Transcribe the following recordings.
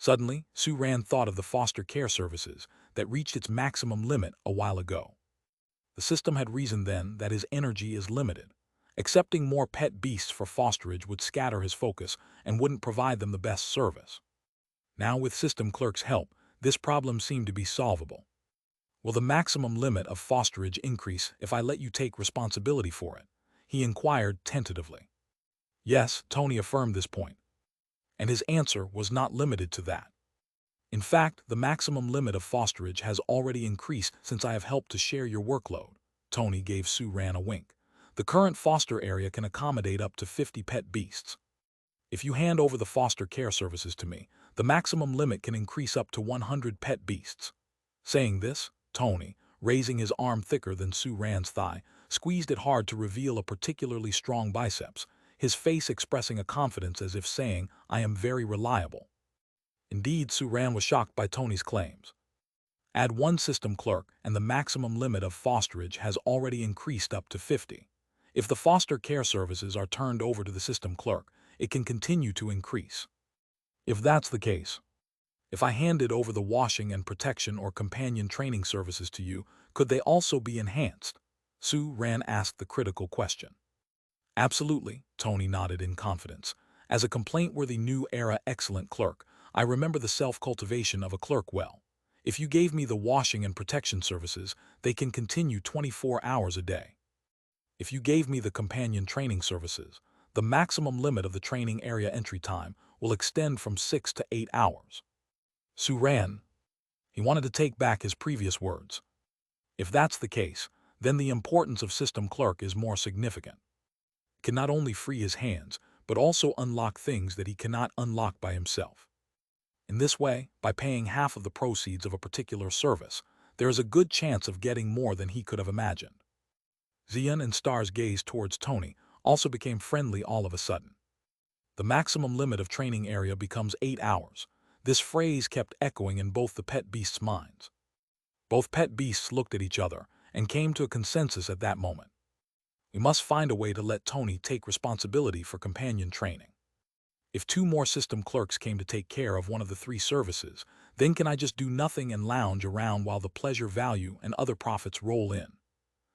Suddenly, Su-Ran thought of the foster care services that reached its maximum limit a while ago. The system had reasoned then that his energy is limited. Accepting more pet beasts for fosterage would scatter his focus and wouldn't provide them the best service. Now, with system clerk's help, this problem seemed to be solvable. Will the maximum limit of fosterage increase if I let you take responsibility for it? He inquired tentatively. Yes, Tony affirmed this point. And his answer was not limited to that. In fact, the maximum limit of fosterage has already increased since I have helped to share your workload. Tony gave Su-Ran a wink. The current foster area can accommodate up to 50 pet beasts. If you hand over the foster care services to me, the maximum limit can increase up to 100 pet beasts. Saying this, Tony, raising his arm thicker than Su-Ran's thigh, squeezed it hard to reveal a particularly strong biceps, his face expressing a confidence as if saying, "I am very reliable." Indeed, Su-Ran was shocked by Tony's claims. Add one system clerk and the maximum limit of fosterage has already increased up to 50. If the foster care services are turned over to the system clerk, it can continue to increase. If that's the case, if I handed over the washing and protection or companion training services to you, could they also be enhanced? Su-Ran asked the critical question. Absolutely, Tony nodded in confidence. As a complaint-worthy new era excellent clerk, I remember the self-cultivation of a clerk well. If you gave me the washing and protection services, they can continue 24 hours a day. If you gave me the companion training services, the maximum limit of the training area entry time will extend from 6 to 8 hours. Su-Ran, he wanted to take back his previous words. If that's the case, then the importance of system clerk is more significant. He can not only free his hands, but also unlock things that he cannot unlock by himself. In this way, by paying half of the proceeds of a particular service, there is a good chance of getting more than he could have imagined. Xian and Star's gaze towards Tony also became friendly all of a sudden. The maximum limit of training area becomes 8 hours. This phrase kept echoing in both the pet beasts' minds. Both pet beasts looked at each other and came to a consensus at that moment. We must find a way to let Tony take responsibility for companion training. If 2 more system clerks came to take care of one of the 3 services, then can I just do nothing and lounge around while the pleasure value and other profits roll in?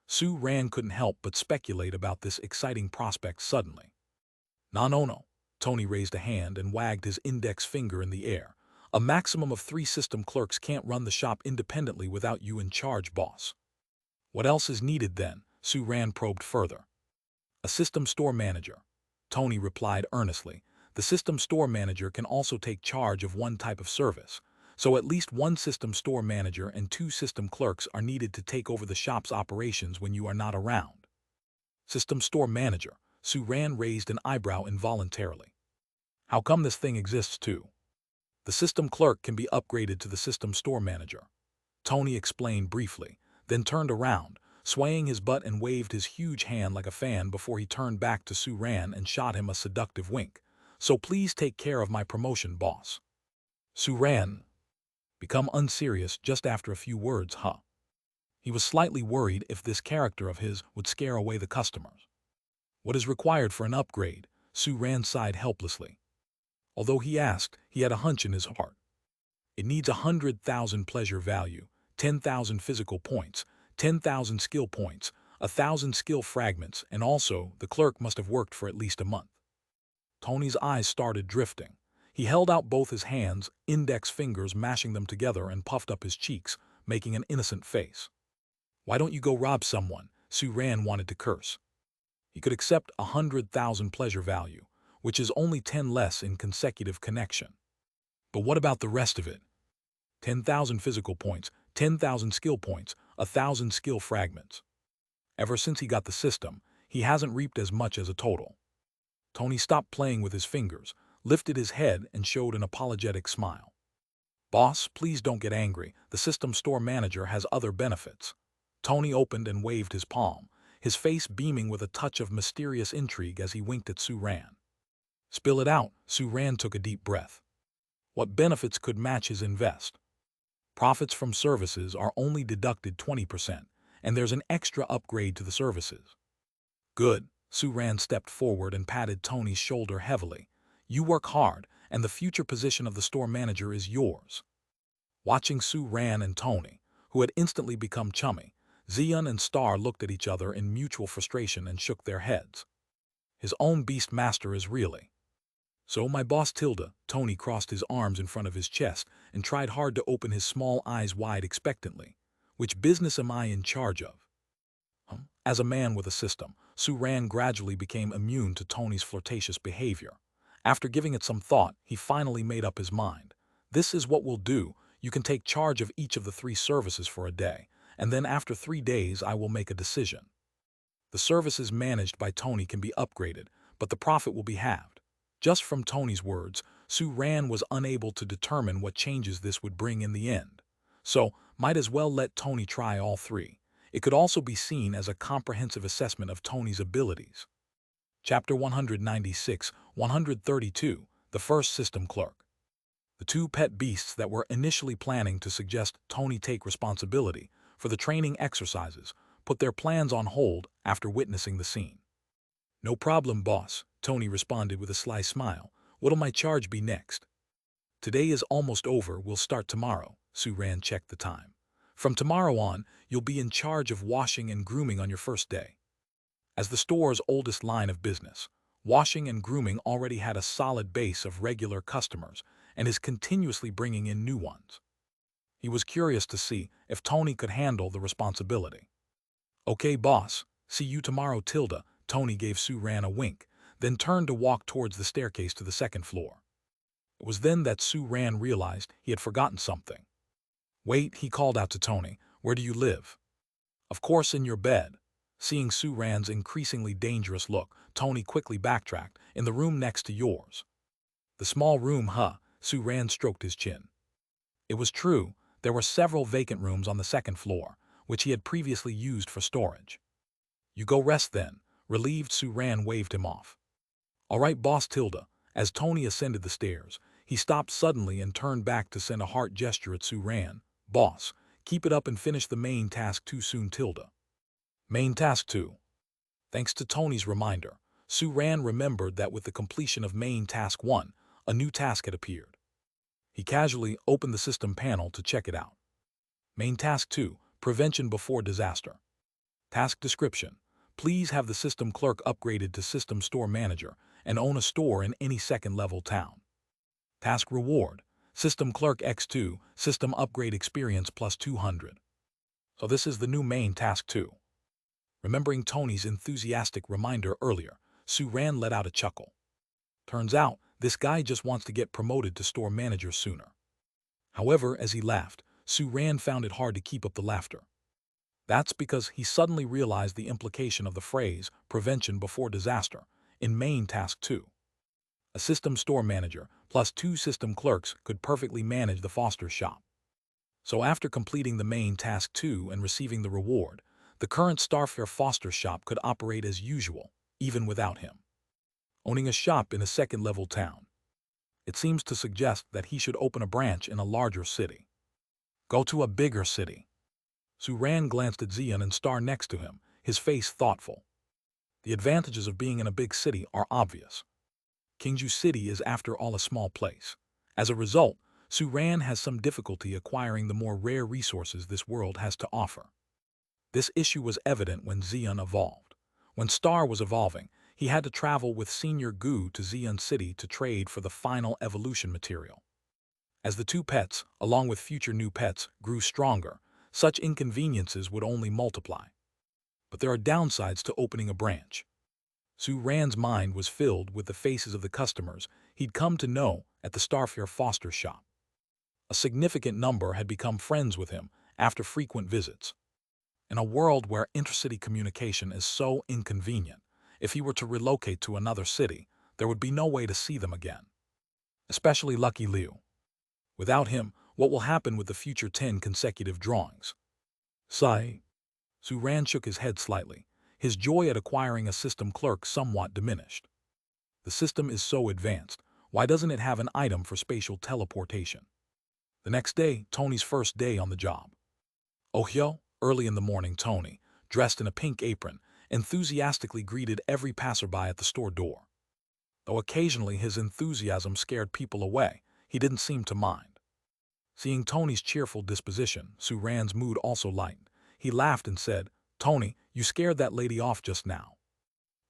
Su-Ran couldn't help but speculate about this exciting prospect suddenly. No. Tony raised a hand and wagged his index finger in the air. A maximum of 3 system clerks can't run the shop independently without you in charge, boss. What else is needed then? Su-Ran probed further. A system store manager. Tony replied earnestly. The system store manager can also take charge of one type of service, so at least 1 system store manager and 2 system clerks are needed to take over the shop's operations when you are not around. System store manager. Su-Ran raised an eyebrow involuntarily. How come this thing exists too? The system clerk can be upgraded to the system store manager. Tony explained briefly, then turned around, swaying his butt and waved his huge hand like a fan before he turned back to Su-Ran and shot him a seductive wink. So please take care of my promotion, boss. Su-Ran become unserious just after a few words, huh? He was slightly worried if this character of his would scare away the customers. What is required for an upgrade? Su-Ran sighed helplessly. Although he asked, he had a hunch in his heart. It needs 100,000 pleasure value, 10,000 physical points, 10,000 skill points, 1,000 skill fragments, and also the clerk must have worked for at least a month. Tony's eyes started drifting. He held out both his hands, index fingers mashing them together, and puffed up his cheeks, making an innocent face. Why don't you go rob someone? Su-Ran wanted to curse. He could accept 100,000 pleasure value, which is only 10 less in consecutive connection. But what about the rest of it? 10,000 physical points, 10,000 skill points, 1,000 skill fragments. Ever since he got the system, he hasn't reaped as much as a total. Tony stopped playing with his fingers, lifted his head, and showed an apologetic smile. Boss, please don't get angry. The system store manager has other benefits. Tony opened and waved his palm, his face beaming with a touch of mysterious intrigue as he winked at Su-Ran. Spill it out. Su-Ran took a deep breath. What benefits could match his invest? Profits from services are only deducted 20%, and there's an extra upgrade to the services. Good. Su-Ran stepped forward and patted Tony's shoulder heavily. You work hard, and the future position of the store manager is yours. Watching Sue Ran and Tony, who had instantly become chummy, Zion and Star looked at each other in mutual frustration and shook their heads. His own beast master is really. So my boss Tilda, Tony crossed his arms in front of his chest and tried hard to open his small eyes wide expectantly. Which business am I in charge of? As a man with a system, Sue Ran gradually became immune to Tony's flirtatious behavior. After giving it some thought, he finally made up his mind. This is what we'll do. You can take charge of each of the 3 services for a day, and then after 3 days I will make a decision. The services managed by Tony can be upgraded, but the profit will be halved. Just from Tony's words, Sue Ran was unable to determine what changes this would bring in the end. So, might as well let Tony try all 3. It could also be seen as a comprehensive assessment of Tony's abilities. Chapter 196-132, The First System Clerk. The 2 pet beasts that were initially planning to suggest Tony take responsibility for the training exercises put their plans on hold after witnessing the scene. "No problem, boss," Tony responded with a sly smile. "What'll my charge be next?" "Today is almost over, we'll start tomorrow." Sue Ran checked the time. "From tomorrow on, you'll be in charge of washing and grooming on your first day." As the store's oldest line of business, washing and grooming already had a solid base of regular customers and is continuously bringing in new ones. He was curious to see if Tony could handle the responsibility. "Okay, boss. See you tomorrow, Tilda." Tony gave Sue Ran a wink, then turned to walk towards the staircase to the 2nd floor. It was then that Sue Ran realized he had forgotten something. "Wait," he called out to Tony. "Where do you live?" "Of course in your bed." Seeing Sue Ran's increasingly dangerous look, Tony quickly backtracked. "In the room next to yours." "The small room, huh?" Sue Ran stroked his chin. It was true, there were several vacant rooms on the 2nd floor, which he had previously used for storage. "You go rest then." Relieved, Sue Ran waved him off. "All right, boss Tilda." As Tony ascended the stairs, he stopped suddenly and turned back to send a heart gesture at Sue Ran. "Boss, keep it up and finish the main task too soon, Tilda." Main task 2. Thanks to Tony's reminder, Sue Ran remembered that with the completion of main task 1, a new task had appeared. He casually opened the system panel to check it out. Main task 2, Prevention Before Disaster. Task description: please have the system clerk upgraded to system store manager and own a store in any 2nd-level town. Task reward: system clerk X2, system upgrade experience plus 200. So this is the new main task 2. Remembering Tony's enthusiastic reminder earlier, Sue Ran let out a chuckle. Turns out, this guy just wants to get promoted to store manager sooner. However, as he laughed, Sue Ran found it hard to keep up the laughter. That's because he suddenly realized the implication of the phrase, prevention before disaster, in main task 2. A system store manager plus 2 system clerks could perfectly manage the Foster shop. So after completing the main task 2 and receiving the reward, the current Starfair Foster shop could operate as usual, even without him. Owning a shop in a 2nd-level town. It seems to suggest that he should open a branch in a larger city. Go to a bigger city. Sue Ran glanced at Zion and Star next to him, his face thoughtful. The advantages of being in a big city are obvious. Kingju City is after all a small place. As a result, Sue Ran has some difficulty acquiring the more rare resources this world has to offer. This issue was evident when Zion evolved. When Star was evolving, he had to travel with Senior Gu to Zion City to trade for the final evolution material. As the 2 pets, along with future new pets, grew stronger, such inconveniences would only multiply. But there are downsides to opening a branch. Sue Ran's mind was filled with the faces of the customers he'd come to know at the Starfair Foster shop. A significant number had become friends with him after frequent visits. In a world where intercity communication is so inconvenient, if he were to relocate to another city, there would be no way to see them again. Especially Lucky Liu. Without him, what will happen with the future 10 consecutive drawings? Sigh. Sue Ran shook his head slightly, his joy at acquiring a system clerk somewhat diminished. The system is so advanced, why doesn't it have an item for spatial teleportation? The next day, Tony's first day on the job. Ohyo, early in the morning, Tony, dressed in a pink apron, enthusiastically greeted every passerby at the store door. Though occasionally his enthusiasm scared people away, he didn't seem to mind. Seeing Tony's cheerful disposition, Suran's mood also lightened. He laughed and said, "Tony, you scared that lady off just now."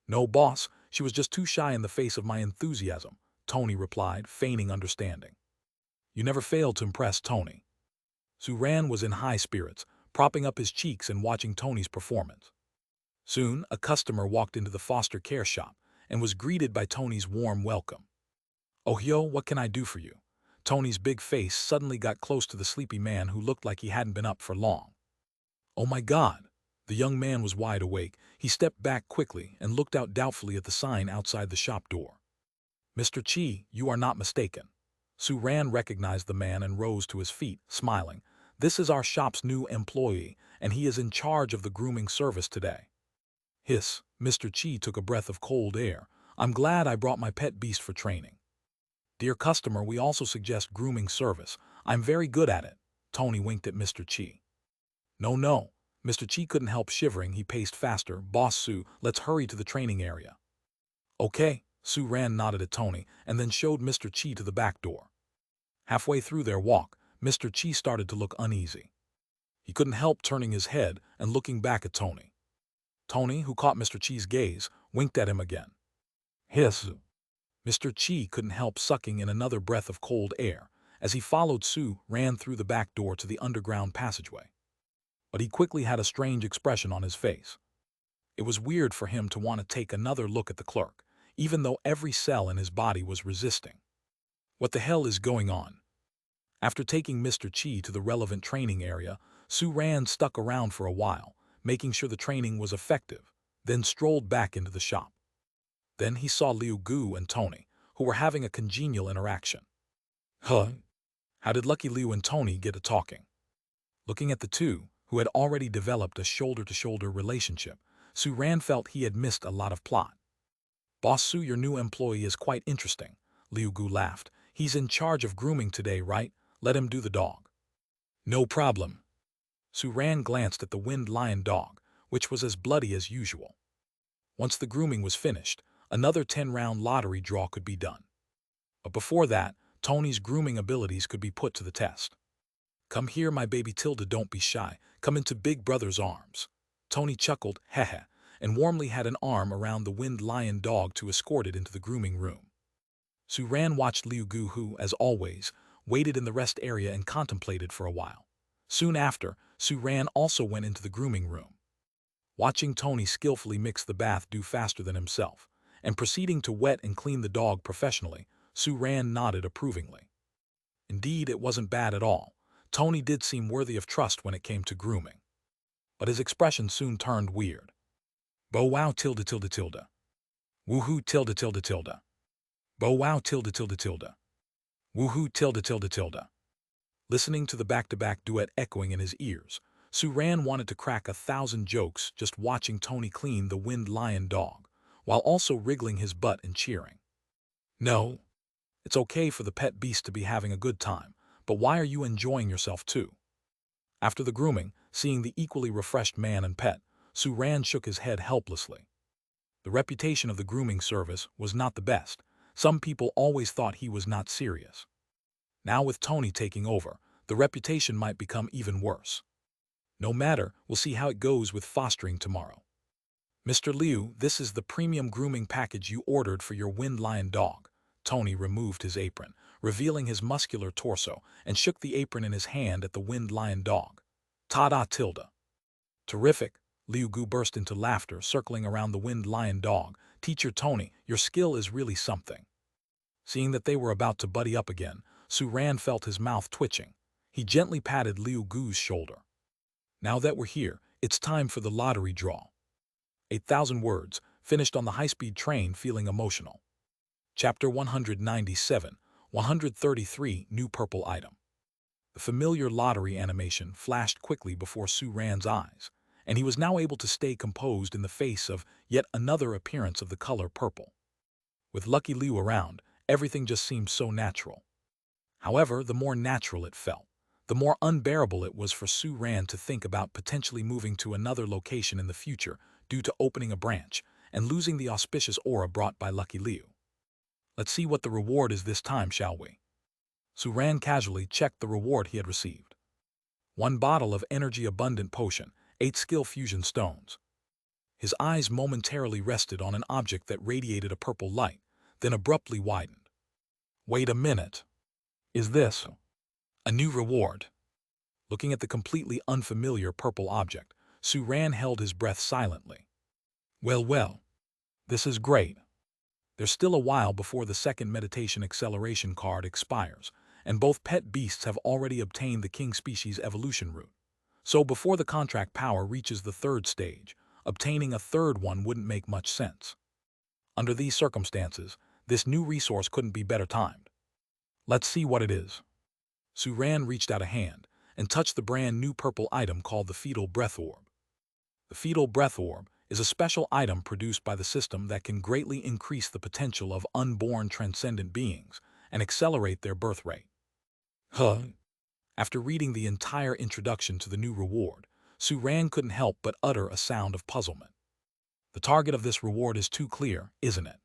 "No, boss, she was just too shy in the face of my enthusiasm," Tony replied, feigning understanding. You never failed to impress Tony. Suran was in high spirits, propping up his cheeks and watching Tony's performance. Soon, a customer walked into the foster care shop and was greeted by Tony's warm welcome. "Oh, yo, what can I do for you?" Tony's big face suddenly got close to the sleepy man who looked like he hadn't been up for long. "Oh my God!" The young man was wide awake. He stepped back quickly and looked out doubtfully at the sign outside the shop door. "Mr. Chi, you are not mistaken." Suran recognized the man and rose to his feet, smiling. "This is our shop's new employee, and he is in charge of the grooming service today." Hiss, Mr. Chi took a breath of cold air. "I'm glad I brought my pet beast for training. Dear customer, we also suggest grooming service. I'm very good at it." Tony winked at Mr. Chi. No. Mr. Chi couldn't help shivering. He paced faster. "Boss Sue, let's hurry to the training area." "Okay." Suran nodded at Tony and then showed Mr. Chi to the back door. Halfway through their walk, Mr. Chi started to look uneasy. He couldn't help turning his head and looking back at Tony. Tony, who caught Mr. Chi's gaze, winked at him again. "Hiss." Mr. Chi couldn't help sucking in another breath of cold air as he followed Sue ran through the back door to the underground passageway. But he quickly had a strange expression on his face. It was weird for him to want to take another look at the clerk, even though every cell in his body was resisting. What the hell is going on? After taking Mr. Chi to the relevant training area, Suran stuck around for a while, making sure the training was effective, then strolled back into the shop. Then he saw Liu Gu and Tony, who were having a congenial interaction. Huh? How did Lucky Liu and Tony get to talking? Looking at the two, who had already developed a shoulder-to-shoulder relationship, Suran felt he had missed a lot of plot. "Boss Su, your new employee is quite interesting," Liu Gu laughed. "He's in charge of grooming today, right? Let him do the dog." "No problem." Suran glanced at the winged lion dog, which was as bloody as usual. Once the grooming was finished, another 10-round lottery draw could be done. But before that, Tony's grooming abilities could be put to the test. "Come here, my baby Tilda, don't be shy. Come into Big Brother's arms." Tony chuckled, heh, and warmly had an arm around the winged lion dog to escort it into the grooming room. Suran watched Liu Gu, who, as always, waited in the rest area and contemplated for a while. Soon after, Suran also went into the grooming room. Watching Tony skillfully mix the bath do faster than himself, and proceeding to wet and clean the dog professionally, Suran nodded approvingly. Indeed, it wasn't bad at all. Tony did seem worthy of trust when it came to grooming. But his expression soon turned weird. "Bow wow tilde tilde tilde. Woohoo tilde tilde tilde. Bow wow tilde tilde tilde. Woohoo tilde tilde tilde." Listening to the back-to-back duet echoing in his ears, Suran wanted to crack 1,000 jokes just watching Tony clean the winged lion dog, while also wriggling his butt and cheering. "No, it's okay for the pet beast to be having a good time, but why are you enjoying yourself too?" After the grooming, seeing the equally refreshed man and pet, Suran shook his head helplessly. The reputation of the grooming service was not the best. Some people always thought he was not serious. Now with Tony taking over, the reputation might become even worse. No matter, we'll see how it goes with fostering tomorrow. "Mr. Liu, this is the premium grooming package you ordered for your winged lion dog." Tony removed his apron, revealing his muscular torso, and shook the apron in his hand at the winged lion dog. "Ta-da tilde." "Terrific." Liu Gu burst into laughter, circling around the winged lion dog. "Teacher Tony, your skill is really something." Seeing that they were about to buddy up again, Suran felt his mouth twitching. He gently patted Liu Gu's shoulder. "Now that we're here, it's time for the lottery draw." 8,000 words, finished on the high-speed train feeling emotional. Chapter 197, 133, New Purple Item. The familiar lottery animation flashed quickly before Suran's eyes, and he was now able to stay composed in the face of yet another appearance of the color purple. With Lucky Liu around, everything just seemed so natural. However, the more natural it felt, the more unbearable it was for Suran to think about potentially moving to another location in the future due to opening a branch and losing the auspicious aura brought by Lucky Liu. Let's see what the reward is this time, shall we? Suran casually checked the reward he had received. 1 bottle of energy-abundant potion, 8 skill fusion stones. His eyes momentarily rested on an object that radiated a purple light, then abruptly widened. Wait a minute. Is this a new reward? Looking at the completely unfamiliar purple object, Suran held his breath silently. Well, this is great. There's still a while before the second meditation acceleration card expires, and both pet beasts have already obtained the king species evolution route. So before the contract power reaches the third stage, obtaining a third one wouldn't make much sense. Under these circumstances, this new resource couldn't be better timed. Let's see what it is. Suran reached out a hand and touched the brand new purple item called the Fetal Breath Orb. The Fetal Breath Orb is a special item produced by the system that can greatly increase the potential of unborn transcendent beings and accelerate their birth rate. After reading the entire introduction to the new reward, Suran couldn't help but utter a sound of puzzlement. The target of this reward is too clear, isn't it?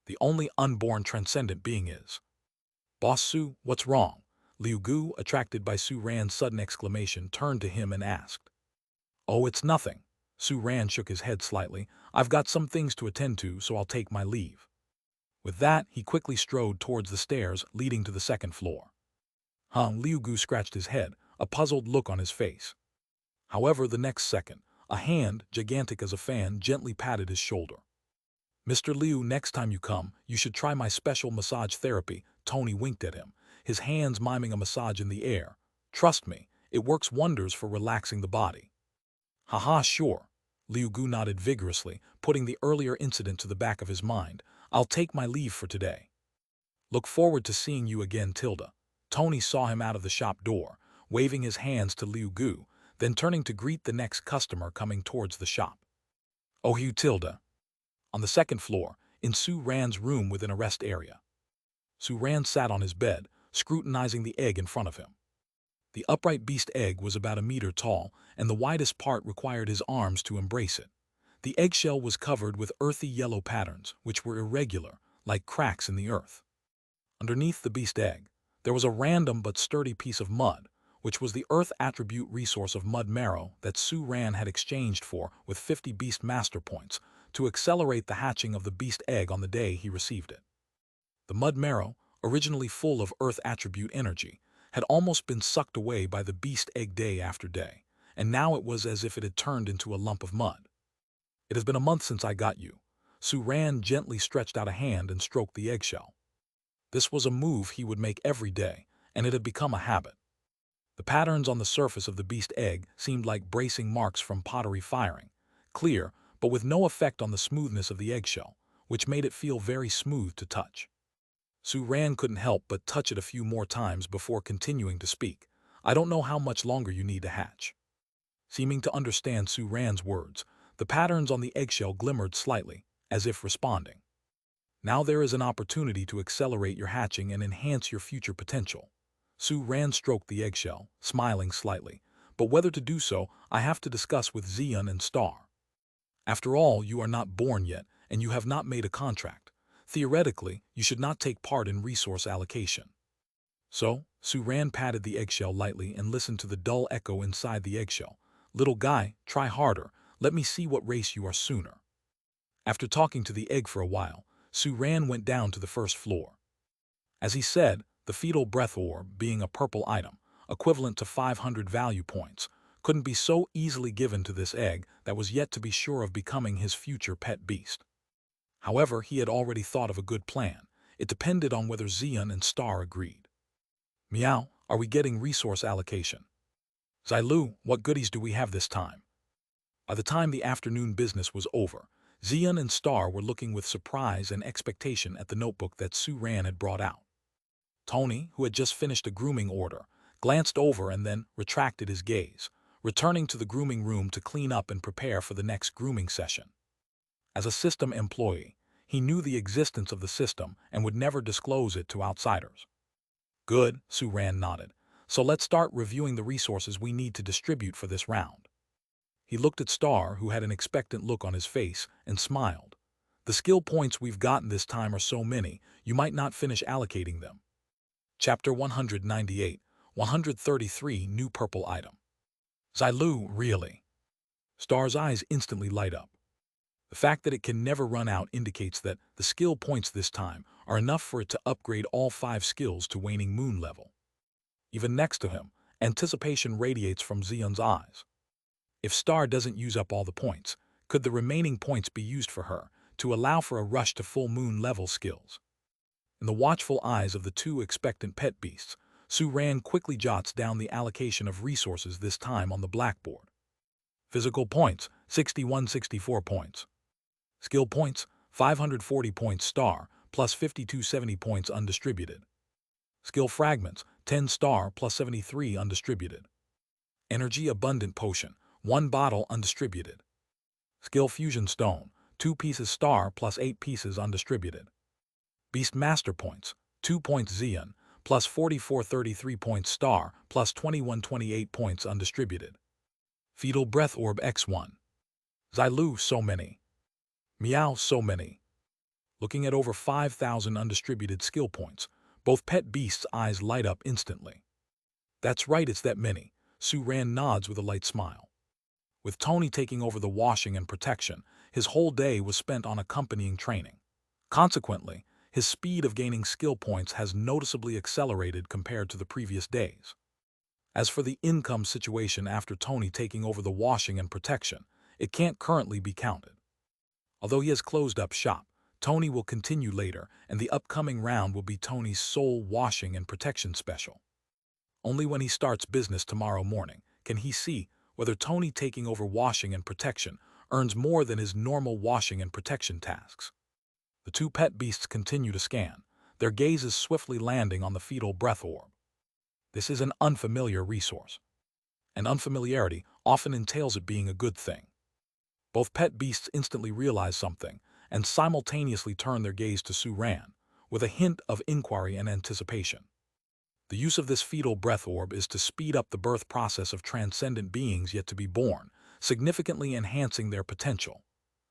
The only unborn transcendent being is. Boss Su, what's wrong? Liu Gu, attracted by Suran's sudden exclamation, turned to him and asked. Oh, it's nothing. Suran shook his head slightly. I've got some things to attend to, so I'll take my leave. With that, he quickly strode towards the stairs leading to the second floor. Liu Gu scratched his head, a puzzled look on his face. However, the next second, a hand, gigantic as a fan, gently patted his shoulder. Mr. Liu, next time you come, you should try my special massage therapy. Tony winked at him, his hands miming a massage in the air. Trust me, it works wonders for relaxing the body. Haha, sure. Liu Gu nodded vigorously, putting the earlier incident to the back of his mind. I'll take my leave for today. Look forward to seeing you again, Tilda. Tony saw him out of the shop door, waving his hands to Liu Gu, then turning to greet the next customer coming towards the shop. Oh, you Tilda. On the second floor, in Suran's room within a rest area. Suran sat on his bed, scrutinizing the egg in front of him. The upright beast egg was about 1 meter tall, and the widest part required his arms to embrace it. The eggshell was covered with earthy yellow patterns, which were irregular, like cracks in the earth. Underneath the beast egg, there was a random but sturdy piece of mud, which was the earth attribute resource of mud marrow that Suran had exchanged for with 50 beast master points to accelerate the hatching of the beast egg on the day he received it. The mud marrow, originally full of earth attribute energy, had almost been sucked away by the beast egg day after day, and now it was as if it had turned into a lump of mud. It has been a month since I got you. Suran gently stretched out a hand and stroked the eggshell. This was a move he would make every day, and it had become a habit. The patterns on the surface of the beast egg seemed like bracing marks from pottery firing, clear, but with no effect on the smoothness of the eggshell, which made it feel very smooth to touch. Suran couldn't help but touch it a few more times before continuing to speak. I don't know how much longer you need to hatch. Seeming to understand Suran's words, the patterns on the eggshell glimmered slightly, as if responding. Now there is an opportunity to accelerate your hatching and enhance your future potential. Suran stroked the eggshell, smiling slightly, but whether to do so, I have to discuss with Xian and Star. After all, you are not born yet, and you have not made a contract. Theoretically, you should not take part in resource allocation. So, Suran patted the eggshell lightly and listened to the dull echo inside the eggshell. Little guy, try harder. Let me see what race you are sooner. After talking to the egg for a while, Suran went down to the first floor. As he said, the fetal breath orb, being a purple item, equivalent to 500 value points, couldn't be so easily given to this egg that was yet to be sure of becoming his future pet beast. However, he had already thought of a good plan. It depended on whether Xian and Star agreed. Meow, are we getting resource allocation? Zailu, what goodies do we have this time? By the time the afternoon business was over, Xian and Star were looking with surprise and expectation at the notebook that Suran had brought out. Tony, who had just finished a grooming order, glanced over and then retracted his gaze, returning to the grooming room to clean up and prepare for the next grooming session. As a system employee, he knew the existence of the system and would never disclose it to outsiders. Good, Suran nodded. So let's start reviewing the resources we need to distribute for this round. He looked at Star, who had an expectant look on his face, and smiled. The skill points we've gotten this time are so many, you might not finish allocating them. Chapter 198, 133 New Purple Item. Xilu, really? Star's eyes instantly light up. The fact that it can never run out indicates that the skill points this time are enough for it to upgrade all 5 skills to waning moon level. Even next to him, anticipation radiates from Xion's eyes. If Star doesn't use up all the points, could the remaining points be used for her to allow for a rush to full moon level skills? In the watchful eyes of the 2 expectant pet beasts, Su Ran quickly jots down the allocation of resources this time on the blackboard. Physical points, 6164 points. Skill points, 540 points Star, plus 5270 points undistributed. Skill fragments, 10 Star plus 73 undistributed. Energy abundant potion, 1 bottle undistributed. Skill fusion stone, 2 pieces Star plus 8 pieces undistributed. Beast master points, 2 points Xion, plus 4433 points Star, plus 2128 points undistributed. Fetal breath orb X1. Xilu, so many. Meow, so many. Looking at over 5,000 undistributed skill points, both pet beasts' eyes light up instantly. That's right, it's that many. Su Ran nods with a light smile. With Tony taking over the washing and protection, his whole day was spent on accompanying training. Consequently, his speed of gaining skill points has noticeably accelerated compared to the previous days. As for the income situation after Tony taking over the washing and protection, it can't currently be counted. Although he has closed up shop, Tony will continue later, and the upcoming round will be Tony's sole washing and protection special. Only when he starts business tomorrow morning can he see whether Tony taking over washing and protection earns more than his normal washing and protection tasks. The 2 pet beasts continue to scan, their gazes swiftly landing on the fetal breath orb. This is an unfamiliar resource, and unfamiliarity often entails it being a good thing. Both pet beasts instantly realize something and simultaneously turn their gaze to Su Ran, with a hint of inquiry and anticipation. The use of this fetal breath orb is to speed up the birth process of transcendent beings yet to be born, significantly enhancing their potential.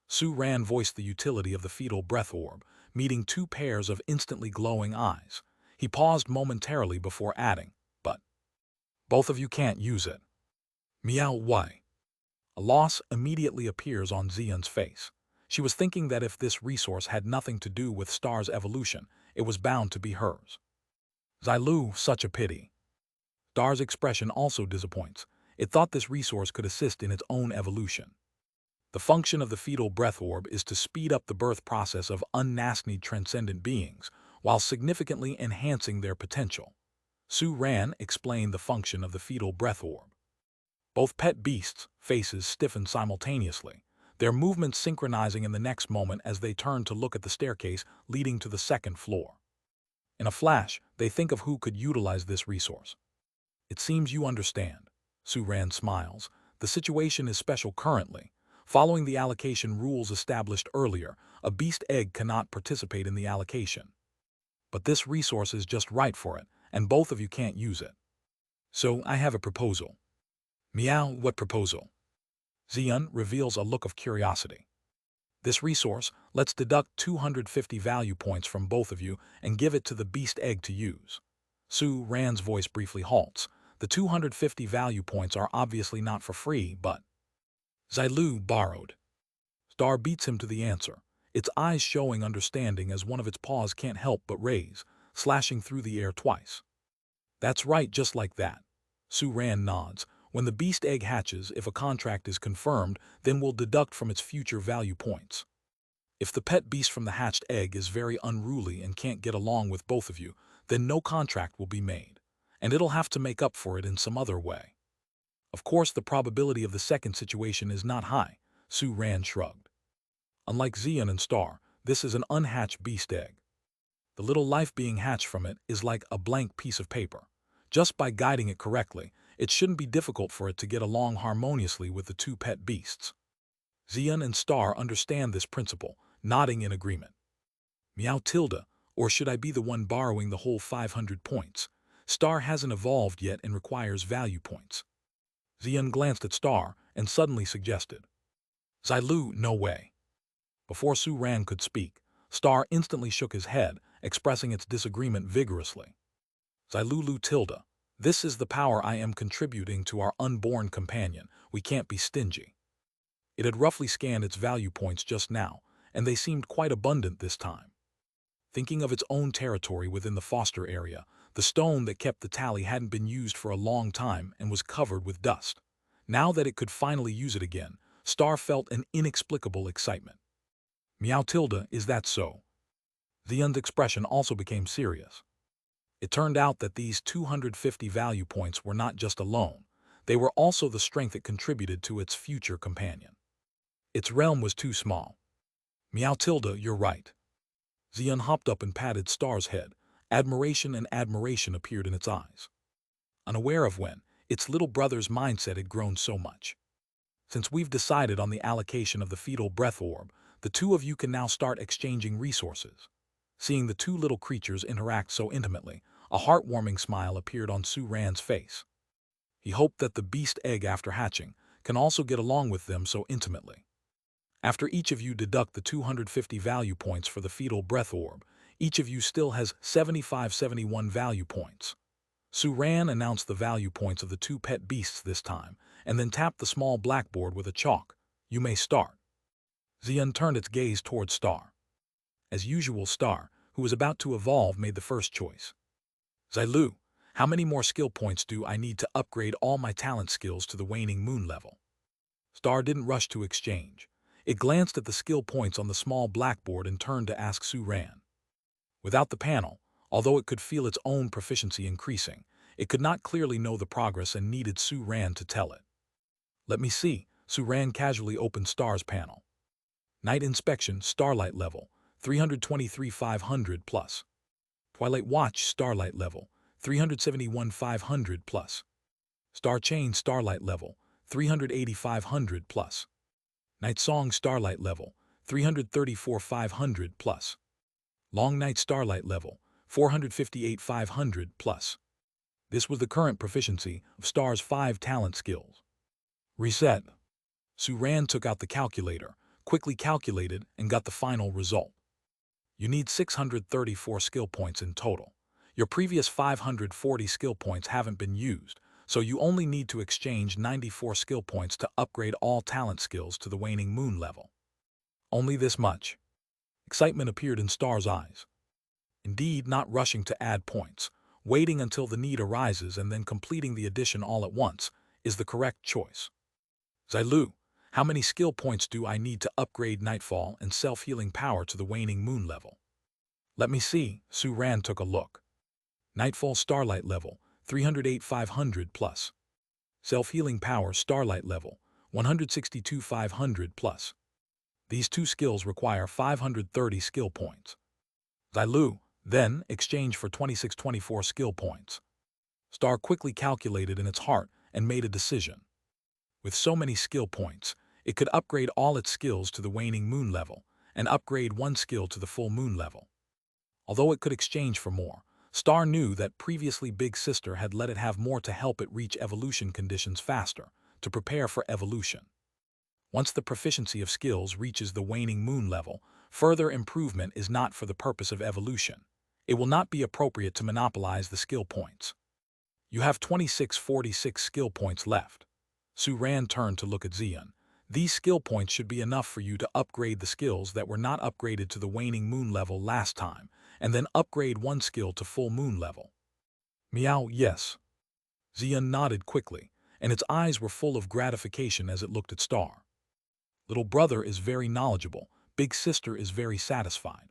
Su Ran voiced the utility of the fetal breath orb, meeting 2 pairs of instantly glowing eyes. He paused momentarily before adding, "But both of you can't use it." Meow, why? A loss immediately appears on Xion's face. She was thinking that if this resource had nothing to do with Star's evolution, it was bound to be hers. Xilu, such a pity. Star's expression also disappoints. It thought this resource could assist in its own evolution. The function of the fetal breath orb is to speed up the birth process of unnasnied transcendent beings, while significantly enhancing their potential. Su Ran explained the function of the fetal breath orb. Both pet beasts' faces stiffened simultaneously, their movements synchronizing in the next moment as they turned to look at the staircase leading to the 2nd floor. In a flash, they think of who could utilize this resource. It seems you understand. Su Ran smiles. The situation is special currently. Following the allocation rules established earlier, a beast egg cannot participate in the allocation. But this resource is just right for it, and both of you can't use it. So I have a proposal. Meow, what proposal? Xion reveals a look of curiosity. This resource, let's deduct 250 value points from both of you and give it to the beast egg to use. Su Ran's voice briefly halts. The 250 value points are obviously not for free, but Xilu borrowed. Star beats him to the answer, its eyes showing understanding as one of its paws can't help but raise, slashing through the air twice. That's right, just like that. Su Ran nods. When the beast egg hatches, if a contract is confirmed, then we'll deduct from its future value points. If the pet beast from the hatched egg is very unruly and can't get along with both of you, then no contract will be made, and it'll have to make up for it in some other way. Of course, the probability of the second situation is not high, Su Ran shrugged. Unlike Xion and Star, this is an unhatched beast egg. The little life being hatched from it is like a blank piece of paper. Just by guiding it correctly, it shouldn't be difficult for it to get along harmoniously with the 2 pet beasts. Xion and Star understand this principle, nodding in agreement. Meow tilde, or should I be the one borrowing the whole 500 points? Star hasn't evolved yet and requires value points. Xion glanced at Star and suddenly suggested. Xilu, no way. Before Su Ran could speak, Star instantly shook his head, expressing its disagreement vigorously. Zilulu Tilda, this is the power I am contributing to our unborn companion. We can't be stingy. It had roughly scanned its value points just now, and they seemed quite abundant this time. Thinking of its own territory within the foster area, the stone that kept the tally hadn't been used for a long time and was covered with dust. Now that it could finally use it again, Star felt an inexplicable excitement. Meow Tilda, is that so? Zion's expression also became serious. It turned out that these 250 value points were not just alone, they were also the strength it contributed to its future companion. Its realm was too small. Meow Tilda, you're right. Zion hopped up and patted Star's head. Admiration and admiration appeared in its eyes. Unaware of when, its little brother's mindset had grown so much. Since we've decided on the allocation of the fetal breath orb, the two of you can now start exchanging resources. Seeing the two little creatures interact so intimately, a heartwarming smile appeared on Su Ran's face. He hoped that the beast egg after hatching can also get along with them so intimately. After each of you deduct the 250 value points for the fetal breath orb, each of you still has 75-71 value points. Su Ran announced the value points of the two pet beasts this time, and then tapped the small blackboard with a chalk. You may start. Zion turned its gaze toward Star. As usual, Star, who was about to evolve, made the first choice. Zailu, how many more skill points do I need to upgrade all my talent skills to the waning moon level? Star didn't rush to exchange. It glanced at the skill points on the small blackboard and turned to ask Su Ran. Without the panel, although it could feel its own proficiency increasing, it could not clearly know the progress and needed Su Ran to tell it. Let me see. Su Ran casually opened Star's panel. Night Inspection, Starlight level, 323 500 plus. Twilight Watch, Starlight level, 371 500 plus. Star Chain, Starlight level, 380 500 plus. Night Song, Starlight level, 334 500 plus. Long Night Starlight level, 458 500 plus. This was the current proficiency of Star's 5 talent skills. Reset. Su Ran took out the calculator, quickly calculated, and got the final result. You need 634 skill points in total. Your previous 540 skill points haven't been used, so you only need to exchange 94 skill points to upgrade all talent skills to the waning moon level. Only this much. Excitement appeared in Star's eyes. Indeed, not rushing to add points, waiting until the need arises and then completing the addition all at once, is the correct choice. Zailu, how many skill points do I need to upgrade Nightfall and self-healing power to the waning moon level? Let me see. Su Ran took a look. Nightfall Starlight level, 308 500 plus. Self-healing power Starlight level, 162 500 plus. These two skills require 530 skill points. Zailu, then exchange for 2624 skill points. Star quickly calculated in its heart and made a decision. With so many skill points, it could upgrade all its skills to the waning moon level and upgrade one skill to the full moon level. Although it could exchange for more, Star knew that previously Big Sister had let it have more to help it reach evolution conditions faster, to prepare for evolution. Once the proficiency of skills reaches the waning moon level, further improvement is not for the purpose of evolution. It will not be appropriate to monopolize the skill points. You have 2646 skill points left. Su Ran turned to look at Zion. These skill points should be enough for you to upgrade the skills that were not upgraded to the waning moon level last time, and then upgrade one skill to full moon level. Meow, yes. Zion nodded quickly, and its eyes were full of gratification as it looked at Star. Little brother is very knowledgeable. Big sister is very satisfied.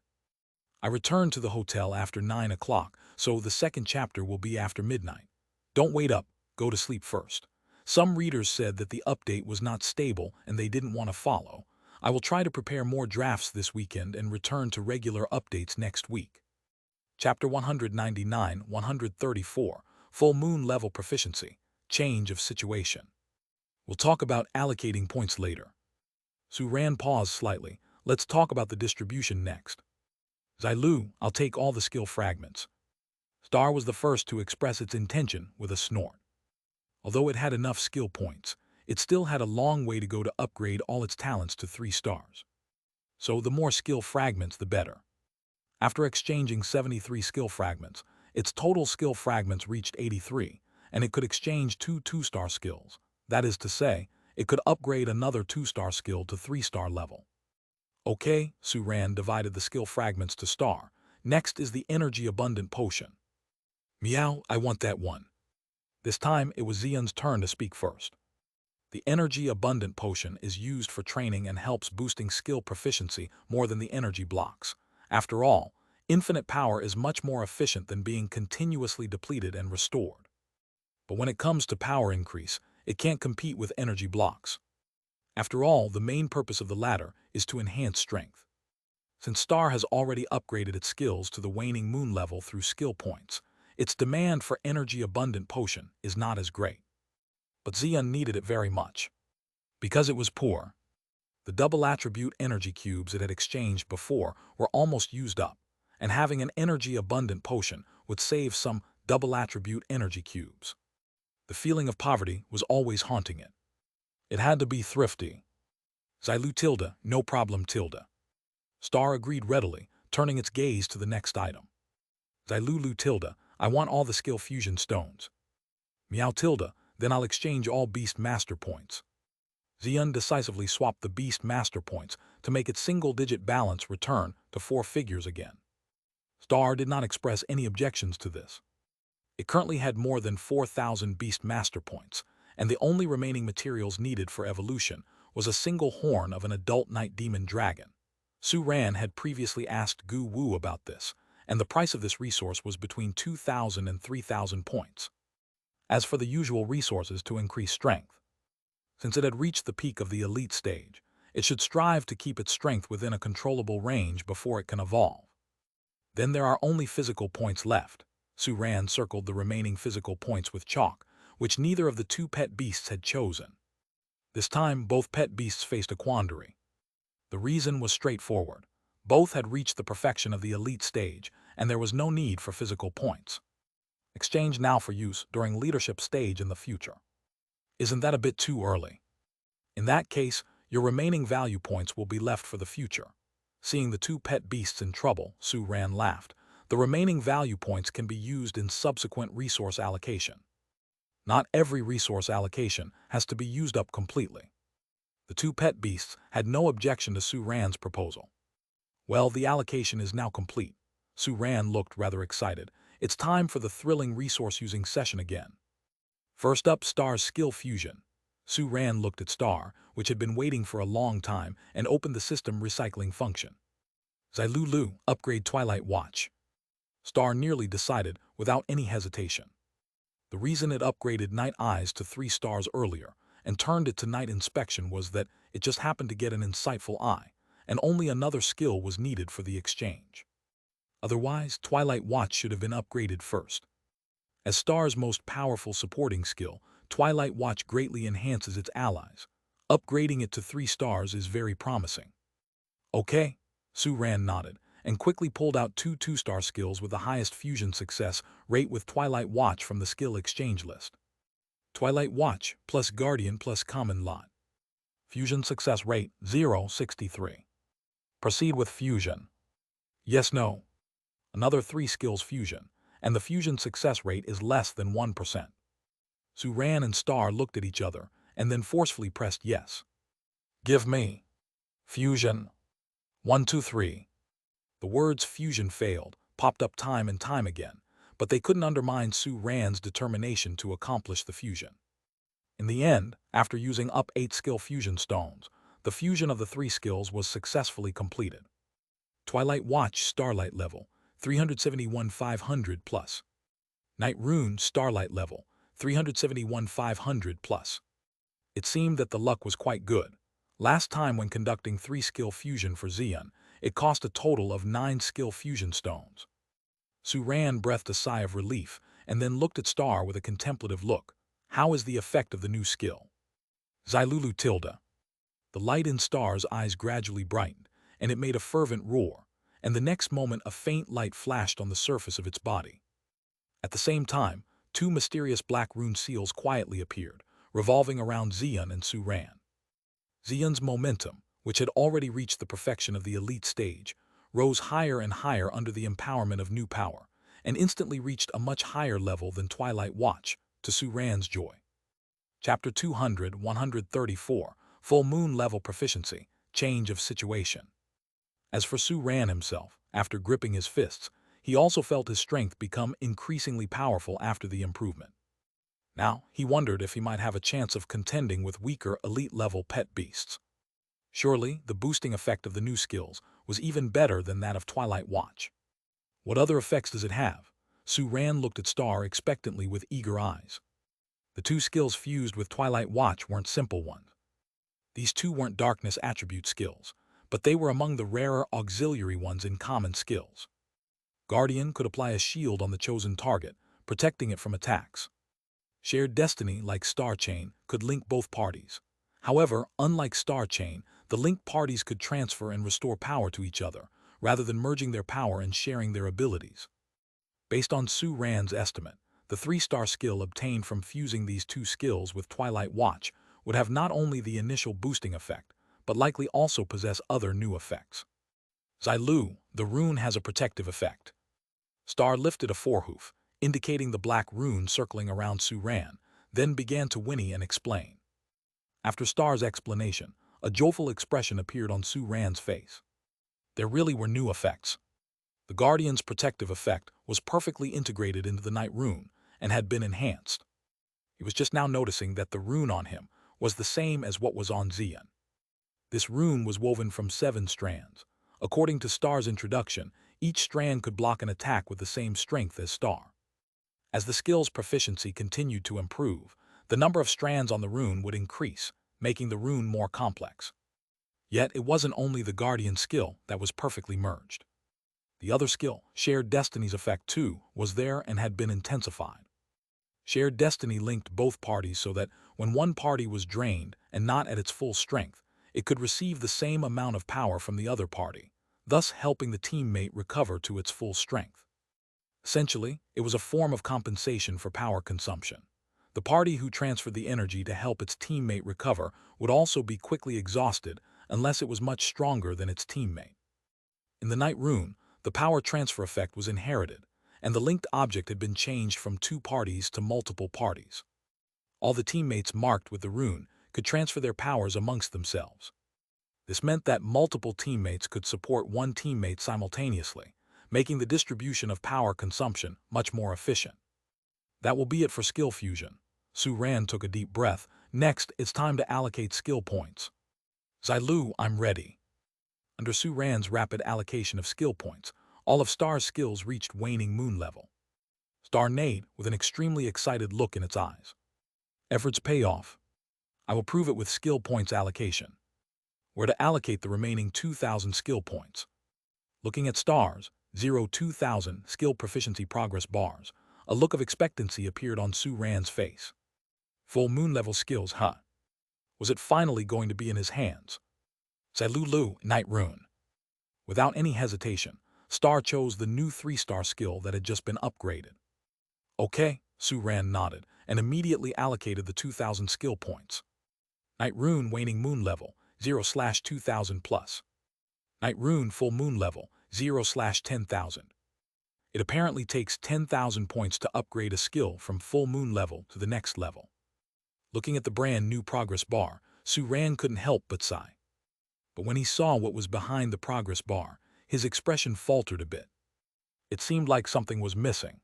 I returned to the hotel after 9 o'clock, so the second chapter will be after midnight. Don't wait up, go to sleep first. Some readers said that the update was not stable and they didn't want to follow. I will try to prepare more drafts this weekend and return to regular updates next week. Chapter 199, 134, Full Moon Level Proficiency, Change of Situation. We'll talk about allocating points later. Su Ran paused slightly. Let's talk about the distribution next. Zailu, I'll take all the skill fragments. Star was the first to express its intention with a snort. Although it had enough skill points, it still had a long way to go to upgrade all its talents to 3 stars. So the more skill fragments, the better. After exchanging 73 skill fragments, its total skill fragments reached 83, and it could exchange two 2-star skills. That is to say, it could upgrade another 2-star skill to 3-star level. Okay, Suran divided the skill fragments to star. Next is the energy abundant potion. Meow, I want that one. This time it was Xian's turn to speak first. The energy abundant potion is used for training and helps boosting skill proficiency more than the energy blocks. After all, infinite power is much more efficient than being continuously depleted and restored. But when it comes to power increase, it can't compete with energy blocks. After all, the main purpose of the latter is to enhance strength. Since Star has already upgraded its skills to the waning moon level through skill points, its demand for energy abundant potion is not as great. But Xian needed it very much. Because it was poor, the double attribute energy cubes it had exchanged before were almost used up, and having an energy abundant potion would save some double attribute energy cubes. The feeling of poverty was always haunting it. It had to be thrifty. Xilu tilde, no problem tilde. Star agreed readily, turning its gaze to the next item. Xilulu tilde, I want all the skill fusion stones. Meow tilde, then I'll exchange all beast master points. Xian decisively swapped the beast master points to make its single-digit balance return to 4 figures again. Star did not express any objections to this. It currently had more than 4,000 beast master points, and the only remaining materials needed for evolution was a single horn of an adult night demon dragon. Su Ran had previously asked Gu Wu about this, and the price of this resource was between 2,000 and 3,000 points. As for the usual resources to increase strength, since it had reached the peak of the elite stage, it should strive to keep its strength within a controllable range before it can evolve. Then there are only physical points left. Su Ran circled the remaining physical points with chalk, which neither of the 2 pet beasts had chosen. This time, both pet beasts faced a quandary. The reason was straightforward. Both had reached the perfection of the elite stage, and there was no need for physical points. Exchange now for use during leadership stage in the future. Isn't that a bit too early? In that case, your remaining value points will be left for the future. Seeing the 2 pet beasts in trouble, Su Ran laughed. The remaining value points can be used in subsequent resource allocation. Not every resource allocation has to be used up completely. The 2 pet beasts had no objection to Su Ran's proposal. Well, the allocation is now complete. Su Ran looked rather excited. It's time for the thrilling resource-using session again. First up, Star's skill fusion. Su Ran looked at Star, which had been waiting for a long time, and opened the system recycling function. Xilulu, upgrade Twilight Watch. Star nearly decided without any hesitation. The reason it upgraded Night Eyes to 3 stars earlier and turned it to Night Inspection was that it just happened to get an insightful eye, and only another skill was needed for the exchange. Otherwise, Twilight Watch should have been upgraded first. As Star's most powerful supporting skill, Twilight Watch greatly enhances its allies. Upgrading it to 3 stars is very promising. Okay, Su Ran nodded, and quickly pulled out 2 2-star skills with the highest fusion success rate with Twilight Watch from the skill exchange list. Twilight Watch plus Guardian plus Common Lot. Fusion success rate 0.63. Proceed with fusion. Yes, no. Another 3 skills fusion, and the fusion success rate is less than 1%. Su Ran and Star looked at each other and then forcefully pressed yes. Give me. Fusion. 1, 2, 3. The words fusion failed, popped up time and time again, but they couldn't undermine Su Ran's determination to accomplish the fusion. In the end, after using up 8 skill fusion stones, the fusion of the 3 skills was successfully completed. Twilight Watch Starlight level, 371,500 plus. Night Rune Starlight level, 371,500 plus. It seemed that the luck was quite good. Last time when conducting 3 skill fusion for Xian, it cost a total of 9 skill fusion stones. Su Ran breathed a sigh of relief and then looked at Star with a contemplative look. How is the effect of the new skill? Xilulu tilde. The light in Star's eyes gradually brightened, and it made a fervent roar, and the next moment a faint light flashed on the surface of its body. At the same time, 2 mysterious black rune seals quietly appeared, revolving around Xian and Su Ran. Xian's momentum, which had already reached the perfection of the elite stage, rose higher and higher under the empowerment of new power, and instantly reached a much higher level than Twilight Watch, to Su-Ran's joy. Chapter 200-134, Full Moon Level Proficiency, Change of Situation. As for Su-Ran himself, after gripping his fists, he also felt his strength become increasingly powerful after the improvement. Now, he wondered if he might have a chance of contending with weaker elite-level pet beasts. Surely, the boosting effect of the new skills was even better than that of Twilight Watch. What other effects does it have? Su-Ran looked at Star expectantly with eager eyes. The two skills fused with Twilight Watch weren't simple ones. These two weren't darkness attribute skills, but they were among the rarer auxiliary ones in common skills. Guardian could apply a shield on the chosen target, protecting it from attacks. Shared Destiny, like Star Chain, could link both parties. However, unlike Star Chain, the linked parties could transfer and restore power to each other, rather than merging their power and sharing their abilities. Based on Su-Ran's estimate, the 3-star skill obtained from fusing these two skills with Twilight Watch would have not only the initial boosting effect, but likely also possess other new effects. Xilu, the rune has a protective effect. Star lifted a forehoof, indicating the black rune circling around Su-Ran, then began to whinny and explain. After Star's explanation, a joyful expression appeared on Su-Ran's face. There really were new effects. The Guardian's protective effect was perfectly integrated into the Night Rune and had been enhanced. He was just now noticing that the rune on him was the same as what was on Xian. This rune was woven from 7 strands. According to Star's introduction, each strand could block an attack with the same strength as Star. As the skill's proficiency continued to improve, the number of strands on the rune would increase, making the rune more complex. Yet it wasn't only the Guardian skill that was perfectly merged. The other skill, Shared Destiny's effect too, was there and had been intensified. Shared Destiny linked both parties so that when one party was drained and not at its full strength, it could receive the same amount of power from the other party, thus helping the teammate recover to its full strength. Essentially, it was a form of compensation for power consumption. The party who transferred the energy to help its teammate recover would also be quickly exhausted unless it was much stronger than its teammate. In the Night Rune, the power transfer effect was inherited, and the linked object had been changed from 2 parties to multiple parties. All the teammates marked with the rune could transfer their powers amongst themselves. This meant that multiple teammates could support one teammate simultaneously, making the distribution of power consumption much more efficient. That will be it for skill fusion. Su-Ran took a deep breath. Next, it's time to allocate skill points. Xilu, I'm ready. Under Su-Ran's rapid allocation of skill points, all of Star's skills reached waning moon level. Star neighed with an extremely excited look in its eyes. Efforts pay off. I will prove it with skill points allocation. Where to allocate the remaining 2,000 skill points. Looking at Star's 2,000 skill proficiency progress bars, a look of expectancy appeared on Su-Ran's face. Full moon level skills, huh? Was it finally going to be in his hands? Xilu, Night Rune. Without any hesitation, Star chose the new 3-star skill that had just been upgraded. Okay, Su-Ran nodded and immediately allocated the 2,000 skill points. Night Rune Waning Moon Level, 0/2000 plus. Night Rune Full Moon Level, 0/10,000. It apparently takes 10,000 points to upgrade a skill from full moon level to the next level. Looking at the brand new progress bar, Su-Ran couldn't help but sigh. But when he saw what was behind the progress bar, his expression faltered a bit. It seemed like something was missing.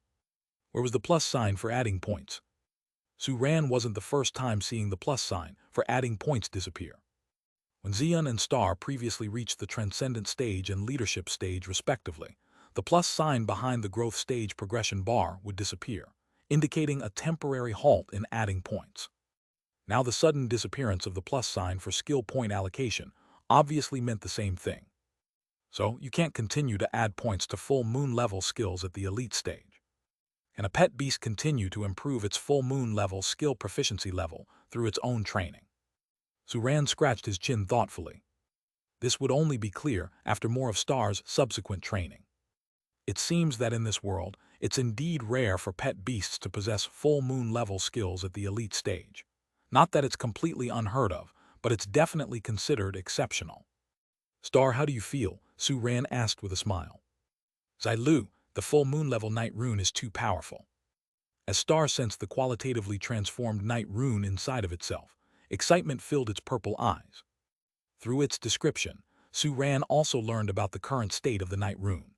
Where was the plus sign for adding points? Su-Ran wasn't the first time seeing the plus sign for adding points disappear. When Xian and Star previously reached the Transcendent stage and Leadership stage respectively, the plus sign behind the Growth stage progression bar would disappear, indicating a temporary halt in adding points. Now the sudden disappearance of the plus sign for skill point allocation obviously meant the same thing. So you can't continue to add points to full moon level skills at the elite stage. Can a pet beast continue to improve its full moon level skill proficiency level through its own training? Su-Ran scratched his chin thoughtfully. This would only be clear after more of Star's subsequent training. It seems that in this world, it's indeed rare for pet beasts to possess full moon level skills at the elite stage. Not that it's completely unheard of, but it's definitely considered exceptional. Star, how do you feel? Su Ran asked with a smile. Zailu, the full moon level night rune is too powerful. As Star sensed the qualitatively transformed night rune inside of itself, excitement filled its purple eyes. Through its description, Su Ran also learned about the current state of the night rune.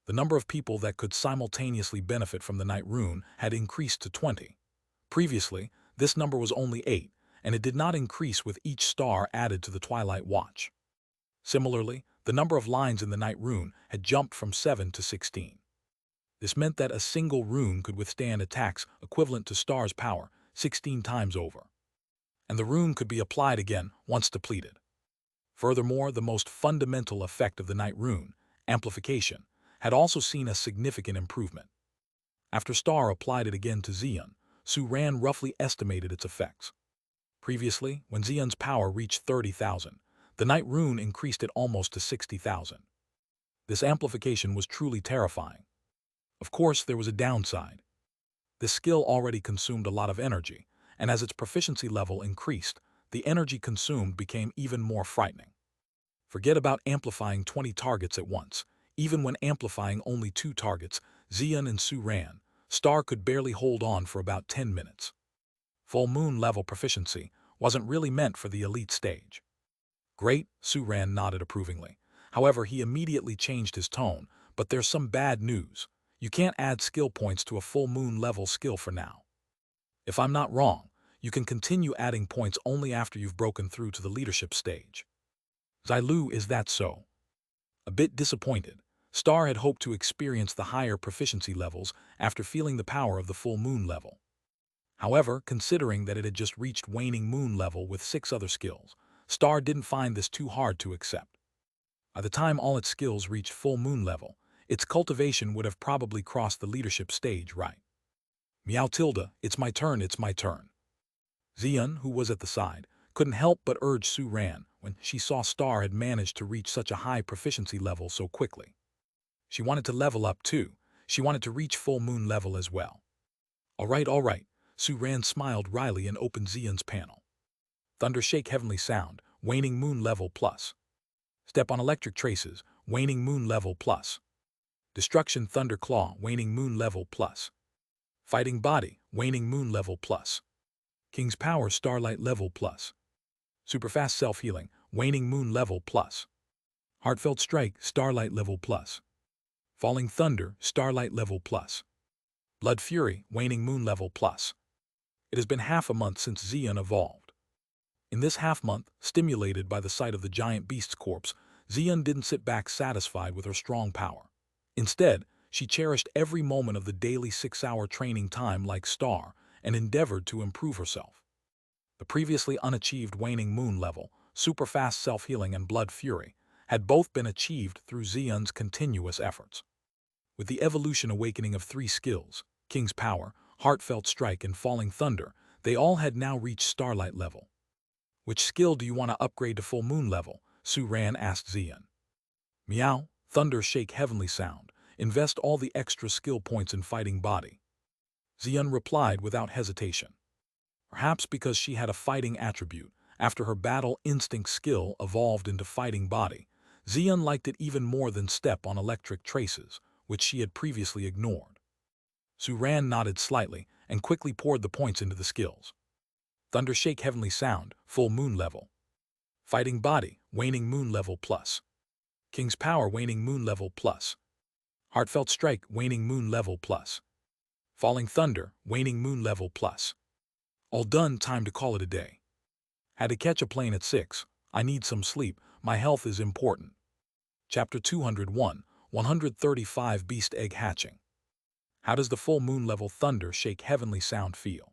The number of people that could simultaneously benefit from the night rune had increased to 20. Previously, this number was only 8, and it did not increase with each star added to the Twilight Watch. Similarly, the number of lines in the night rune had jumped from 7 to 16. This meant that a single rune could withstand attacks equivalent to Star's power 16 times over. And the rune could be applied again once depleted. Furthermore, the most fundamental effect of the night rune, amplification, had also seen a significant improvement. After Star applied it again to Xian, Su Ran roughly estimated its effects. Previously, when Xian's power reached 30,000, the night rune increased it almost to 60,000. This amplification was truly terrifying. Of course, there was a downside. This skill already consumed a lot of energy, and as its proficiency level increased, the energy consumed became even more frightening. Forget about amplifying 20 targets at once. Even when amplifying only 2 targets, Xian and Su Ran, Star could barely hold on for about 10 minutes. Full moon level proficiency wasn't really meant for the elite stage. Great, Su Ran nodded approvingly. However, he immediately changed his tone, but there's some bad news. You can't add skill points to a full moon level skill for now. If I'm not wrong, you can continue adding points only after you've broken through to the leadership stage. Zailu, is that so? A bit disappointed, Star had hoped to experience the higher proficiency levels after feeling the power of the full moon level. However, considering that it had just reached waning moon level with 6 other skills, Star didn't find this too hard to accept. By the time all its skills reached full moon level, its cultivation would have probably crossed the leadership stage, right? Meow tilde, it's my turn, it's my turn. Xian, who was at the side, couldn't help but urge Su Ran when she saw Star had managed to reach such a high proficiency level so quickly. She wanted to level up too. She wanted to reach full moon level as well. All right, Su Ran smiled wryly and opened Xian's panel. Thunder shake heavenly sound, waning moon level plus. Step on electric traces, waning moon level plus. Destruction thunder claw, waning moon level plus. Fighting body, waning moon level plus. King's power starlight level plus. Superfast self-healing, waning moon level plus. Heartfelt strike, starlight level plus. Falling thunder, starlight level plus. Blood fury, waning moon level plus. It has been half a month since Xian evolved. In this half-month, stimulated by the sight of the giant beast's corpse, Xian didn't sit back satisfied with her strong power. Instead, she cherished every moment of the daily 6-hour training time like Star and endeavored to improve herself. The previously unachieved waning moon level, super-fast self-healing and blood fury had both been achieved through Xian's continuous efforts. With the evolution awakening of 3 skills, King's power, heartfelt strike and falling thunder, they all had now reached starlight level. Which skill do you want to upgrade to full moon level? Su Ran asked Xian. Meow, thunder shake heavenly sound, invest all the extra skill points in fighting body. Xian replied without hesitation. Perhaps because she had a fighting attribute, after her battle instinct skill evolved into fighting body, Xian liked it even more than step on electric traces, which she had previously ignored. Su Ran nodded slightly and quickly poured the points into the skills. Thunder shake heavenly sound, full moon level. Fighting body, waning moon level plus. King's power, waning moon level plus. Heartfelt strike, waning moon level plus. Falling thunder, waning moon level plus. All done, time to call it a day. Had to catch a plane at 6. I need some sleep, my health is important. Chapter 201, 135 Beast Egg Hatching. How does the full moon level thunder shake heavenly sound feel?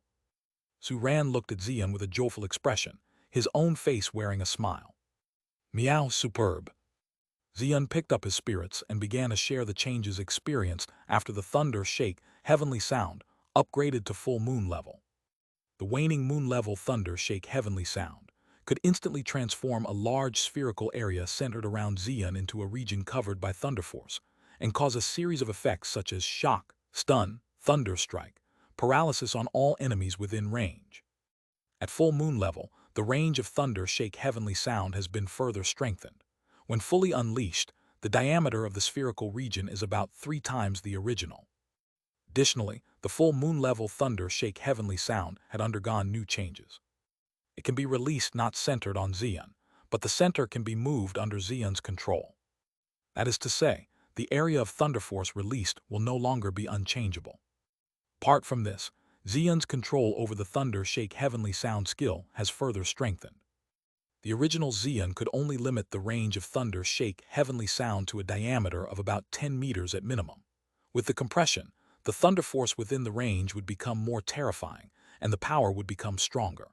Su Ran looked at Xian with a joyful expression, his own face wearing a smile. Meow, superb. Xian picked up his spirits and began to share the changes experienced after the thunder shake heavenly sound upgraded to full moon level. The waning moon level thunder shake heavenly sound could instantly transform a large spherical area centered around Xian into a region covered by thunder force and cause a series of effects such as shock, stun, thunder strike, paralysis on all enemies within range. At full moon level, the range of thunder shake heavenly sound has been further strengthened, When fully unleashed, the diameter of the spherical region is about 3 times the original. Additionally, the full moon-level thunder shake heavenly sound had undergone new changes. It can be released not centered on Xian, but the center can be moved under Xian's control. That is to say, the area of thunder force released will no longer be unchangeable. Apart from this, Xian's control over the thunder shake heavenly sound skill has further strengthened. The original Xian could only limit the range of thunder shake heavenly sound to a diameter of about 10 meters at minimum. With the compression, the thunder force within the range would become more terrifying, and the power would become stronger.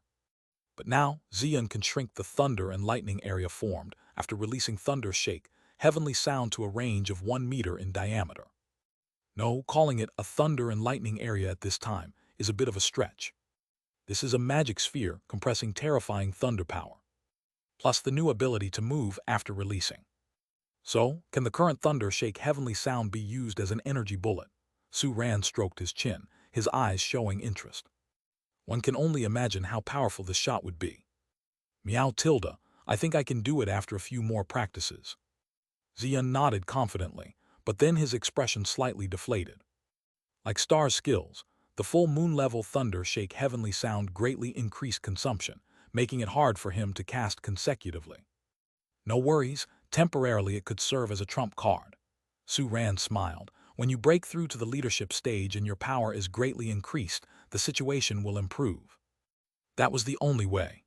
But now, Xian can shrink the thunder and lightning area formed after releasing thunder shake heavenly sound to a range of 1 meter in diameter. No, calling it a thunder and lightning area at this time is a bit of a stretch. This is a magic sphere compressing terrifying thunder power, plus the new ability to move after releasing. So, can the current thunder shake heavenly sound be used as an energy bullet? Su Ran stroked his chin, his eyes showing interest. One can only imagine how powerful this shot would be. Meow tilde, I think I can do it after a few more practices. Xian nodded confidently, but then his expression slightly deflated. Like Star's skills, the full moon-level thunder shake heavenly sound greatly increased consumption, making it hard for him to cast consecutively. No worries, temporarily it could serve as a trump card. Su Ran smiled. When you break through to the leadership stage and your power is greatly increased, the situation will improve. That was the only way.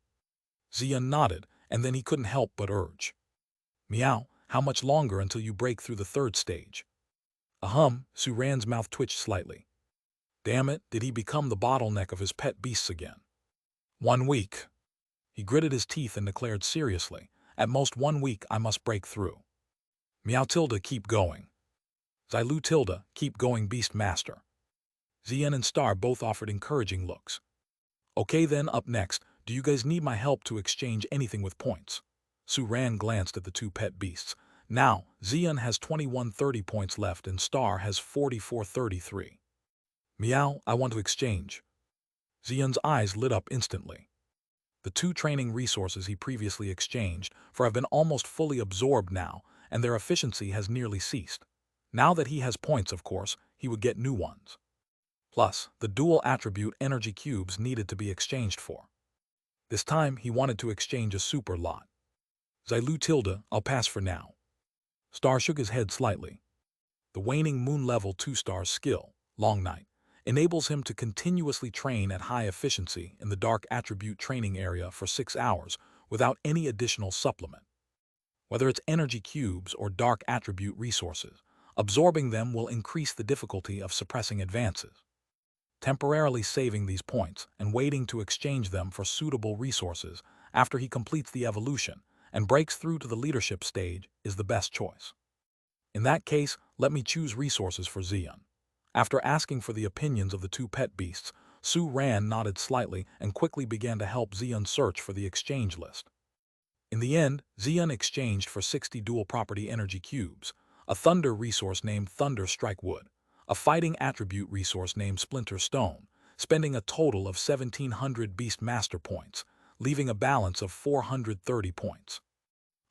Xian nodded, and then he couldn't help but urge. Meow, how much longer until you break through the third stage? Ahem, Su Ran's mouth twitched slightly. Damn it, did he become the bottleneck of his pet beasts again? 1 week. He gritted his teeth and declared seriously, at most 1 week I must break through. Meow tilde, keep going. Xilu tilde, keep going, Beast Master. Xian and Star both offered encouraging looks. Okay then, up next, do you guys need my help to exchange anything with points? Su Ran glanced at the 2 pet beasts. Now, Xian has 2130 points left and Star has 4433. Meow, I want to exchange. Xian's eyes lit up instantly. The 2 training resources he previously exchanged for have been almost fully absorbed now, and their efficiency has nearly ceased. Now that he has points, of course, he would get new ones. Plus, the dual attribute energy cubes needed to be exchanged for. This time, he wanted to exchange a super lot. Xilu tilde, I'll pass for now. Star shook his head slightly. The waning moon-level 2-star skill, Long Night, enables him to continuously train at high efficiency in the dark attribute training area for 6 hours without any additional supplement. Whether it's energy cubes or dark attribute resources, absorbing them will increase the difficulty of suppressing advances. Temporarily saving these points and waiting to exchange them for suitable resources after he completes the evolution and breaks through to the leadership stage is the best choice. In that case, let me choose resources for Xian. After asking for the opinions of the 2 pet beasts, Su Ran nodded slightly and quickly began to help Xian search for the exchange list. In the end, Xian exchanged for 60 dual property energy cubes, a thunder resource named Thunder Strike Wood, a fighting attribute resource named Splinter Stone, spending a total of 1700 Beast Master points, leaving a balance of 430 points.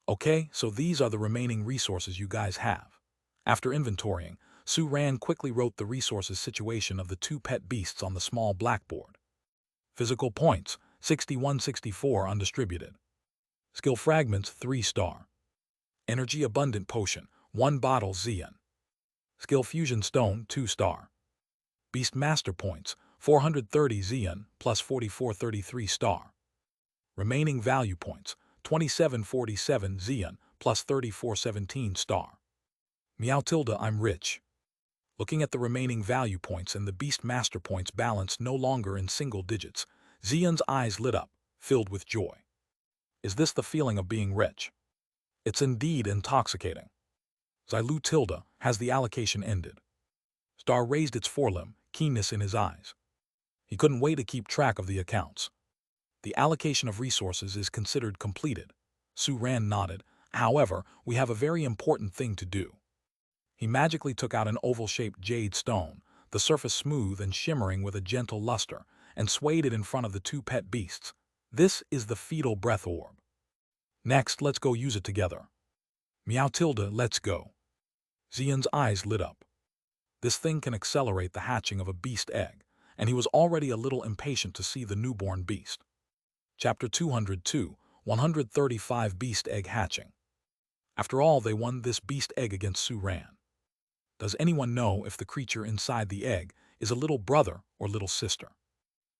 Okay, so these are the remaining resources you guys have. After inventorying, Su Ran quickly wrote the resources situation of the 2 pet beasts on the small blackboard. Physical points, 6164 undistributed. Skill fragments, 3-star. Energy abundant potion, 1 bottle Xian. Skill fusion stone, 2-star. Beast master points, 430 Xian plus 4433 star. Remaining value points, 2747 Xian plus 3417 star. Meow tilde, I'm rich. Looking at the remaining value points and the Beast Master points balance no longer in single digits, Xian's eyes lit up, filled with joy. Is this the feeling of being rich? It's indeed intoxicating. Xilu tilde, has the allocation ended? Star raised its forelimb, keenness in his eyes. He couldn't wait to keep track of the accounts. The allocation of resources is considered completed. Su Ran nodded. However, we have a very important thing to do. He magically took out an oval-shaped jade stone, the surface smooth and shimmering with a gentle luster, and swayed it in front of the 2 pet beasts. This is the fetal breath orb. Next, let's go use it together. Meow tilde, let's go. Xian's eyes lit up. This thing can accelerate the hatching of a beast egg, and he was already a little impatient to see the newborn beast. Chapter 202, 135 Beast Egg Hatching. After all, they won this beast egg against Su Ran. Does anyone know if the creature inside the egg is a little brother or little sister?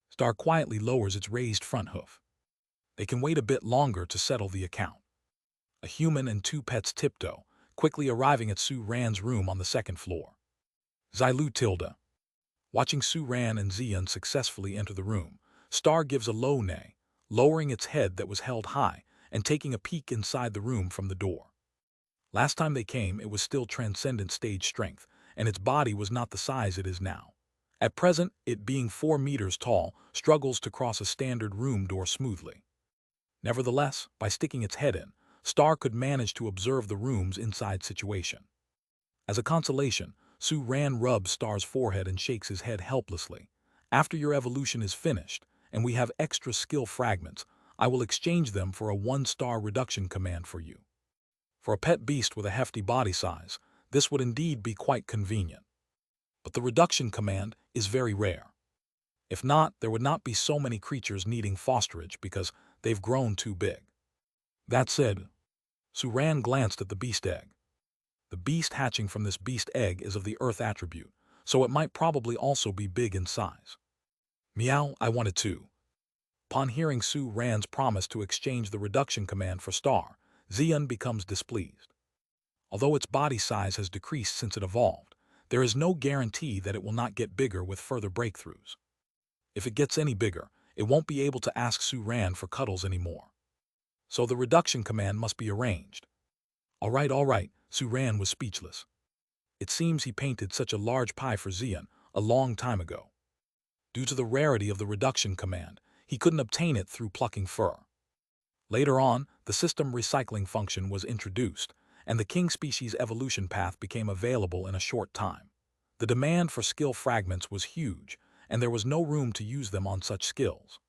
Star quietly lowers its raised front hoof. They can wait a bit longer to settle the account. A human and two pets tiptoe, quickly arriving at Su Ran's room on the second floor. Xilu tilde. Watching Su Ran and Xian successfully enter the room, Star gives a low neigh, lowering its head that was held high and taking a peek inside the room from the door. Last time they came, it was still transcendent stage strength, and its body was not the size it is now. At present, it being 4 meters tall, struggles to cross a standard room door smoothly. Nevertheless, by sticking its head in, Star could manage to observe the room's inside situation. As a consolation, Su Ran rubs Star's forehead and shakes his head helplessly. After your evolution is finished, and we have extra skill fragments, I will exchange them for a 1-star reduction command for you. For a pet beast with a hefty body size, this would indeed be quite convenient. But the reduction command is very rare. If not, there would not be so many creatures needing fosterage because they've grown too big. That said, Su Ran glanced at the beast egg. The beast hatching from this beast egg is of the earth attribute, so it might probably also be big in size. Meow, I wanted to. Upon hearing Su Ran's promise to exchange the reduction command for Star, Xian becomes displeased. Although its body size has decreased since it evolved, there is no guarantee that it will not get bigger with further breakthroughs. If it gets any bigger, it won't be able to ask Su Ran for cuddles anymore. So the reduction command must be arranged. All right, Su Ran was speechless. It seems he painted such a large pie for Xian a long time ago. Due to the rarity of the reduction command, he couldn't obtain it through plucking fur. Later on, the system recycling function was introduced, and the king species evolution path became available in a short time. The demand for skill fragments was huge, and there was no room to use them on such skills.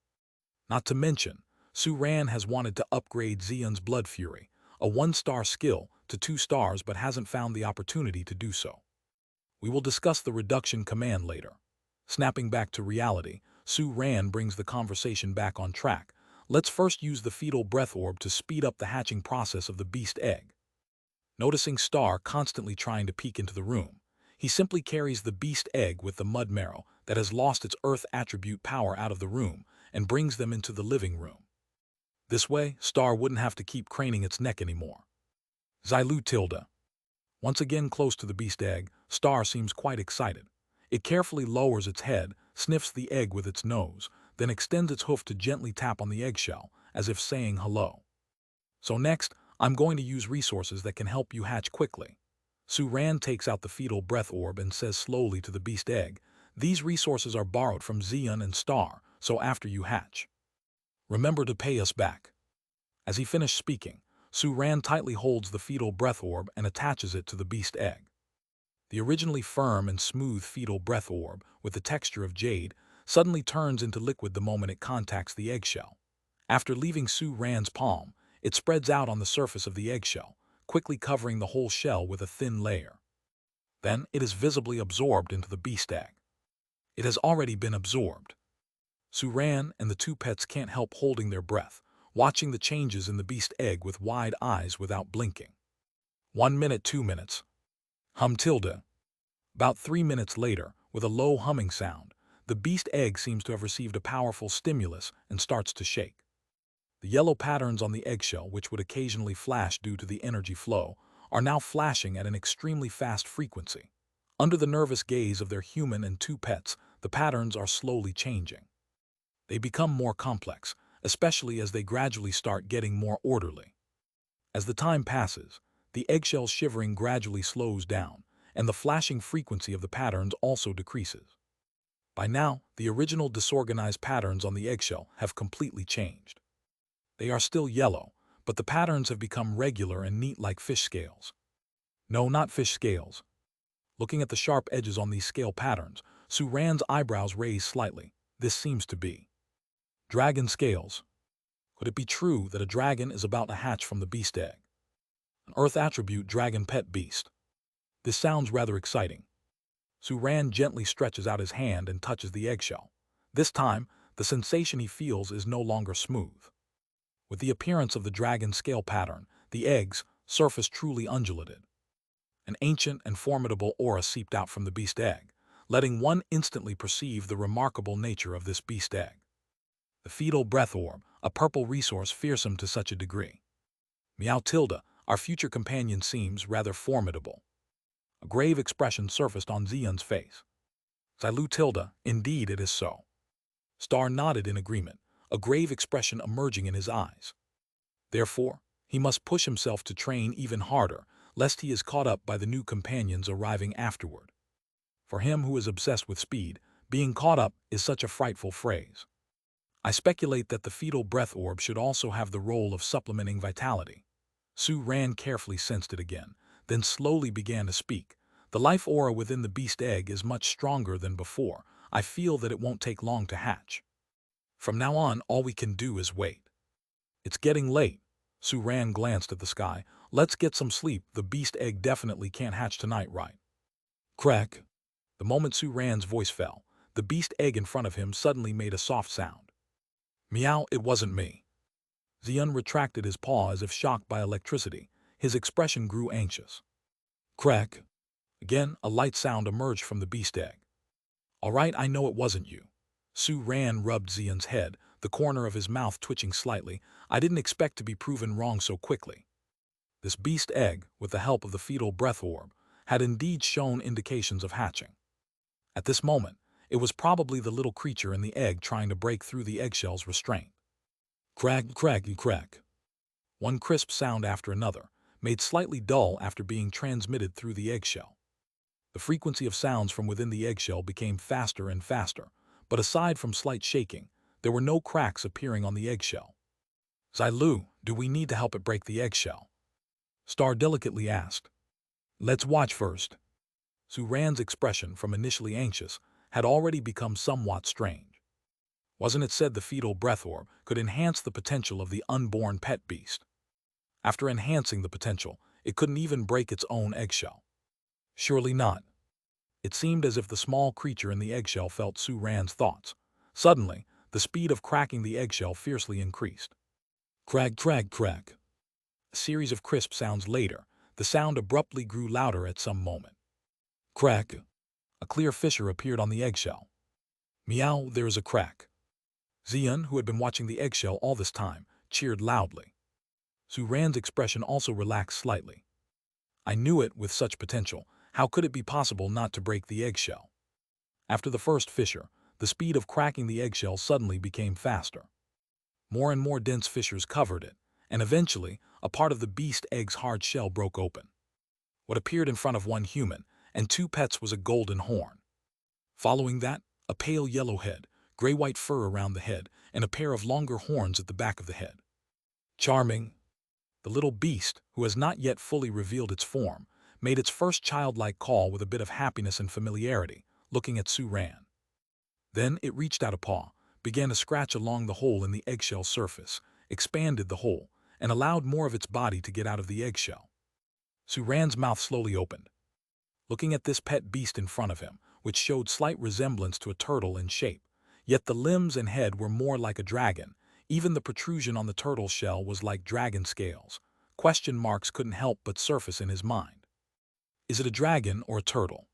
Not to mention, Su Ran has wanted to upgrade Xian's Blood Fury, a 1-star skill, to 2 stars but hasn't found the opportunity to do so. We will discuss the reduction command later. Snapping back to reality, Su Ran brings the conversation back on track. Let's first use the fetal breath orb to speed up the hatching process of the beast egg. Noticing Star constantly trying to peek into the room, he simply carries the beast egg with the mud marrow that has lost its earth attribute power out of the room and brings them into the living room. This way, Star wouldn't have to keep craning its neck anymore. Xilu tilde. Once again close to the beast egg, Star seems quite excited. It carefully lowers its head, sniffs the egg with its nose, then extends its hoof to gently tap on the eggshell, as if saying hello. So next, I'm going to use resources that can help you hatch quickly. Su Ran takes out the fetal breath orb and says slowly to the beast egg, these resources are borrowed from Xian and Star, so after you hatch, remember to pay us back. As he finished speaking, Su Ran tightly holds the fetal breath orb and attaches it to the beast egg. The originally firm and smooth fetal breath orb, with the texture of jade, suddenly turns into liquid the moment it contacts the eggshell. After leaving Su Ran's palm, it spreads out on the surface of the eggshell, quickly covering the whole shell with a thin layer. Then it is visibly absorbed into the beast egg. It has already been absorbed. Su Ran and the 2 pets can't help holding their breath, watching the changes in the beast egg with wide eyes without blinking. 1 minute, 2 minutes. Hum tilde. About 3 minutes later, with a low humming sound, the beast egg seems to have received a powerful stimulus and starts to shake. The yellow patterns on the eggshell, which would occasionally flash due to the energy flow, are now flashing at an extremely fast frequency. Under the nervous gaze of their human and 2 pets, the patterns are slowly changing. They become more complex, especially as they gradually start getting more orderly. As the time passes, the eggshell shivering gradually slows down, and the flashing frequency of the patterns also decreases. By now, the original disorganized patterns on the eggshell have completely changed. They are still yellow, but the patterns have become regular and neat like fish scales. No, not fish scales. Looking at the sharp edges on these scale patterns, Su Ran's eyebrows raise slightly. This seems to be dragon scales. Could it be true that a dragon is about to hatch from the beast egg? An Earth attribute dragon pet beast. This sounds rather exciting. Suran gently stretches out his hand and touches the eggshell. This time, the sensation he feels is no longer smooth. With the appearance of the dragon scale pattern, the egg's surface truly undulated. An ancient and formidable aura seeped out from the beast egg, letting one instantly perceive the remarkable nature of this beast egg. The fetal breath orb, a purple resource fearsome to such a degree. Meow tilde, our future companion seems rather formidable. A grave expression surfaced on Xian's face. Xilu tilde, indeed it is so. Star nodded in agreement, a grave expression emerging in his eyes. Therefore, he must push himself to train even harder, lest he is caught up by the new companions arriving afterward. For him who is obsessed with speed, being caught up is such a frightful phrase. I speculate that the fetal breath orb should also have the role of supplementing vitality. Suran carefully sensed it again, then slowly began to speak. The life aura within the beast egg is much stronger than before. I feel that it won't take long to hatch. From now on, all we can do is wait. It's getting late. Suran glanced at the sky. Let's get some sleep. The beast egg definitely can't hatch tonight, right? Crack. The moment Suran's voice fell, the beast egg in front of him suddenly made a soft sound. Meow, it wasn't me. Xian retracted his paw as if shocked by electricity. His expression grew anxious. Crack. Again, a light sound emerged from the beast egg. All right, I know it wasn't you. Suran rubbed Xian's head, the corner of his mouth twitching slightly. I didn't expect to be proven wrong so quickly. This beast egg, with the help of the fetal breath orb, had indeed shown indications of hatching. At this moment, it was probably the little creature in the egg trying to break through the eggshell's restraint. Crack, crack, crack. One crisp sound after another, made slightly dull after being transmitted through the eggshell. The frequency of sounds from within the eggshell became faster and faster, but aside from slight shaking, there were no cracks appearing on the eggshell. Xilu, do we need to help it break the eggshell? Star delicately asked. Let's watch first. Suran's expression, from initially anxious, had already become somewhat strange. Wasn't it said the fetal breath orb could enhance the potential of the unborn pet beast? After enhancing the potential, it couldn't even break its own eggshell. Surely not. It seemed as if the small creature in the eggshell felt Suran's thoughts. Suddenly, the speed of cracking the eggshell fiercely increased. Crack, crack, crack. A series of crisp sounds later, the sound abruptly grew louder at some moment. Crack. A clear fissure appeared on the eggshell. Meow, there is a crack. Xian, who had been watching the eggshell all this time, cheered loudly. Suran's expression also relaxed slightly. I knew it with such potential. How could it be possible not to break the eggshell? After the first fissure, the speed of cracking the eggshell suddenly became faster. More and more dense fissures covered it, and eventually, a part of the beast egg's hard shell broke open. What appeared in front of one human and two pets was a golden horn. Following that, a pale yellow head, gray-white fur around the head, and a pair of longer horns at the back of the head. Charming. The little beast, who has not yet fully revealed its form, made its first childlike call with a bit of happiness and familiarity, looking at Suran. Then it reached out a paw, began to scratch along the hole in the eggshell surface, expanded the hole, and allowed more of its body to get out of the eggshell. Suran's mouth slowly opened. Looking at this pet beast in front of him, which showed slight resemblance to a turtle in shape, yet the limbs and head were more like a dragon. Even the protrusion on the turtle shell was like dragon scales. Question marks couldn't help but surface in his mind. Is it a dragon or a turtle?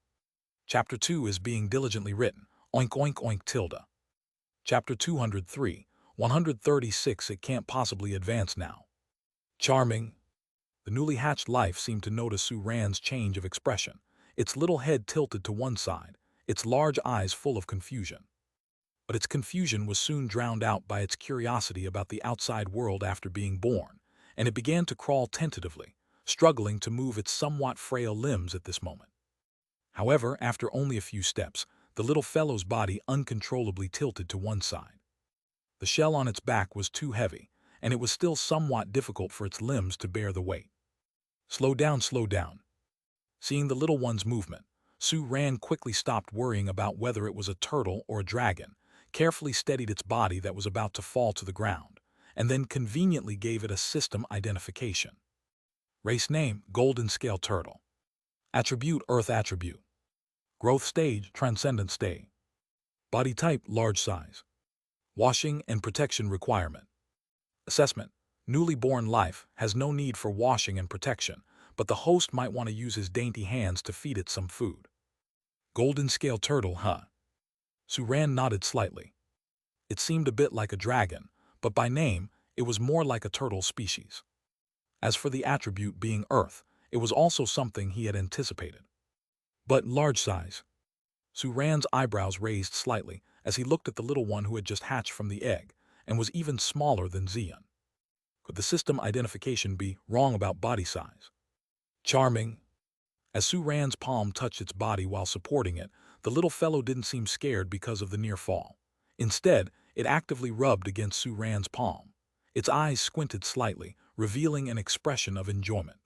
Chapter 2 is being diligently written. Oink oink oink tilde. Chapter 203, 136. It can't possibly advance now. Charming. The newly hatched life seemed to notice Suran's change of expression. Its little head tilted to one side, its large eyes full of confusion. But its confusion was soon drowned out by its curiosity about the outside world after being born, and it began to crawl tentatively, struggling to move its somewhat frail limbs at this moment. However, after only a few steps, the little fellow's body uncontrollably tilted to one side. The shell on its back was too heavy, and it was still somewhat difficult for its limbs to bear the weight. Slow down, slow down. Seeing the little one's movement, Suran quickly stopped worrying about whether it was a turtle or a dragon, carefully steadied its body that was about to fall to the ground, and then conveniently gave it a system identification. Race name, golden scale turtle. Attribute, earth attribute. Growth stage, transcendent stage. Body type, large size. Washing and protection requirement. Assessment. Newly born life has no need for washing and protection, but the host might want to use his dainty hands to feed it some food. Golden scale turtle, huh? Suran nodded slightly. It seemed a bit like a dragon, but by name, it was more like a turtle species. As for the attribute being earth, it was also something he had anticipated. But large size. Suran's eyebrows raised slightly as he looked at the little one who had just hatched from the egg and was even smaller than Xian. Could the system identification be wrong about body size? Charming. As Suran's palm touched its body while supporting it, the little fellow didn't seem scared because of the near fall. Instead, it actively rubbed against Suran's palm. Its eyes squinted slightly, revealing an expression of enjoyment.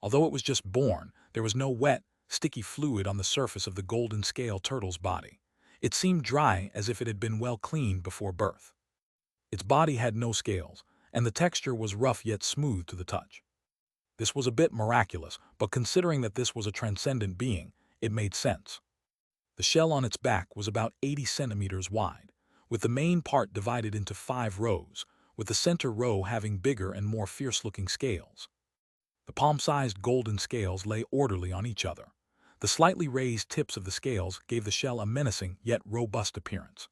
Although it was just born, there was no wet, sticky fluid on the surface of the golden scale turtle's body. It seemed dry, as if it had been well cleaned before birth. Its body had no scales, and the texture was rough yet smooth to the touch. This was a bit miraculous, but considering that this was a transcendent being, it made sense. The shell on its back was about 80 centimeters wide, with the main part divided into 5 rows, with the center row having bigger and more fierce-looking scales. The palm-sized golden scales lay orderly on each other. The slightly raised tips of the scales gave the shell a menacing yet robust appearance.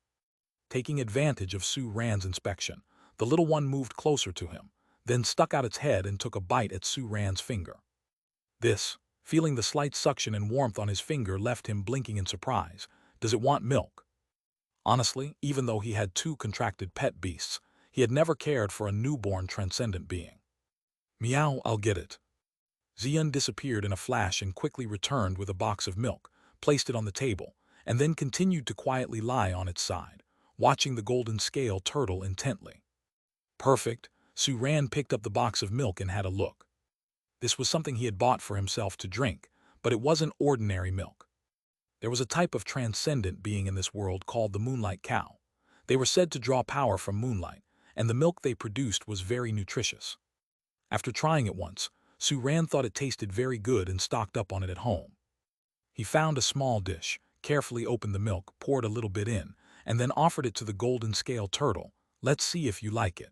Taking advantage of Suran's inspection, the little one moved closer to him, then stuck out its head and took a bite at Suran's finger. This, feeling the slight suction and warmth on his finger, left him blinking in surprise. Does it want milk? Honestly, even though he had 2 contracted pet beasts, he had never cared for a newborn transcendent being. Meow, I'll get it. Xian disappeared in a flash and quickly returned with a box of milk, placed it on the table, and then continued to quietly lie on its side, watching the golden scale turtle intently. Perfect. Suran picked up the box of milk and had a look. This was something he had bought for himself to drink, but it wasn't ordinary milk. There was a type of transcendent being in this world called the moonlight cow. They were said to draw power from moonlight, and the milk they produced was very nutritious. After trying it once, Suran thought it tasted very good and stocked up on it at home. He found a small dish, carefully opened the milk, poured a little bit in, and then offered it to the golden scale turtle. Let's see if you like it.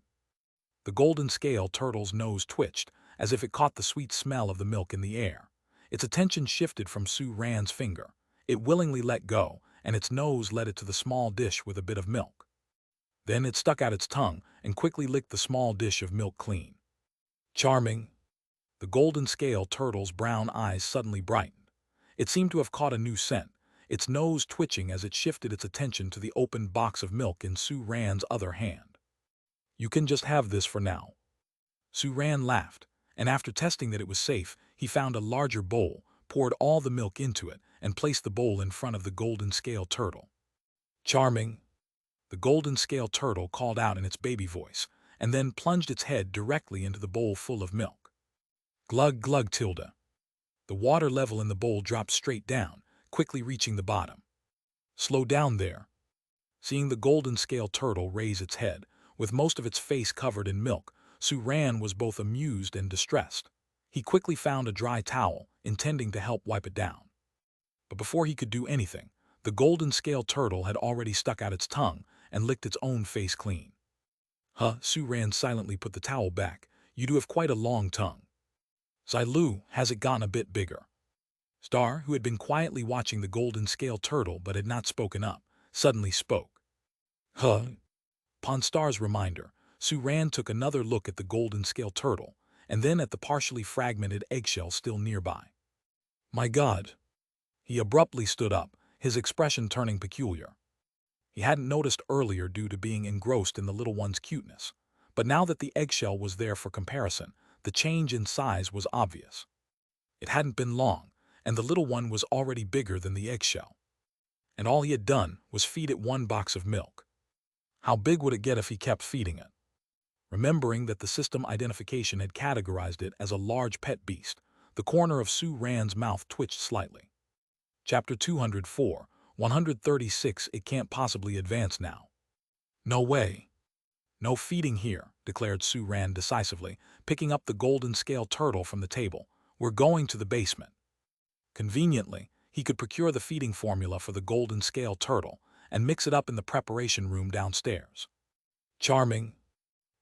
The golden scale turtle's nose twitched, as if it caught the sweet smell of the milk in the air. Its attention shifted from Suran's finger. It willingly let go, and its nose led it to the small dish with a bit of milk. Then it stuck out its tongue and quickly licked the small dish of milk clean. Charming. The golden scale turtle's brown eyes suddenly brightened. It seemed to have caught a new scent, its nose twitching as it shifted its attention to the open box of milk in Suran's other hand. You can just have this for now. Suran laughed, and after testing that it was safe, he found a larger bowl, poured all the milk into it, and placed the bowl in front of the golden scale turtle. Charming. The golden scale turtle called out in its baby voice, and then plunged its head directly into the bowl full of milk. Glug glug tilde. The water level in the bowl dropped straight down, quickly reaching the bottom. Slow down there. Seeing the golden scale turtle raise its head, with most of its face covered in milk, Suran was both amused and distressed. He quickly found a dry towel, intending to help wipe it down. But before he could do anything, the golden scale turtle had already stuck out its tongue and licked its own face clean. Huh, Suran silently put the towel back. You do have quite a long tongue. Zailu, has it gotten a bit bigger? Star, who had been quietly watching the golden scale turtle but had not spoken up, suddenly spoke. Huh? Upon Star's reminder, Suran took another look at the golden scale turtle, and then at the partially fragmented eggshell still nearby. My God! He abruptly stood up, his expression turning peculiar. He hadn't noticed earlier due to being engrossed in the little one's cuteness, but now that the eggshell was there for comparison, the change in size was obvious. It hadn't been long, and the little one was already bigger than the eggshell. And all he had done was feed it 1 box of milk. How big would it get if he kept feeding it? Remembering that the system identification had categorized it as a large pet beast, the corner of Suran's mouth twitched slightly. Chapter 204, 136. It can't possibly advance now. No way. "No feeding here," declared Su-ran decisively, picking up the golden scale turtle from the table. "We're going to the basement." Conveniently, he could procure the feeding formula for the golden scale turtle and mix it up in the preparation room downstairs. Charming.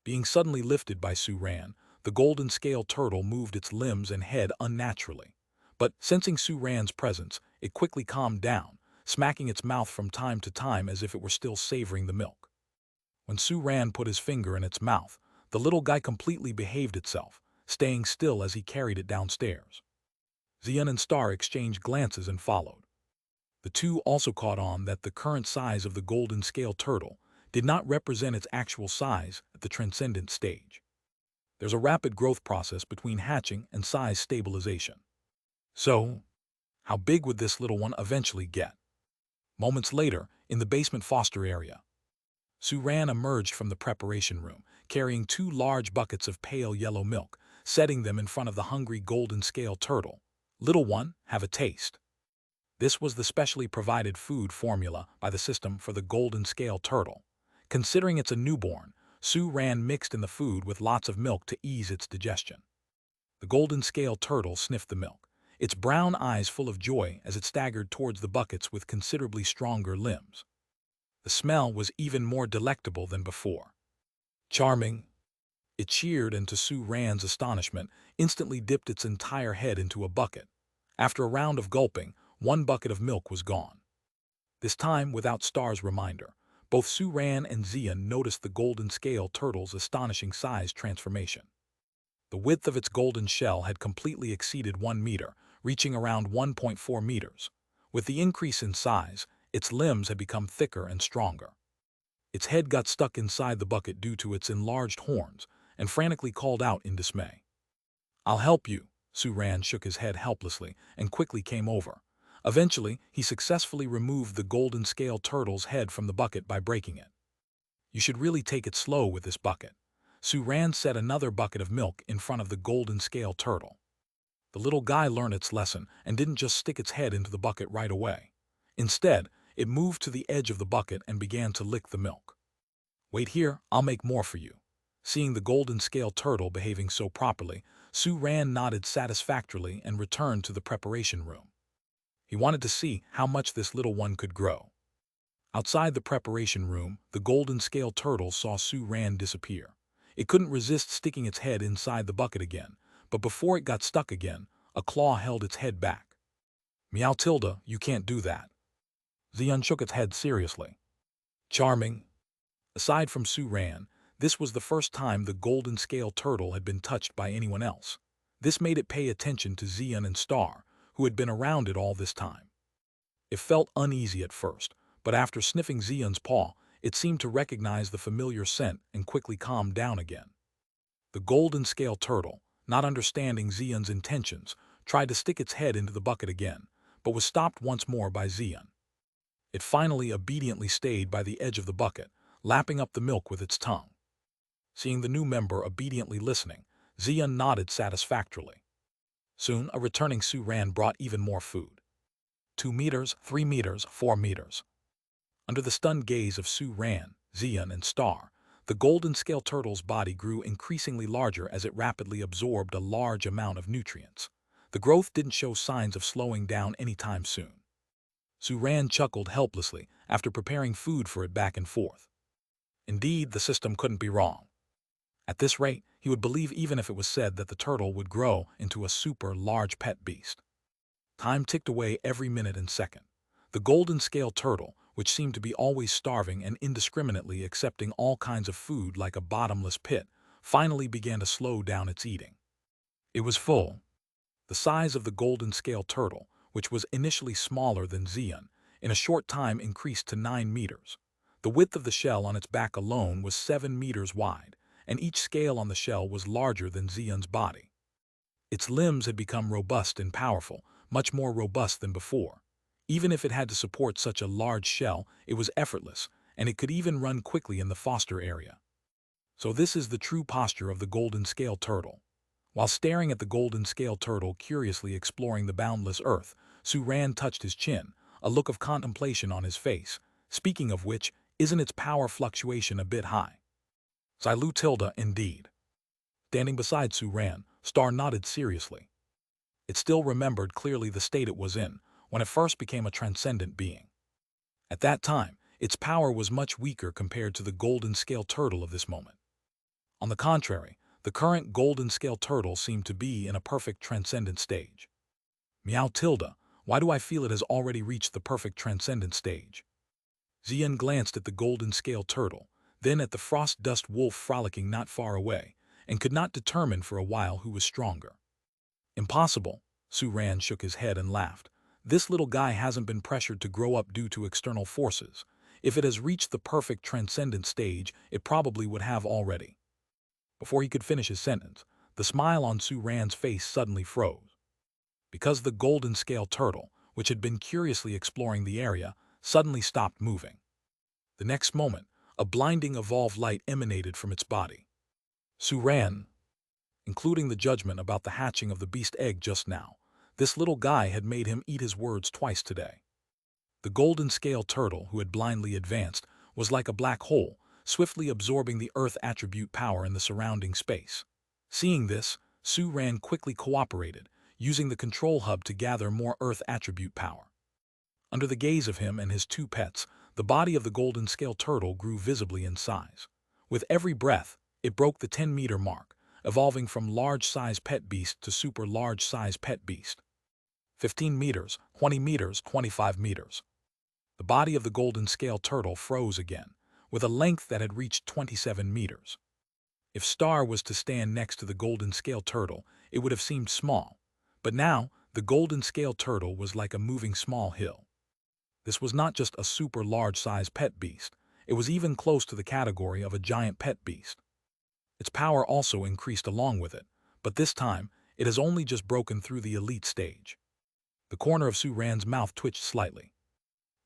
Being suddenly lifted by Su-ran, the golden scale turtle moved its limbs and head unnaturally. But, sensing Su-ran's presence, it quickly calmed down, smacking its mouth from time to time as if it were still savoring the milk. When Su-ran put his finger in its mouth, the little guy completely behaved itself, staying still as he carried it downstairs. Xian and Star exchanged glances and followed. The two also caught on that the current size of the golden scale turtle did not represent its actual size at the transcendent stage. There's a rapid growth process between hatching and size stabilization. So, how big would this little one eventually get? Moments later, in the basement foster area, Su-ran emerged from the preparation room, carrying 2 large buckets of pale yellow milk, setting them in front of the hungry golden scale turtle. "Little one, have a taste." This was the specially provided food formula by the system for the golden scale turtle. Considering it's a newborn, Su-ran mixed in the food with lots of milk to ease its digestion. The golden scale turtle sniffed the milk, its brown eyes full of joy as it staggered towards the buckets with considerably stronger limbs. The smell was even more delectable than before. "Charming." It cheered, and to Su-ran's astonishment, instantly dipped its entire head into a bucket. After a round of gulping, 1 bucket of milk was gone. This time, without Star's reminder, both Su-ran and Xian noticed the golden scale turtle's astonishing size transformation. The width of its golden shell had completely exceeded 1 meter, reaching around 1.4 meters. With the increase in size, its limbs had become thicker and stronger. Its head got stuck inside the bucket due to its enlarged horns, and frantically called out in dismay. "I'll help you." Su-ran shook his head helplessly and quickly came over. Eventually, he successfully removed the golden scale turtle's head from the bucket by breaking it. "You should really take it slow with this bucket." Su-ran set another bucket of milk in front of the golden scale turtle. The little guy learned its lesson and didn't just stick its head into the bucket right away. Instead, it moved to the edge of the bucket and began to lick the milk. "Wait here, I'll make more for you." Seeing the golden scale turtle behaving so properly, Su-ran nodded satisfactorily and returned to the preparation room. He wanted to see how much this little one could grow. Outside the preparation room, the golden scale turtle saw Su-ran disappear. It couldn't resist sticking its head inside the bucket again, but before it got stuck again, a claw held its head back. "Meow Tilda, you can't do that." Xian shook its head seriously. "Charming." Aside from Su-ran, this was the first time the golden scale turtle had been touched by anyone else. This made it pay attention to Xian and Star, who had been around it all this time. It felt uneasy at first, but after sniffing Xian's paw, it seemed to recognize the familiar scent and quickly calmed down again. The golden scale turtle, not understanding Xian's intentions, tried to stick its head into the bucket again, but was stopped once more by Xian. It finally obediently stayed by the edge of the bucket, lapping up the milk with its tongue. Seeing the new member obediently listening, Xian nodded satisfactorily. Soon, a returning Su-ran brought even more food. 2 meters, 3 meters, 4 meters. Under the stunned gaze of Su-ran, Xian, and Star, the golden scale turtle's body grew increasingly larger as it rapidly absorbed a large amount of nutrients. The growth didn't show signs of slowing down anytime soon. Su-ran chuckled helplessly after preparing food for it back and forth. Indeed, the system couldn't be wrong. At this rate, he would believe even if it was said that the turtle would grow into a super large pet beast. Time ticked away every minute and second. The golden scale turtle, which seemed to be always starving and indiscriminately accepting all kinds of food like a bottomless pit, finally began to slow down its eating. It was full. The size of the golden scale turtle, which was initially smaller than Xian, in a short time increased to 9 meters. The width of the shell on its back alone was 7 meters wide, and each scale on the shell was larger than Xian's body. Its limbs had become robust and powerful, much more robust than before. Even if it had to support such a large shell, it was effortless, and it could even run quickly in the foster area. So this is the true posture of the golden scale turtle. While staring at the golden scale turtle curiously exploring the boundless earth, Su-ran touched his chin, a look of contemplation on his face. Speaking of which, isn't its power fluctuation a bit high? Xilu Tilda, indeed. Standing beside Su Ran, Star nodded seriously. It still remembered clearly the state it was in when it first became a transcendent being. At that time, its power was much weaker compared to the golden scale turtle of this moment. On the contrary, the current golden scale turtle seemed to be in a perfect transcendent stage. Meow Tilda, why do I feel it has already reached the perfect transcendent stage? Xian glanced at the golden scale turtle, then at the frost dust wolf frolicking not far away, and could not determine for a while who was stronger. Impossible, Su Ran shook his head and laughed. This little guy hasn't been pressured to grow up due to external forces. If it has reached the perfect transcendent stage, it probably would have already. Before he could finish his sentence, the smile on Su Ran's face suddenly froze. Because the golden scale turtle, which had been curiously exploring the area, suddenly stopped moving. The next moment, a blinding evolved light emanated from its body. Su Ran, including the judgment about the hatching of the beast egg just now, this little guy had made him eat his words twice today. The golden scale turtle who had blindly advanced was like a black hole, swiftly absorbing the earth attribute power in the surrounding space. Seeing this, Su Ran quickly cooperated, using the control hub to gather more earth attribute power. Under the gaze of him and his two pets, the body of the golden scale turtle grew visibly in size. With every breath, it broke the 10-meter mark, evolving from large-size pet beast to super large-size pet beast. 15 meters, 20 meters, 25 meters. The body of the golden scale turtle froze again, with a length that had reached 27 meters. If Star was to stand next to the golden scale turtle, it would have seemed small, but now the golden scale turtle was like a moving small hill. This was not just a super large-size pet beast, it was even close to the category of a giant pet beast. Its power also increased along with it, but this time, it has only just broken through the elite stage. The corner of Su Ran's mouth twitched slightly.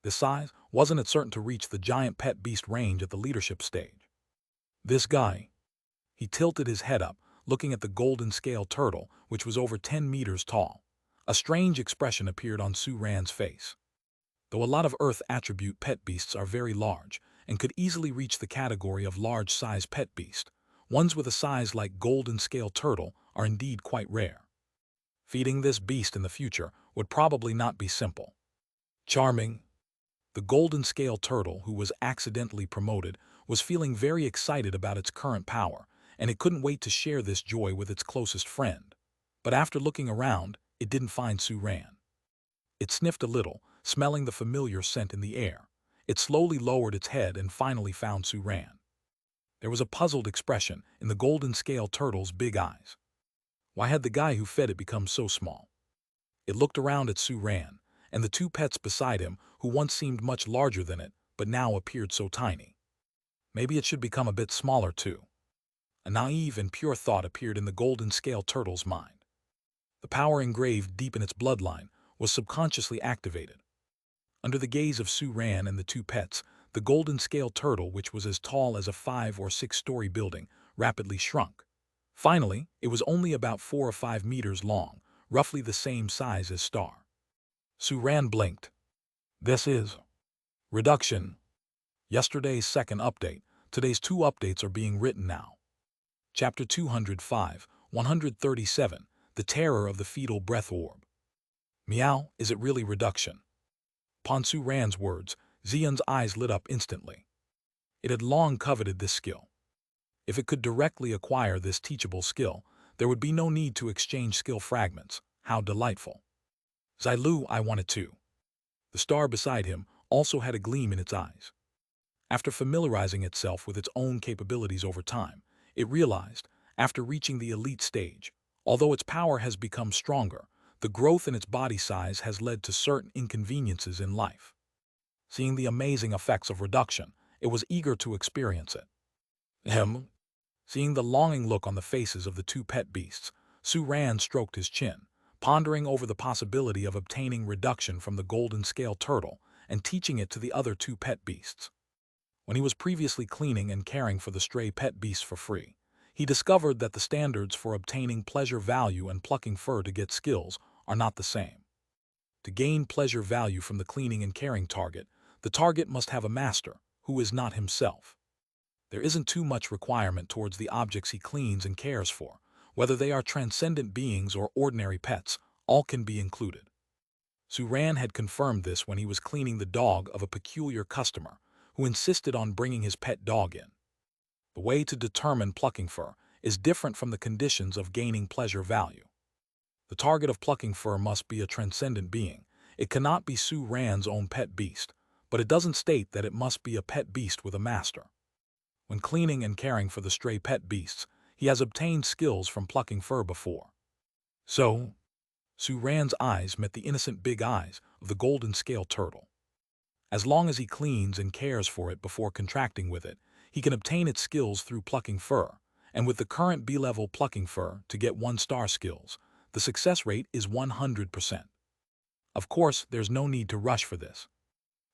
This size, wasn't it certain to reach the giant pet beast range at the leadership stage? This guy. He tilted his head up, looking at the golden scale turtle, which was over 10 meters tall. A strange expression appeared on Su Ran's face. Though a lot of Earth attribute pet beasts are very large and could easily reach the category of large-size pet beast, ones with a size like golden scale turtle are indeed quite rare. Feeding this beast in the future would probably not be simple. Charming. The golden scale turtle, who was accidentally promoted, was feeling very excited about its current power, and it couldn't wait to share this joy with its closest friend. But after looking around, it didn't find Su Ran. It sniffed a little, smelling the familiar scent in the air. It slowly lowered its head and finally found Su Ran. There was a puzzled expression in the golden scale turtle's big eyes. Why had the guy who fed it become so small? It looked around at Su Ran, and the two pets beside him, who once seemed much larger than it, but now appeared so tiny. Maybe it should become a bit smaller too. A naive and pure thought appeared in the golden scale turtle's mind. The power engraved deep in its bloodline was subconsciously activated. Under the gaze of Su Ran and the two pets, the golden scale turtle, which was as tall as a 5- or 6-story building, rapidly shrunk. Finally, it was only about 4 or 5 meters long, roughly the same size as Star. Su Ran blinked. This is reduction. Yesterday's second update. Today's 2 updates are being written now. Chapter 205, 137, The Terror of the Fetal Breath Orb. Meow, is it really reduction? Upon Su Ran's words, Xian's eyes lit up instantly. It had long coveted this skill. If it could directly acquire this teachable skill, there would be no need to exchange skill fragments. How delightful. Xilu, I want it too. The star beside him also had a gleam in its eyes. After familiarizing itself with its own capabilities over time, it realized, after reaching the elite stage, although its power has become stronger, the growth in its body size has led to certain inconveniences in life. Seeing the amazing effects of reduction, it was eager to experience it. Seeing the longing look on the faces of the two pet beasts, Su Ran stroked his chin, pondering over the possibility of obtaining reduction from the golden scale turtle and teaching it to the other two pet beasts. When he was previously cleaning and caring for the stray pet beasts for free, he discovered that the standards for obtaining pleasure value and plucking fur to get skills are not the same. To gain pleasure value from the cleaning and caring target, the target must have a master, who is not himself. There isn't too much requirement towards the objects he cleans and cares for. Whether they are transcendent beings or ordinary pets, all can be included. Suran had confirmed this when he was cleaning the dog of a peculiar customer who insisted on bringing his pet dog in. The way to determine plucking fur is different from the conditions of gaining pleasure value. The target of plucking fur must be a transcendent being. It cannot be Suran's own pet beast, but it doesn't state that it must be a pet beast with a master. When cleaning and caring for the stray pet beasts, he has obtained skills from plucking fur before. So, Suran's eyes met the innocent big eyes of the golden scale turtle. As long as he cleans and cares for it before contracting with it, he can obtain its skills through plucking fur, and with the current B-level plucking fur to get 1-star skills, the success rate is 100%. Of course, there's no need to rush for this.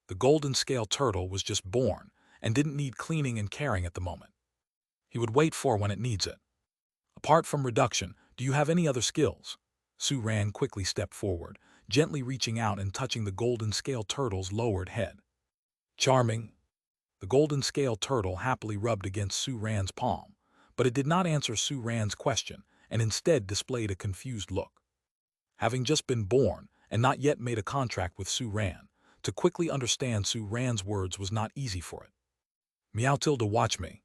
The golden scale turtle was just born and didn't need cleaning and caring at the moment. He would wait for when it needs it. Apart from reduction, do you have any other skills? Suran quickly stepped forward, gently reaching out and touching the golden scale turtle's lowered head. Charming. The golden scale turtle happily rubbed against Suran's palm, but it did not answer Suran's question and instead displayed a confused look. Having just been born and not yet made a contract with Suran, to quickly understand Suran's words was not easy for it. Meow Tilda, watch me.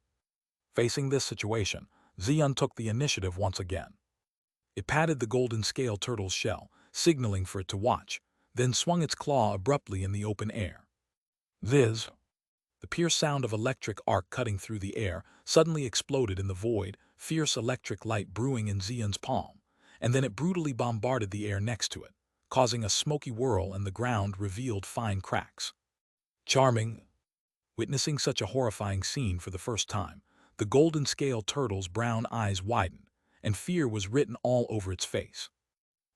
Facing this situation, Xian took the initiative once again. It patted the golden scale turtle's shell, signaling for it to watch, then swung its claw abruptly in the open air. Viz. The pierce sound of electric arc cutting through the air suddenly exploded in the void, fierce electric light brewing in Xian's palm, and then it brutally bombarded the air next to it, causing a smoky whirl and the ground revealed fine cracks. Charming. Witnessing such a horrifying scene for the first time, the golden scale turtle's brown eyes widened, and fear was written all over its face.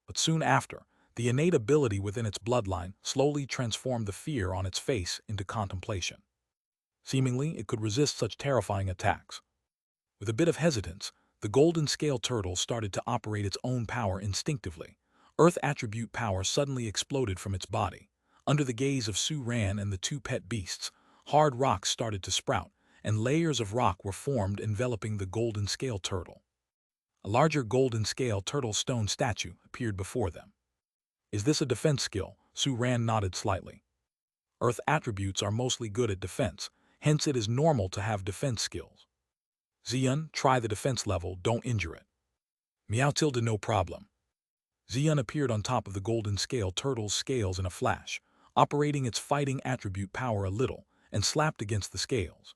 But soon after, the innate ability within its bloodline slowly transformed the fear on its face into contemplation. Seemingly, it could resist such terrifying attacks. With a bit of hesitance, the golden scale turtle started to operate its own power instinctively. Earth attribute power suddenly exploded from its body. Under the gaze of Suran and the 2 pet beasts, hard rocks started to sprout, and layers of rock were formed enveloping the golden scale turtle. A larger golden scale turtle stone statue appeared before them. Is this a defense skill? Suran nodded slightly. Earth attributes are mostly good at defense, hence it is normal to have defense skills. Xian, try the defense level, don't injure it. Meow Tilda, no problem. Xian appeared on top of the golden scale turtle's scales in a flash, operating its fighting attribute power a little, and slapped against the scales.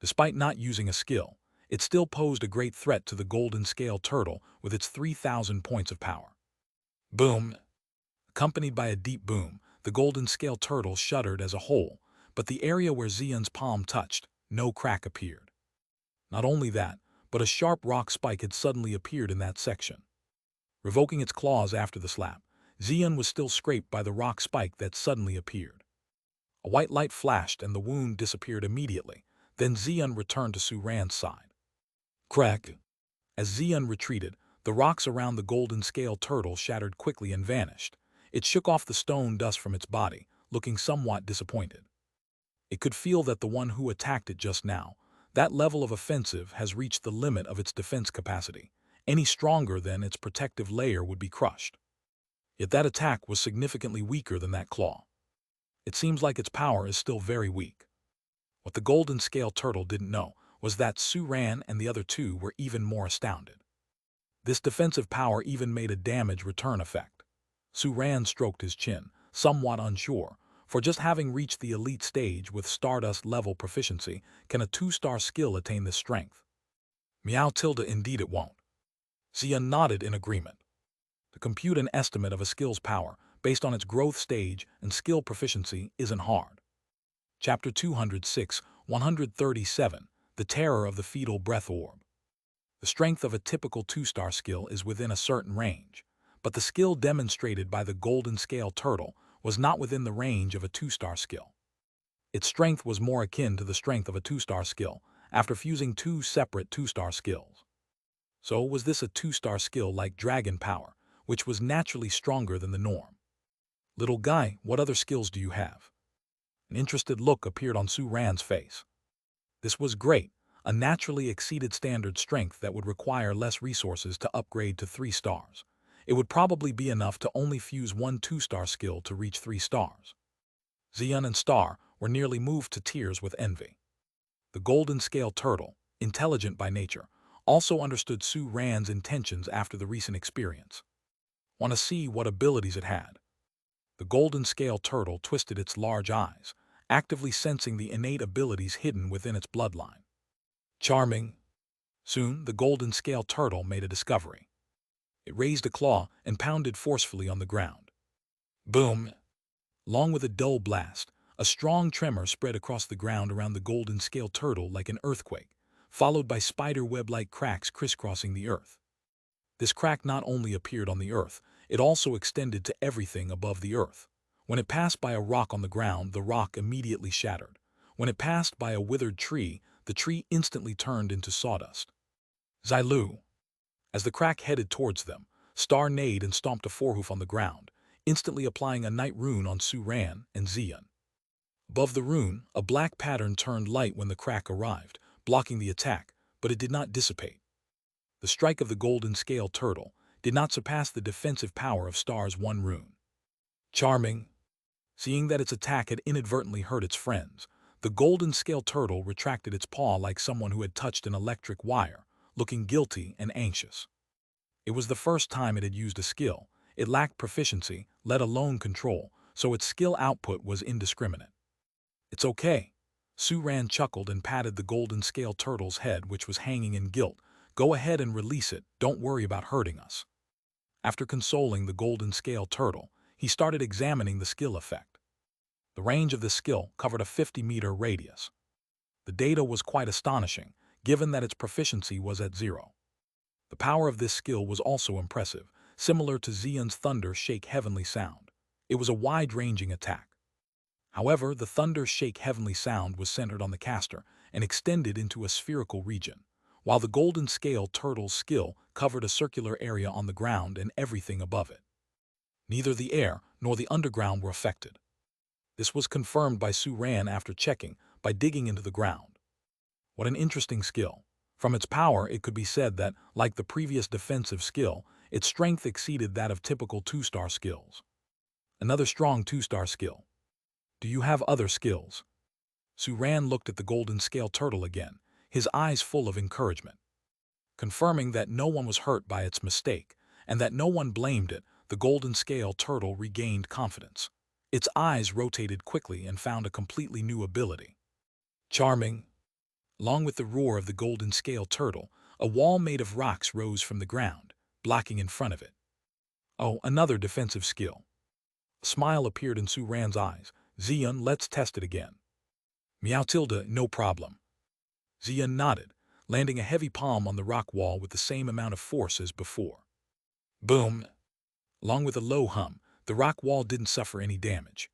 Despite not using a skill, it still posed a great threat to the golden scale turtle with its 3,000 points of power. Boom! Accompanied by a deep boom, the golden scale turtle shuddered as a whole, but the area where Xian's palm touched, no crack appeared. Not only that, but a sharp rock spike had suddenly appeared in that section. Revoking its claws after the slap, Xian was still scraped by the rock spike that suddenly appeared. A white light flashed and the wound disappeared immediately. Then Xian returned to Suran's side. Crack! As Xian retreated, the rocks around the golden scale turtle shattered quickly and vanished. It shook off the stone dust from its body, looking somewhat disappointed. It could feel that the one who attacked it just now, that level of offensive, has reached the limit of its defense capacity. Any stronger than its protective layer would be crushed. Yet that attack was significantly weaker than that claw. It seems like its power is still very weak. What the golden scale turtle didn't know was that Suran and the other 2 were even more astounded. This defensive power even made a damage return effect. Suran stroked his chin, somewhat unsure, for just having reached the elite stage with Stardust level proficiency, can a 2-star skill attain this strength? Meow Tilda, indeed it won't. Xian nodded in agreement. To compute an estimate of a skill's power based on its growth stage and skill proficiency isn't hard. Chapter 206, 137, The Terror of the Fetal Breath Orb. The strength of a typical 2-star skill is within a certain range, but the skill demonstrated by the golden scale turtle was not within the range of a 2-star skill. Its strength was more akin to the strength of a 2-star skill after fusing 2 separate 2-star skills. So was this a 2-star skill like Dragon Power, which was naturally stronger than the norm? Little guy, what other skills do you have? An interested look appeared on Suran's face. This was great, a naturally exceeded standard strength that would require less resources to upgrade to 3 stars. It would probably be enough to only fuse one 2-star skill to reach 3 stars. Xian and Star were nearly moved to tears with envy. The golden scale turtle, intelligent by nature, also understood Su Ran's intentions after the recent experience. Want to see what abilities it had? The golden scale turtle twisted its large eyes, actively sensing the innate abilities hidden within its bloodline. Charming. Soon, the golden scale turtle made a discovery. It raised a claw and pounded forcefully on the ground. Boom! Along with a dull blast, a strong tremor spread across the ground around the golden scale turtle like an earthquake, followed by spider web-like cracks crisscrossing the earth. This crack not only appeared on the earth, it also extended to everything above the earth. When it passed by a rock on the ground, the rock immediately shattered. When it passed by a withered tree, the tree instantly turned into sawdust. Xilu. As the crack headed towards them, Star neighed and stomped a forehoof on the ground, instantly applying a night rune on Su Ran and Xian. Above the rune, a black pattern turned light when the crack arrived, blocking the attack, but it did not dissipate. The strike of the golden scale turtle did not surpass the defensive power of Star's one rune. Charming. Seeing that its attack had inadvertently hurt its friends, the golden scale turtle retracted its paw like someone who had touched an electric wire, looking guilty and anxious. It was the first time it had used a skill. It lacked proficiency, let alone control, so its skill output was indiscriminate. It's okay. Su Ran chuckled and patted the golden scale turtle's head, which was hanging in guilt. Go ahead and release it, don't worry about hurting us. After consoling the golden scale turtle, he started examining the skill effect. The range of the skill covered a 50-meter radius. The data was quite astonishing, given that its proficiency was at 0. The power of this skill was also impressive, similar to Xian's Thunder Shake Heavenly Sound. It was a wide-ranging attack. However, the Thunder Shake Heavenly Sound was centered on the caster and extended into a spherical region, while the golden scale turtle's skill covered a circular area on the ground and everything above it. Neither the air nor the underground were affected. This was confirmed by Su Ran after checking by digging into the ground. What an interesting skill. From its power, it could be said that, like the previous defensive skill, its strength exceeded that of typical 2-star skills. Another strong 2-star skill. Do you have other skills? Su Ran looked at the golden scale turtle again, his eyes full of encouragement. Confirming that no one was hurt by its mistake, and that no one blamed it, the golden scale turtle regained confidence. Its eyes rotated quickly and found a completely new ability. Charming. Along with the roar of the golden scale turtle, a wall made of rocks rose from the ground, blocking in front of it. Oh, another defensive skill. A smile appeared in Su Ran's eyes. Xian, let's test it again. Meow tilde, no problem. Xian nodded, landing a heavy palm on the rock wall with the same amount of force as before. Boom! Along with a low hum, the rock wall didn't suffer any damage.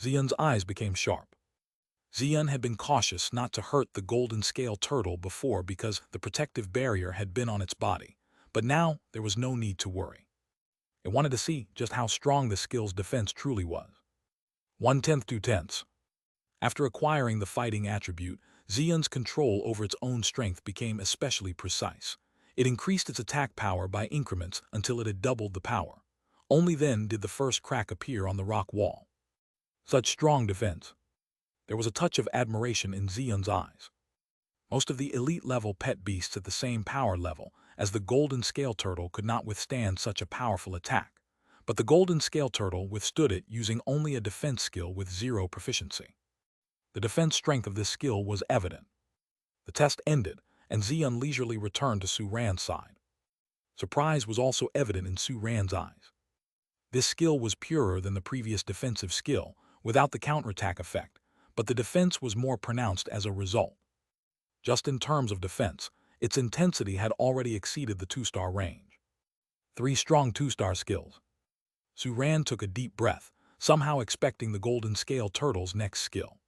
Xian's eyes became sharp. Xian had been cautious not to hurt the golden scale turtle before because the protective barrier had been on its body, but now there was no need to worry. It wanted to see just how strong the skill's defense truly was. 1/10 to 10. After acquiring the fighting attribute, Xian's control over its own strength became especially precise. It increased its attack power by increments until it had doubled the power. Only then did the first crack appear on the rock wall. Such strong defense. There was a touch of admiration in Xian's eyes. Most of the elite-level pet beasts at the same power level as the golden scale turtle could not withstand such a powerful attack, but the golden scale turtle withstood it using only a defense skill with 0 proficiency. The defense strength of this skill was evident. The test ended, and Xian leisurely returned to Su Ran's side. Surprise was also evident in Su Ran's eyes. This skill was purer than the previous defensive skill, without the counterattack effect, but the defense was more pronounced as a result. Just in terms of defense, its intensity had already exceeded the 2-star range. 3 strong 2-star skills. Su Ran took a deep breath, somehow expecting the golden scale turtle's next skill.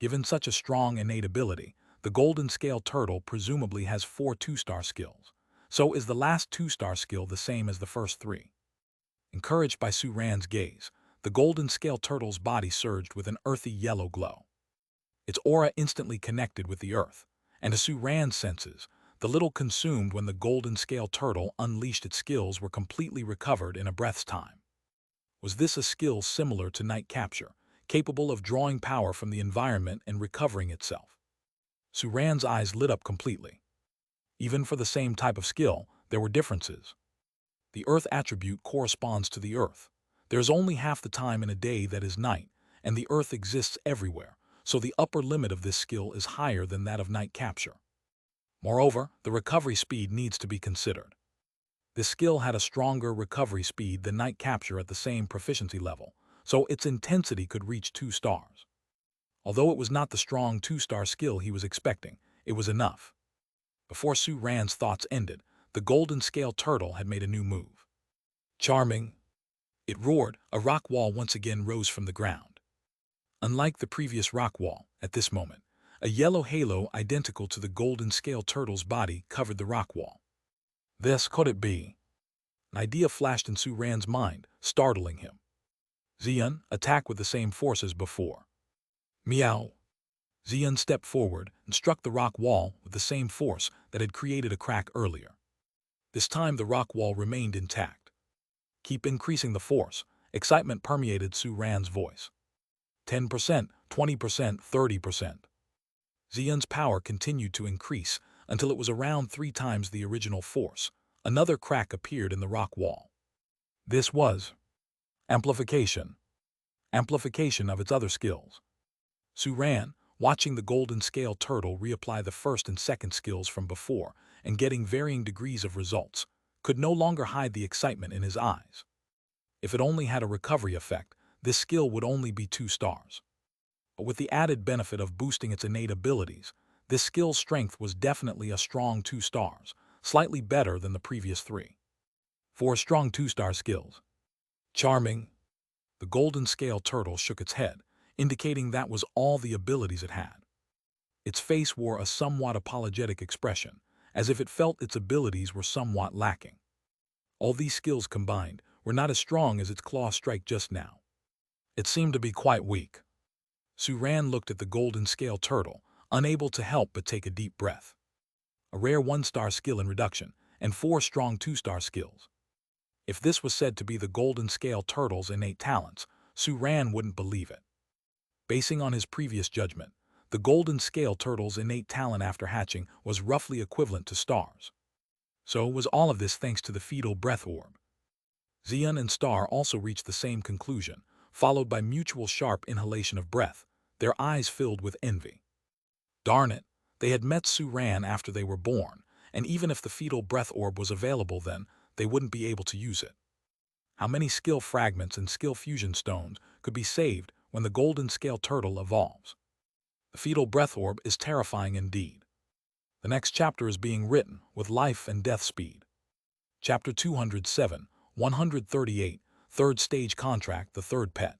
Given such a strong innate ability, the golden scale turtle presumably has 4 2-star skills. So is the last 2-star skill the same as the first 3? Encouraged by Su Ran's gaze, the golden scale turtle's body surged with an earthy yellow glow. Its aura instantly connected with the earth, and to Suran's senses, the little consumed when the golden scale turtle unleashed its skills were completely recovered in a breath's time. Was this a skill similar to night capture, capable of drawing power from the environment and recovering itself? Suran's eyes lit up completely. Even for the same type of skill, there were differences. The earth attribute corresponds to the earth. There's only half the time in a day that is night, and the earth exists everywhere, so the upper limit of this skill is higher than that of night capture. Moreover, the recovery speed needs to be considered. This skill had a stronger recovery speed than night capture at the same proficiency level, so its intensity could reach 2 stars. Although it was not the strong 2-star skill he was expecting, it was enough. Before Suran's thoughts ended, the golden scale turtle had made a new move. Charming! It roared. A rock wall once again rose from the ground. Unlike the previous rock wall, at this moment, a yellow halo identical to the golden scale turtle's body covered the rock wall. This could it be? An idea flashed in Suran's mind, startling him. Xian, attack with the same force as before. Meow! Xian stepped forward and struck the rock wall with the same force that had created a crack earlier. This time the rock wall remained intact. Keep increasing the force. Excitement permeated Suran's voice. 10%, 20%, 30%. Xian's power continued to increase until it was around 3 times the original force. Another crack appeared in the rock wall. This was amplification. Amplification of its other skills. Suran, watching the golden scale turtle reapply the first and second skills from before and getting varying degrees of results, could no longer hide the excitement in his eyes. If it only had a recovery effect, this skill would only be 2 stars. But with the added benefit of boosting its innate abilities, this skill's strength was definitely a strong 2 stars, slightly better than the previous 3. 4 strong 2-star skills. Charming! The golden scale turtle shook its head, indicating that was all the abilities it had. Its face wore a somewhat apologetic expression, as if it felt its abilities were somewhat lacking. All these skills combined were not as strong as its claw strike just now. It seemed to be quite weak. Suran looked at the golden scale turtle, unable to help but take a deep breath. A rare 1-star skill in reduction, and 4 strong 2-star skills. If this was said to be the golden scale turtle's innate talents, Suran wouldn't believe it. Basing on his previous judgment, the golden scale turtle's innate talent after hatching was roughly equivalent to stars. So was all of this thanks to the fetal breath orb. Xian and Star also reached the same conclusion, followed by mutual sharp inhalation of breath, their eyes filled with envy. Darn it, they had met Suran after they were born, and even if the fetal breath orb was available then, they wouldn't be able to use it. How many skill fragments and skill fusion stones could be saved when the golden scale turtle evolves? The fetal breath orb is terrifying indeed. The next chapter is being written with life and death speed. Chapter 207, 138, Third Stage Contract, the Third Pet.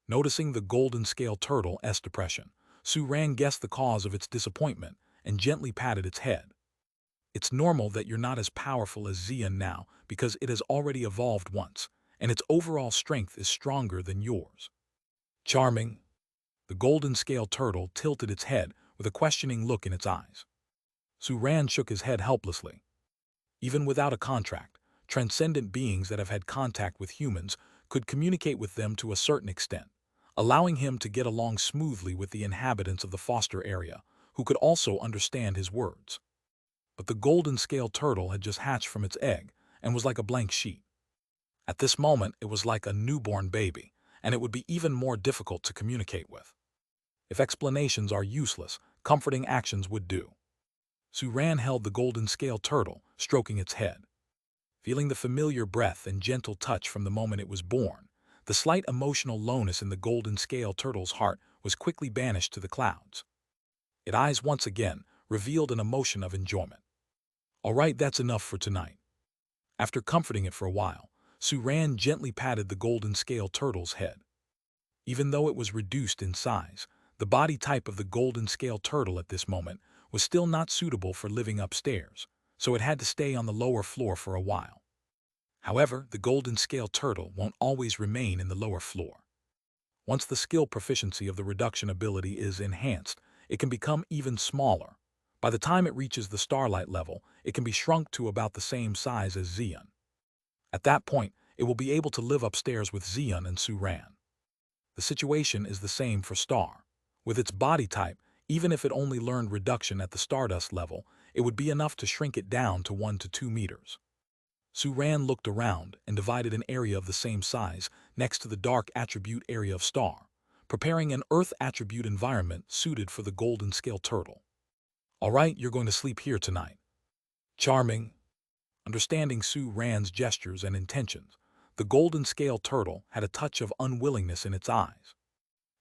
Noticing the golden scale turtle's depression, Suran guessed the cause of its disappointment and gently patted its head. It's normal that you're not as powerful as Xian now because it has already evolved once, and its overall strength is stronger than yours. Charming! The golden scale turtle tilted its head with a questioning look in its eyes. Suran shook his head helplessly. Even without a contract, transcendent beings that have had contact with humans could communicate with them to a certain extent, allowing him to get along smoothly with the inhabitants of the foster area, who could also understand his words. But the golden scale turtle had just hatched from its egg and was like a blank sheet. At this moment, it was like a newborn baby, and it would be even more difficult to communicate with. If explanations are useless, comforting actions would do. Suran held the golden scale turtle, stroking its head. Feeling the familiar breath and gentle touch from the moment it was born, the slight emotional lowness in the golden scale turtle's heart was quickly banished to the clouds. Its eyes once again revealed an emotion of enjoyment. All right, that's enough for tonight. After comforting it for a while, Suran gently patted the golden scale turtle's head. Even though it was reduced in size, the body type of the golden scale turtle at this moment was still not suitable for living upstairs, so it had to stay on the lower floor for a while. However, the golden scale turtle won't always remain in the lower floor. Once the skill proficiency of the reduction ability is enhanced, it can become even smaller. By the time it reaches the starlight level, it can be shrunk to about the same size as Xian. At that point, it will be able to live upstairs with Xian and Su-Ran. The situation is the same for Star. With its body type, even if it only learned reduction at the Stardust level, it would be enough to shrink it down to 1 to 2 meters. Su-Ran looked around and divided an area of the same size next to the dark attribute area of Star, preparing an earth attribute environment suited for the golden scale turtle. All right, you're going to sleep here tonight. Charming. Understanding Su-Ran's gestures and intentions, the golden scale turtle had a touch of unwillingness in its eyes.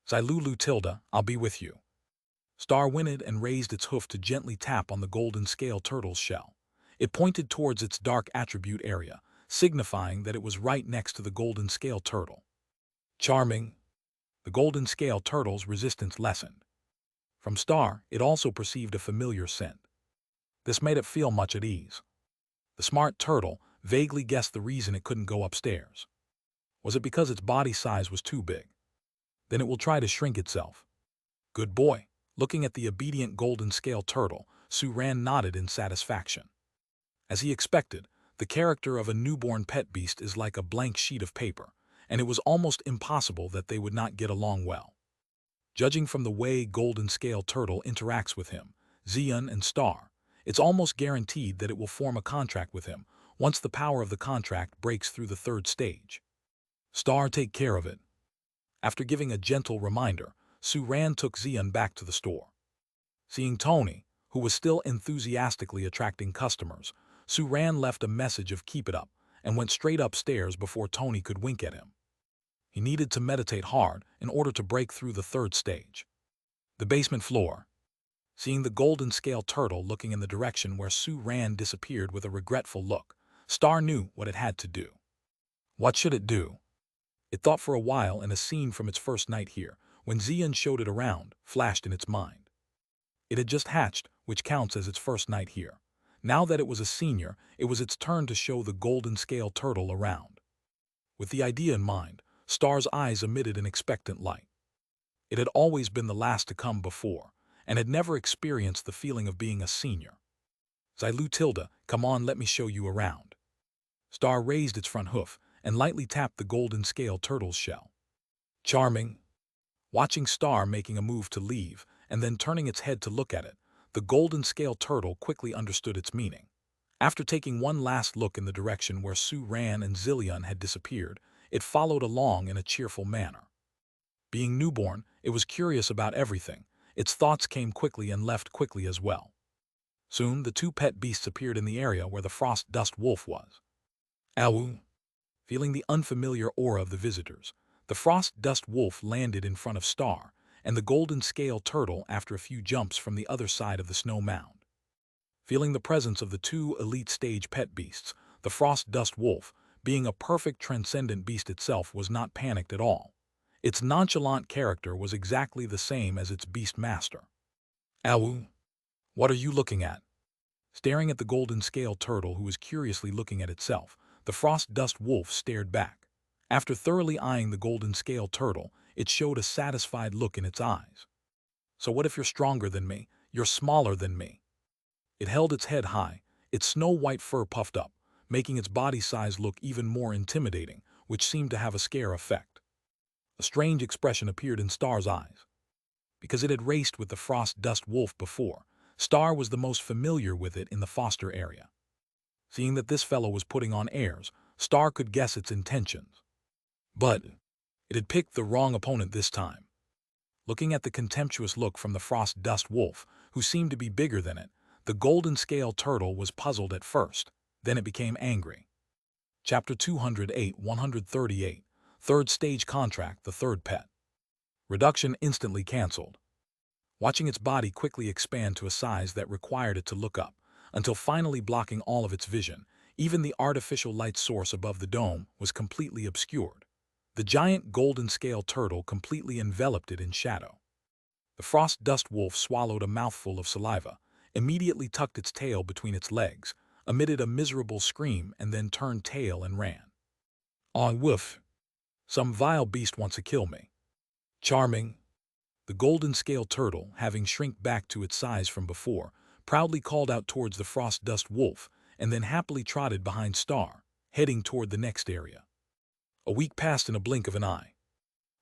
Xylulu Tilda, I'll be with you. Star whinnied and raised its hoof to gently tap on the golden scale turtle's shell. It pointed towards its dark attribute area, signifying that it was right next to the golden scale turtle. Charming. The golden scale turtle's resistance lessened. From Star, it also perceived a familiar scent. This made it feel much at ease. The smart turtle vaguely guessed the reason it couldn't go upstairs. Was it because its body size was too big? Then it will try to shrink itself. Good boy. Looking at the obedient golden scale turtle, Su-Ran nodded in satisfaction. As he expected, the character of a newborn pet beast is like a blank sheet of paper, and it was almost impossible that they would not get along well. Judging from the way golden scale turtle interacts with him, Xian and Star, it's almost guaranteed that it will form a contract with him once the power of the contract breaks through the 3rd stage. Star, take care of it. After giving a gentle reminder, Su-Ran took Xian back to the store. Seeing Tony, who was still enthusiastically attracting customers, Su-Ran left a message of keep it up and went straight upstairs before Tony could wink at him. He needed to meditate hard in order to break through the 3rd stage. The basement floor. Seeing the golden scale turtle looking in the direction where Su-Ran disappeared with a regretful look, Star knew what it had to do. What should it do? It thought for a while, and a scene from its first night here, when Xian showed it around, flashed in its mind. It had just hatched, which counts as its first night here. Now that it was a senior, it was its turn to show the golden scale turtle around. With the idea in mind, Star's eyes emitted an expectant light. It had always been the last to come before, and had never experienced the feeling of being a senior. Xylu Tilda, come on, let me show you around. Star raised its front hoof and lightly tapped the golden scale turtle's shell. Charming. Watching Star making a move to leave and then turning its head to look at it, the golden scale turtle quickly understood its meaning. After taking one last look in the direction where Su-Ran and Zillion had disappeared, it followed along in a cheerful manner. Being newborn, it was curious about everything. Its thoughts came quickly and left quickly as well. Soon, the 2 pet beasts appeared in the area where the frost dust wolf was. Awu. Feeling the unfamiliar aura of the visitors, the frost dust wolf landed in front of Star and the golden scale turtle after a few jumps from the other side of the snow mound. Feeling the presence of the 2 elite stage pet beasts, the frost dust wolf, being a perfect transcendent beast itself, was not panicked at all. Its nonchalant character was exactly the same as its beast master. Awu, what are you looking at? Staring at the golden scale turtle, who was curiously looking at itself, the frost dust wolf stared back. After thoroughly eyeing the golden scale turtle, it showed a satisfied look in its eyes. So what if you're stronger than me? You're smaller than me. It held its head high, its snow-white fur puffed up, making its body size look even more intimidating, which seemed to have a scare effect. A strange expression appeared in Star's eyes. Because it had raced with the frost dust wolf before, Star was the most familiar with it in the foster area. Seeing that this fellow was putting on airs, Star could guess its intentions. But it had picked the wrong opponent this time. Looking at the contemptuous look from the frost dust wolf, who seemed to be bigger than it, the golden scale turtle was puzzled at first, then it became angry. Chapter 208-138, 3rd Stage Contract, the 3rd Pet. Reduction instantly cancelled. Watching its body quickly expand to a size that required it to look up, until finally blocking all of its vision, even the artificial light source above the dome was completely obscured. The giant golden scale turtle completely enveloped it in shadow. The frost dust wolf swallowed a mouthful of saliva, immediately tucked its tail between its legs, emitted a miserable scream, and then turned tail and ran. "Ah, woof! Some vile beast wants to kill me." Charming. The golden scale turtle, having shrunk back to its size from before, proudly called out towards the frost dust wolf and then happily trotted behind Star, heading toward the next area. A week passed in a blink of an eye.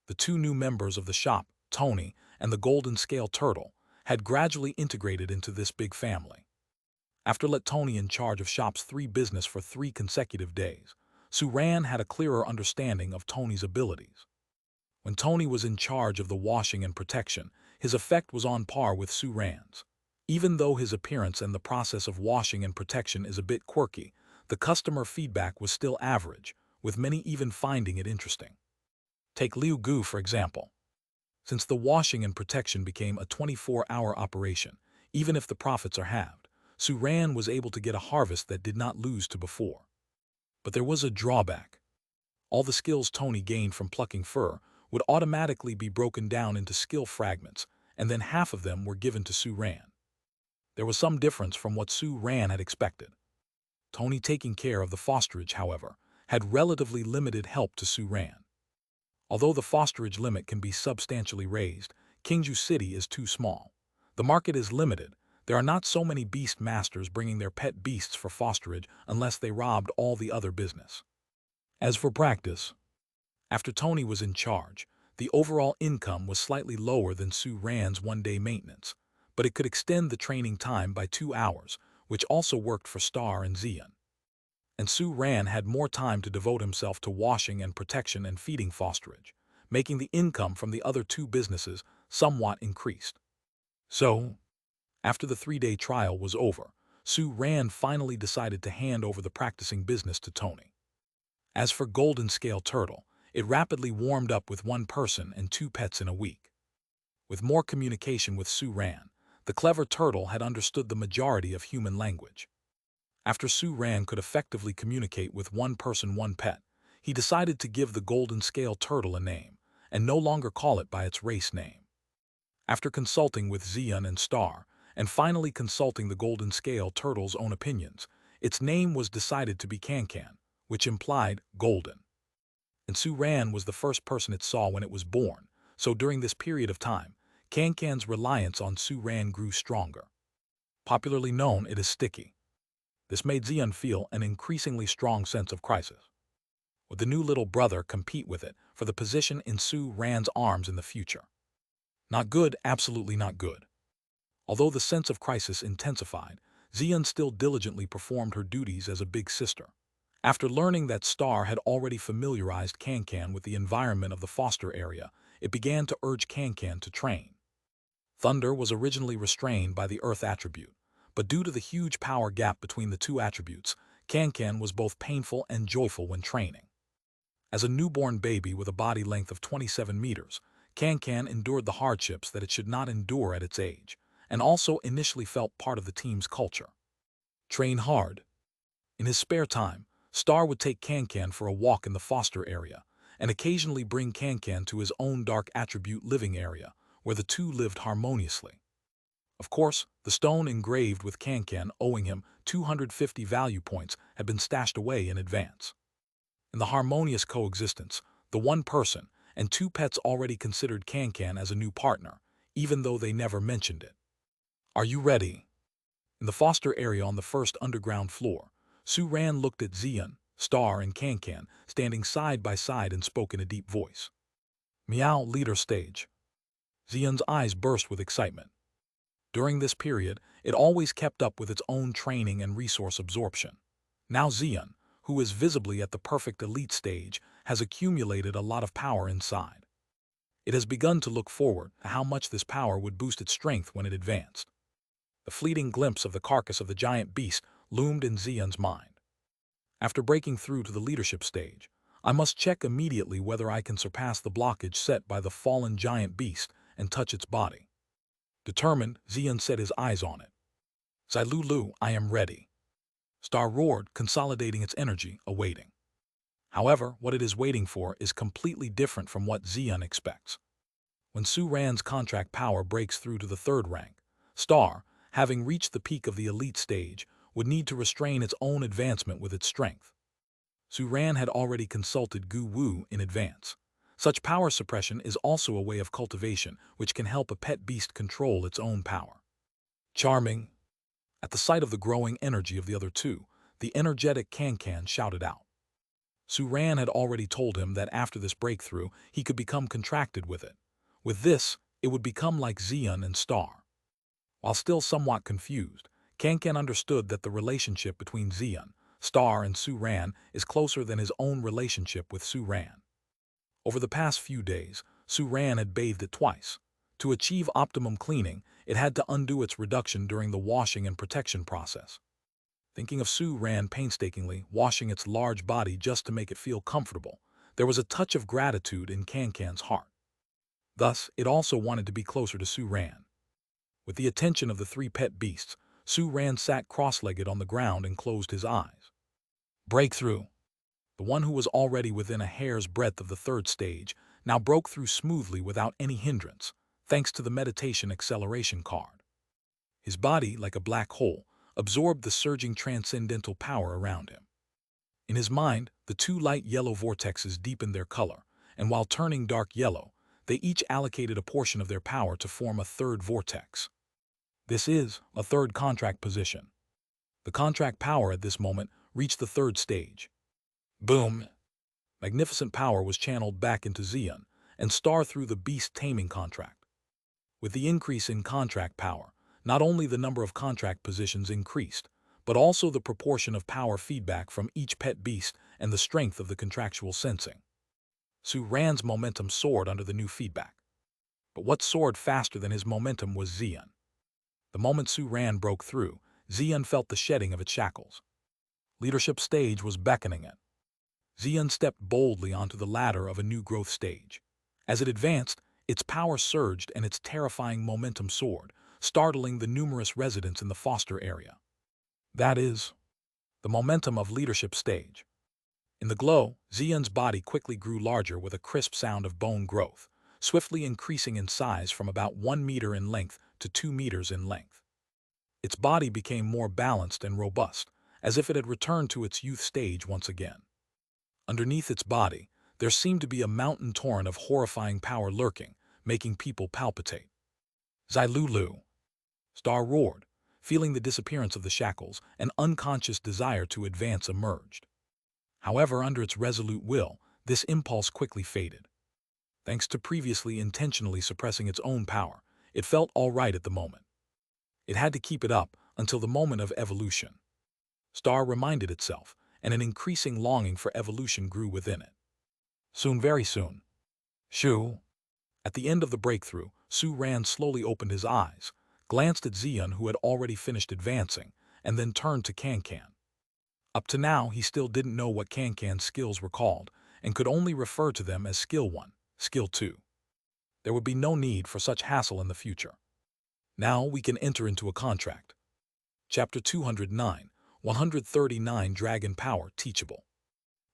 The two new members of the shop, Tony and the golden scale turtle, had gradually integrated into this big family. After let Tony in charge of shop's business for 3 consecutive days, Suran had a clearer understanding of Tony's abilities. When Tony was in charge of the washing and protection, his effect was on par with Suran's. Even though his appearance and the process of washing and protection is a bit quirky, the customer feedback was still average, with many even finding it interesting. Take Liu Gu, for example. Since the washing and protection became a 24-hour operation, even if the profits are halved, Suran was able to get a harvest that did not lose to before. But there was a drawback. All the skills Tony gained from plucking fur would automatically be broken down into skill fragments, and then half of them were given to Suran. There was some difference from what Suran had expected. Tony taking care of the fosterage, however, had relatively limited help to Suran. Although the fosterage limit can be substantially raised, Kingju City is too small. The market is limited. There are not so many beast masters bringing their pet beasts for fosterage unless they robbed all the other business. As for practice, after Tony was in charge, the overall income was slightly lower than Suran's one-day maintenance, but it could extend the training time by 2 hours, which also worked for Star and Xian. And Suran had more time to devote himself to washing and protection and feeding fosterage, making the income from the other 2 businesses somewhat increased. So, after the 3-day trial was over, Suran finally decided to hand over the practicing business to Tony. As for Golden Scale Turtle, it rapidly warmed up with 1 person and 2 pets in a week. With more communication with Suran, the clever turtle had understood the majority of human language. After Suran could effectively communicate with 1 person, 1 pet, he decided to give the Golden Scale Turtle a name, and no longer call it by its race name. After consulting with Xian and Star, and finally consulting the Golden Scale Turtle's own opinions, its name was decided to be Cancan, which implied golden. And Suran was the first person it saw when it was born, so during this period of time, Cancan's reliance on Suran grew stronger. Popularly known, it is sticky. This made Xian feel an increasingly strong sense of crisis. Would the new little brother compete with it for the position in Suran's arms in the future? Not good, absolutely not good. Although the sense of crisis intensified, Xian still diligently performed her duties as a big sister. After learning that Star had already familiarized Cancan with the environment of the foster area, it began to urge Cancan to train. Thunder was originally restrained by the Earth attribute, but due to the huge power gap between the 2 attributes, Cancan was both painful and joyful when training. As a newborn baby with a body length of 27 meters, Cancan endured the hardships that it should not endure at its age, and also initially felt part of the team's culture. Train hard. In his spare time, Star would take Cancan for a walk in the foster area, and occasionally bring Cancan to his own dark attribute living area, where the 2 lived harmoniously. Of course, the stone engraved with Cancan owing him 250 value points had been stashed away in advance. In the harmonious coexistence, the 1 person and 2 pets already considered Cancan as a new partner, even though they never mentioned it. Are you ready? In the foster area on the 1st underground floor, Suran looked at Xian, Star, and Cancan standing side by side and spoke in a deep voice. Meow, leader stage. Xian's eyes burst with excitement. During this period, it always kept up with its own training and resource absorption. Now Xian, who is visibly at the perfect elite stage, has accumulated a lot of power inside. It has begun to look forward to how much this power would boost its strength when it advanced. The fleeting glimpse of the carcass of the giant beast loomed in Xian's mind. After breaking through to the leadership stage, I must check immediately whether I can surpass the blockage set by the fallen giant beast and touch its body. Determined, Xian set his eyes on it. Zilulu, I am ready. Star roared, consolidating its energy, awaiting. However, what it is waiting for is completely different from what Xian expects. When Suran's contract power breaks through to the 3rd rank, Star, having reached the peak of the elite stage, would need to restrain its own advancement with its strength. Suran had already consulted Gu Wu in advance. Such power suppression is also a way of cultivation which can help a pet beast control its own power. Charming. At the sight of the growing energy of the other two, the energetic Can-Can shouted out. Suran had already told him that after this breakthrough, he could become contracted with it. With this, it would become like Xian and Star. While still somewhat confused, Can-Can understood that the relationship between Xian, Star, and Suran is closer than his own relationship with Suran. Over the past few days, Suran had bathed it twice. To achieve optimum cleaning, it had to undo its reduction during the washing and protection process. Thinking of Suran painstakingly washing its large body just to make it feel comfortable, there was a touch of gratitude in Can-Can's heart. Thus, it also wanted to be closer to Suran. With the attention of the three pet beasts, Suran sat cross-legged on the ground and closed his eyes. Breakthrough. The one who was already within a hair's breadth of the third stage now broke through smoothly without any hindrance, thanks to the meditation acceleration card. His body, like a black hole, absorbed the surging transcendental power around him. In his mind, the two light yellow vortexes deepened their color, and while turning dark yellow, they each allocated a portion of their power to form a third vortex. This is a third contract position. The contract power at this moment reached the third stage. Boom! Magnificent power was channeled back into Xian and Star through the beast-taming contract. With the increase in contract power, not only the number of contract positions increased, but also the proportion of power feedback from each pet beast and the strength of the contractual sensing. Suran's momentum soared under the new feedback. But what soared faster than his momentum was Xian. The moment Suran broke through, Xian felt the shedding of its shackles. Leadership stage was beckoning it. Xian stepped boldly onto the ladder of a new growth stage. As it advanced, its power surged and its terrifying momentum soared, startling the numerous residents in the foster area. That is, the momentum of leadership stage. In the glow, Xian's body quickly grew larger with a crisp sound of bone growth, swiftly increasing in size from about 1 meter in length to 2 meters in length. Its body became more balanced and robust, as if it had returned to its youth stage once again. Underneath its body, there seemed to be a mountain torrent of horrifying power lurking, making people palpitate. Zylulu! Star roared. Feeling the disappearance of the shackles, an unconscious desire to advance emerged. However, under its resolute will, this impulse quickly faded. Thanks to previously intentionally suppressing its own power, it felt all right at the moment. It had to keep it up until the moment of evolution. Star reminded itself, and an increasing longing for evolution grew within it. Soon, very soon. Shoo! At the end of the breakthrough, Suran slowly opened his eyes, glanced at Xian who had already finished advancing, and then turned to Can-Can. Up to now, he still didn't know what Can-Can's skills were called, and could only refer to them as Skill 1, Skill 2. There would be no need for such hassle in the future. Now we can enter into a contract. Chapter 209, 139 Dragon Power Teachable.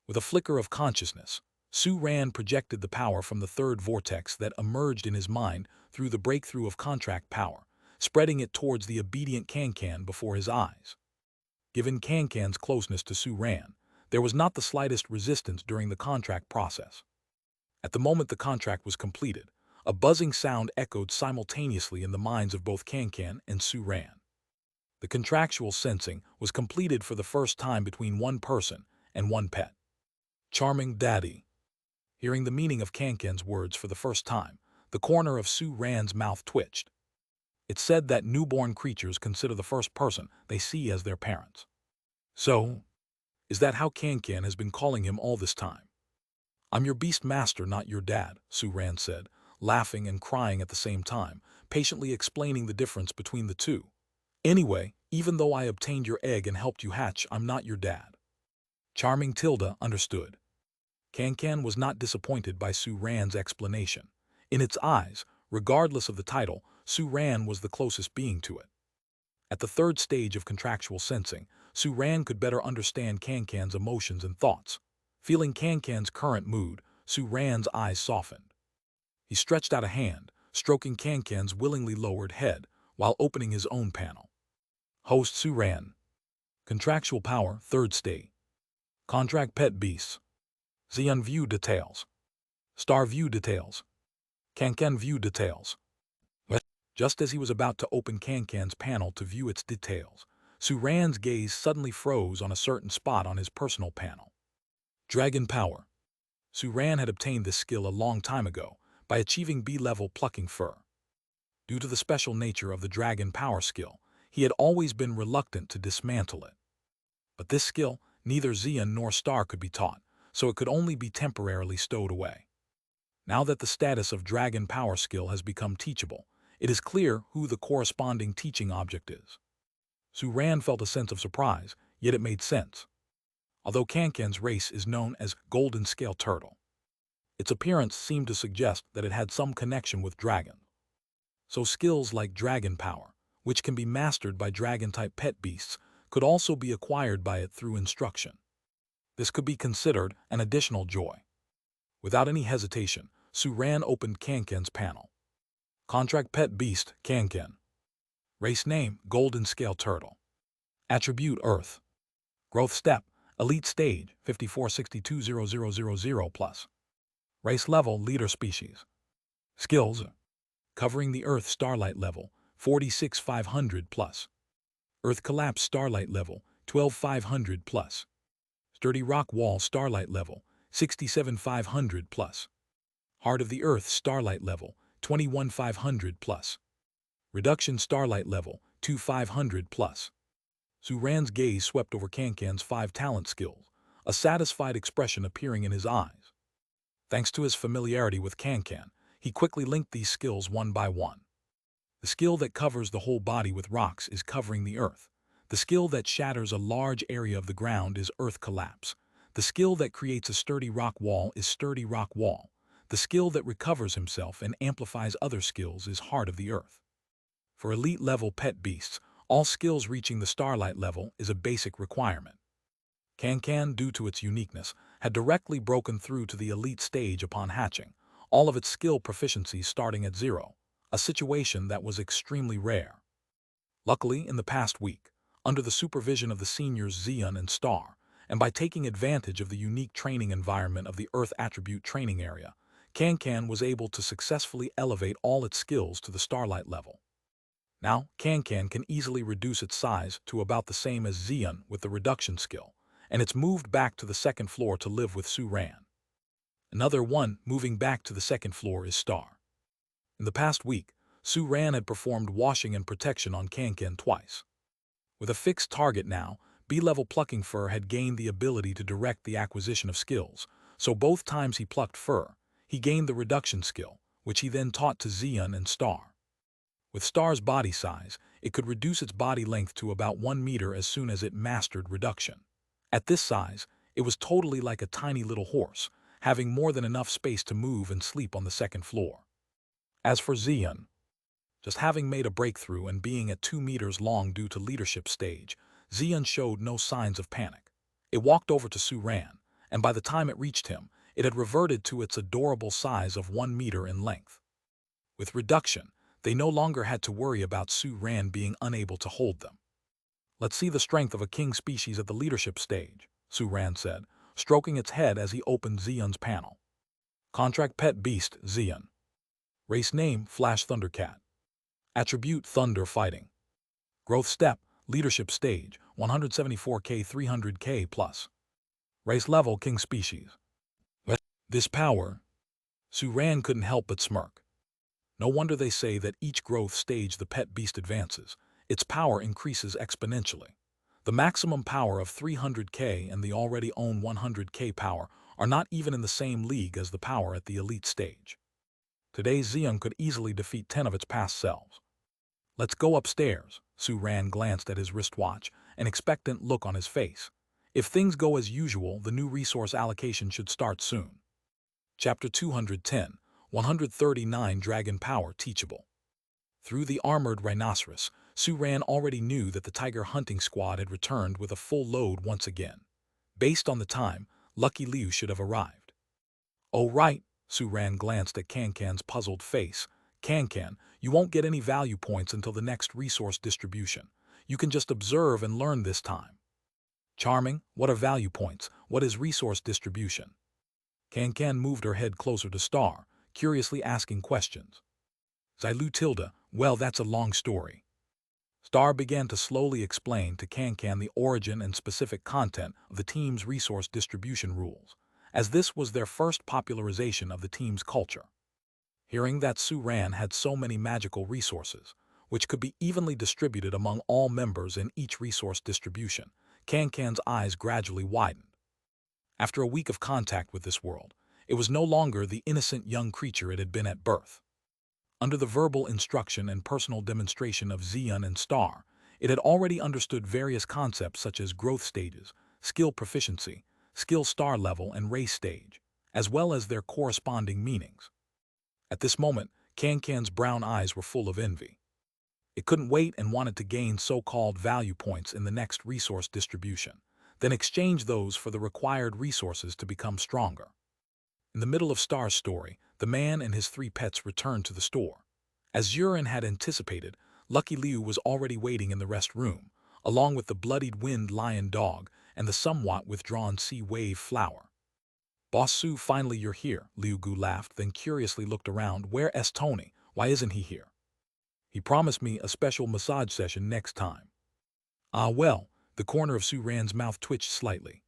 With a flicker of consciousness, Suran projected the power from the third vortex that emerged in his mind through the breakthrough of contract power, spreading it towards the obedient Can-Can before his eyes. Given Can-Can's closeness to Suran, there was not the slightest resistance during the contract process. At the moment the contract was completed, a buzzing sound echoed simultaneously in the minds of both Can-Can and Suran. The contractual sensing was completed for the first time between one person and one pet. Charming Daddy. Hearing the meaning of Can-Can's words for the first time, the corner of Suran's mouth twitched. It said that newborn creatures consider the first person they see as their parents. So, is that how Can-Can has been calling him all this time? I'm your beast master, not your dad, Suran said, laughing and crying at the same time, patiently explaining the difference between the two. Anyway, even though I obtained your egg and helped you hatch, I'm not your dad. Charming Tilda understood. Can-Can was not disappointed by Suran's explanation. In its eyes, regardless of the title, Suran was the closest being to it. At the third stage of contractual sensing, Suran could better understand Can-Can's emotions and thoughts. Feeling Can-Can's current mood, Suran's eyes softened. He stretched out a hand, stroking Can-Can's willingly lowered head, while opening his own panel. Host Suran. Contractual power, third stage. Contract pet beasts. Xian view details. Star view details. Kankan view details. Just as he was about to open Kankan's panel to view its details, Suran's gaze suddenly froze on a certain spot on his personal panel. Dragon power. Suran had obtained this skill a long time ago by achieving B-level plucking fur. Due to the special nature of the dragon power skill, he had always been reluctant to dismantle it. But this skill, neither Xian nor Star could be taught, so it could only be temporarily stowed away. Now that the status of dragon power skill has become teachable, it is clear who the corresponding teaching object is. Suran felt a sense of surprise, yet it made sense. Although Kankan's race is known as golden scale turtle, its appearance seemed to suggest that it had some connection with dragon. So skills like dragon power, which can be mastered by dragon-type pet beasts, could also be acquired by it through instruction. This could be considered an additional joy. Without any hesitation, Suran opened Kankan's panel. Contract pet beast, Kankan. Race name, golden scale turtle. Attribute, earth. Growth step, elite stage, 54620000+. Race level, leader species. Skills, covering the earth starlight level, 46500+. Earth collapse starlight level, 12500+. Sturdy rock wall starlight level, 67500+. Heart of the earth starlight level, 21500+. Reduction starlight level, 2500+. Suran's gaze swept over Kankan's 5 talent skills, a satisfied expression appearing in his eyes. Thanks to his familiarity with Kankan, he quickly linked these skills one by one. The skill that covers the whole body with rocks is covering the earth. The skill that shatters a large area of the ground is earth collapse. The skill that creates a sturdy rock wall is sturdy rock wall. The skill that recovers himself and amplifies other skills is heart of the earth. For elite-level pet beasts, all skills reaching the starlight level is a basic requirement. Kankan, due to its uniqueness, had directly broken through to the elite stage upon hatching, all of its skill proficiencies starting at 0, a situation that was extremely rare. Luckily, in the past week, under the supervision of the seniors Xian and Star, and by taking advantage of the unique training environment of the Earth Attribute Training Area, Kankan was able to successfully elevate all its skills to the starlight level. Now, Kankan can easily reduce its size to about the same as Xian with the reduction skill, and it's moved back to the second floor to live with Suran. Another one moving back to the second floor is Star. In the past week, Suran had performed washing and protection on Kankan twice. With a fixed target now, B-level plucking fur had gained the ability to direct the acquisition of skills, so both times he plucked fur, he gained the reduction skill, which he then taught to Xian and Star. With Star's body size, it could reduce its body length to about 1 meter as soon as it mastered reduction. At this size, it was totally like a tiny little horse, having more than enough space to move and sleep on the second floor. As for Xian, just having made a breakthrough and being at 2 meters long due to leadership stage, Xian showed no signs of panic. It walked over to Suran, and by the time it reached him, it had reverted to its adorable size of 1 meter in length. With reduction, they no longer had to worry about Suran being unable to hold them. "Let's see the strength of a king species at the leadership stage," Suran said, stroking its head as he opened Xian's panel. Contract pet beast, Xian. Race name, Flash Thundercat. Attribute, Thunder Fighting. Growth step, leadership stage, 174k 300k+. Race level, king species. This power, Suran couldn't help but smirk. No wonder they say that each growth stage the pet beast advances, its power increases exponentially. The maximum power of 300k and the already own 100k power are not even in the same league as the power at the elite stage. Today Xian could easily defeat 10 of its past selves. "Let's go upstairs." Suran glanced at his wristwatch, an expectant look on his face. If things go as usual, the new resource allocation should start soon. Chapter 210, 139 Dragon Power Teachable. Through the armored rhinoceros, Suran already knew that the tiger hunting squad had returned with a full load once again. Based on the time, Lucky Liu should have arrived. "Oh right," Suran glanced at Kankan's puzzled face. "Kankan, you won't get any value points until the next resource distribution. You can just observe and learn this time." "Charming, what are value points? What is resource distribution?" Can moved her head closer to Star, curiously asking questions. Zylu Tilda, well, that's a long story. Star began to slowly explain to Can the origin and specific content of the team's resource distribution rules, as this was their first popularization of the team's culture. Hearing that Su-Ran had so many magical resources, which could be evenly distributed among all members in each resource distribution, Can's eyes gradually widened. After a week of contact with this world, it was no longer the innocent young creature it had been at birth. Under the verbal instruction and personal demonstration of Xian and Star, it had already understood various concepts such as growth stages, skill proficiency, skill star level, and race stage, as well as their corresponding meanings. At this moment, Can's brown eyes were full of envy. It couldn't wait and wanted to gain so-called value points in the next resource distribution, then exchange those for the required resources to become stronger. In the middle of Star's story, the man and his 3 pets returned to the store. As Yurin had anticipated, Lucky Liu was already waiting in the rest room, along with the bloodied winged lion dog and the somewhat withdrawn sea wave flower. Boss Su, finally you're here, Liu Gu laughed, then curiously looked around. Where's Tony? Why isn't he here? He promised me a special massage session next time. Ah well, the corner of Su-Ran's mouth twitched slightly.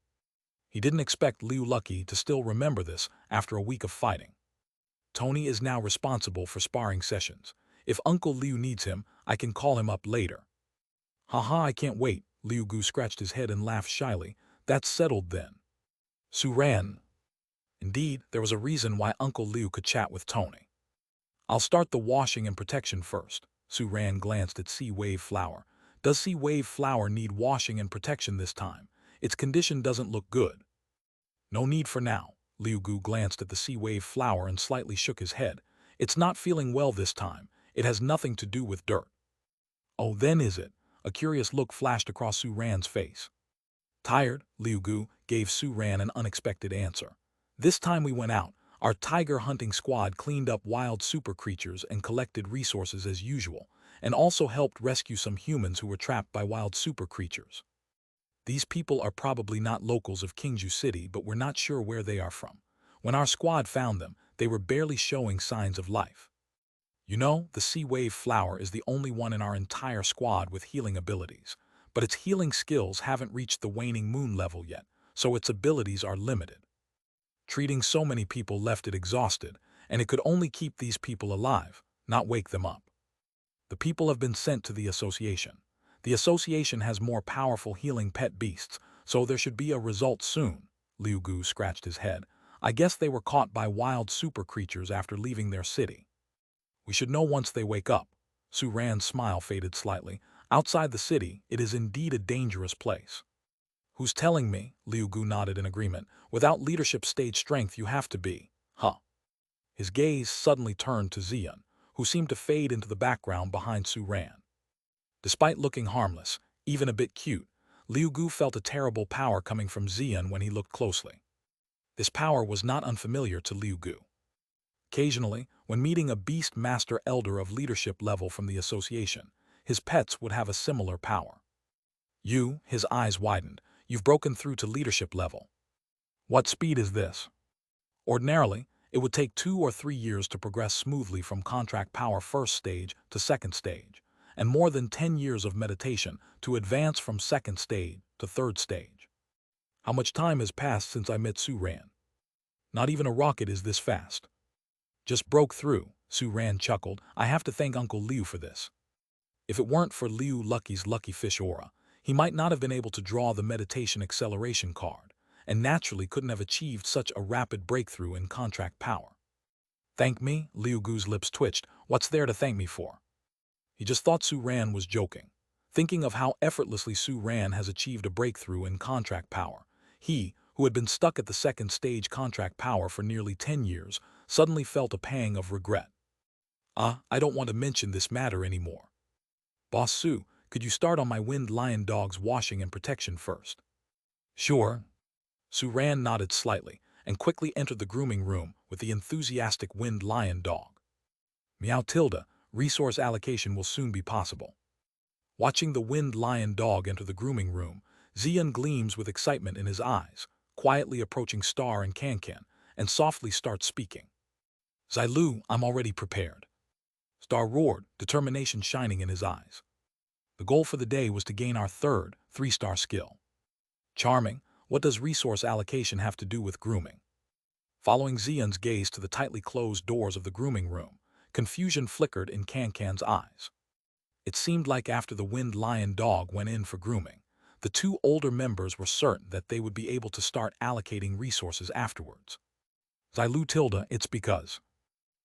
He didn't expect Liu Lucky to still remember this after a week of fighting. Tony is now responsible for sparring sessions. If Uncle Liu needs him, I can call him up later. Haha, I can't wait, Liu Gu scratched his head and laughed shyly. That's settled then. Su-Ran. Indeed, there was a reason why Uncle Liu could chat with Tony. I'll start the washing and protection first. Su-Ran glanced at Sea Wave Flower. Does Sea Wave Flower need washing and protection this time? Its condition doesn't look good. No need for now. Liu Gu glanced at the Sea Wave Flower and slightly shook his head. It's not feeling well this time. It has nothing to do with dirt. Oh, then is it? A curious look flashed across Su-Ran's face. Tired, Liu Gu gave Su-Ran an unexpected answer. This time we went out. Our tiger hunting squad cleaned up wild super creatures and collected resources as usual, and also helped rescue some humans who were trapped by wild super creatures. These people are probably not locals of Kingju City, but we're not sure where they are from. When our squad found them, they were barely showing signs of life. You know, the Sea Wave Flower is the only one in our entire squad with healing abilities, but its healing skills haven't reached the waning moon level yet, so its abilities are limited. Treating so many people left it exhausted, and it could only keep these people alive, not wake them up. The people have been sent to the association. The association has more powerful healing pet beasts, so there should be a result soon. Liu Gu scratched his head. I guess they were caught by wild super creatures after leaving their city. We should know once they wake up. Su-Ran's smile faded slightly. Outside the city, it is indeed a dangerous place. Who's telling me? Liu Gu nodded in agreement. Without leadership stage strength, you have to be. Huh. His gaze suddenly turned to Xian, who seemed to fade into the background behind Su-Ran. Despite looking harmless, even a bit cute, Liu Gu felt a terrible power coming from Xian when he looked closely. This power was not unfamiliar to Liu Gu. Occasionally, when meeting a beast master elder of leadership level from the association, his pets would have a similar power. You, his eyes widened, you've broken through to leadership level. What speed is this? Ordinarily, it would take 2 or 3 years to progress smoothly from contract power first stage to second stage, and more than 10 years of meditation to advance from second stage to third stage. How much time has passed since I met Su-Ran? Not even a rocket is this fast. Just broke through, Su-Ran chuckled. I have to thank Uncle Liu for this. If it weren't for Liu Lucky's lucky fish aura, he might not have been able to draw the meditation acceleration card, and naturally couldn't have achieved such a rapid breakthrough in contract power. Thank me? Liu Gu's lips twitched. What's there to thank me for? He just thought Su-Ran was joking. Thinking of how effortlessly Su-Ran has achieved a breakthrough in contract power, he, who had been stuck at the second stage contract power for nearly 10 years, suddenly felt a pang of regret. I don't want to mention this matter anymore. Boss Su, could you start on my winged lion dog's washing and protection first? Sure. Su-Ran nodded slightly and quickly entered the grooming room with the enthusiastic winged lion dog. Meow Tilda, resource allocation will soon be possible. Watching the winged lion dog enter the grooming room, Xian gleams with excitement in his eyes, quietly approaching Star and Can, and softly starts speaking. "Zailu, I'm already prepared." Star roared, determination shining in his eyes. The goal for the day was to gain our third, 3-star skill. "Charming, what does resource allocation have to do with grooming?" Following Xian's gaze to the tightly closed doors of the grooming room, confusion flickered in Can-Can's eyes. It seemed like after the Wind Lion dog went in for grooming, the two older members were certain that they would be able to start allocating resources afterwards. "Zailu Tilda, it's because..."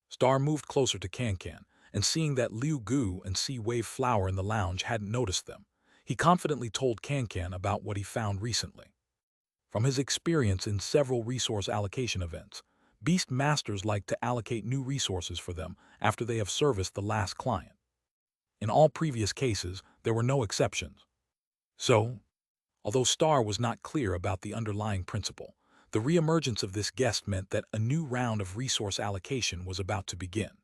Star moved closer to Can-Can, and seeing that Liu Gu and Sea Wave Flower in the lounge hadn't noticed them, he confidently told Can-Can about what he found recently. From his experience in several resource allocation events, Beast Masters like to allocate new resources for them after they have serviced the last client. In all previous cases, there were no exceptions. So, although Star was not clear about the underlying principle, the reemergence of this guest meant that a new round of resource allocation was about to begin.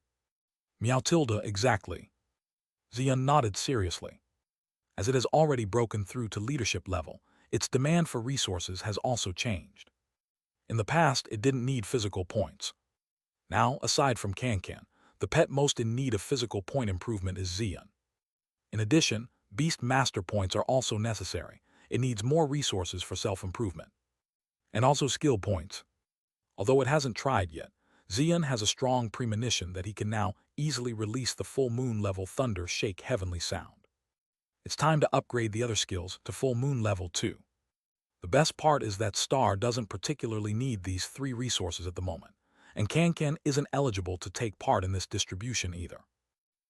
"Meow Tilda, exactly." Xian nodded seriously. As it has already broken through to leadership level, its demand for resources has also changed. In the past, it didn't need physical points. Now, aside from Can-Can, the pet most in need of physical point improvement is Xian. In addition, Beast Master points are also necessary. It needs more resources for self-improvement. And also skill points. Although it hasn't tried yet, Xian has a strong premonition that he can now easily release the full moon level thunder shake heavenly sound. It's time to upgrade the other skills to full moon level 2. The best part is that Star doesn't particularly need these 3 resources at the moment, and Can-Can isn't eligible to take part in this distribution either.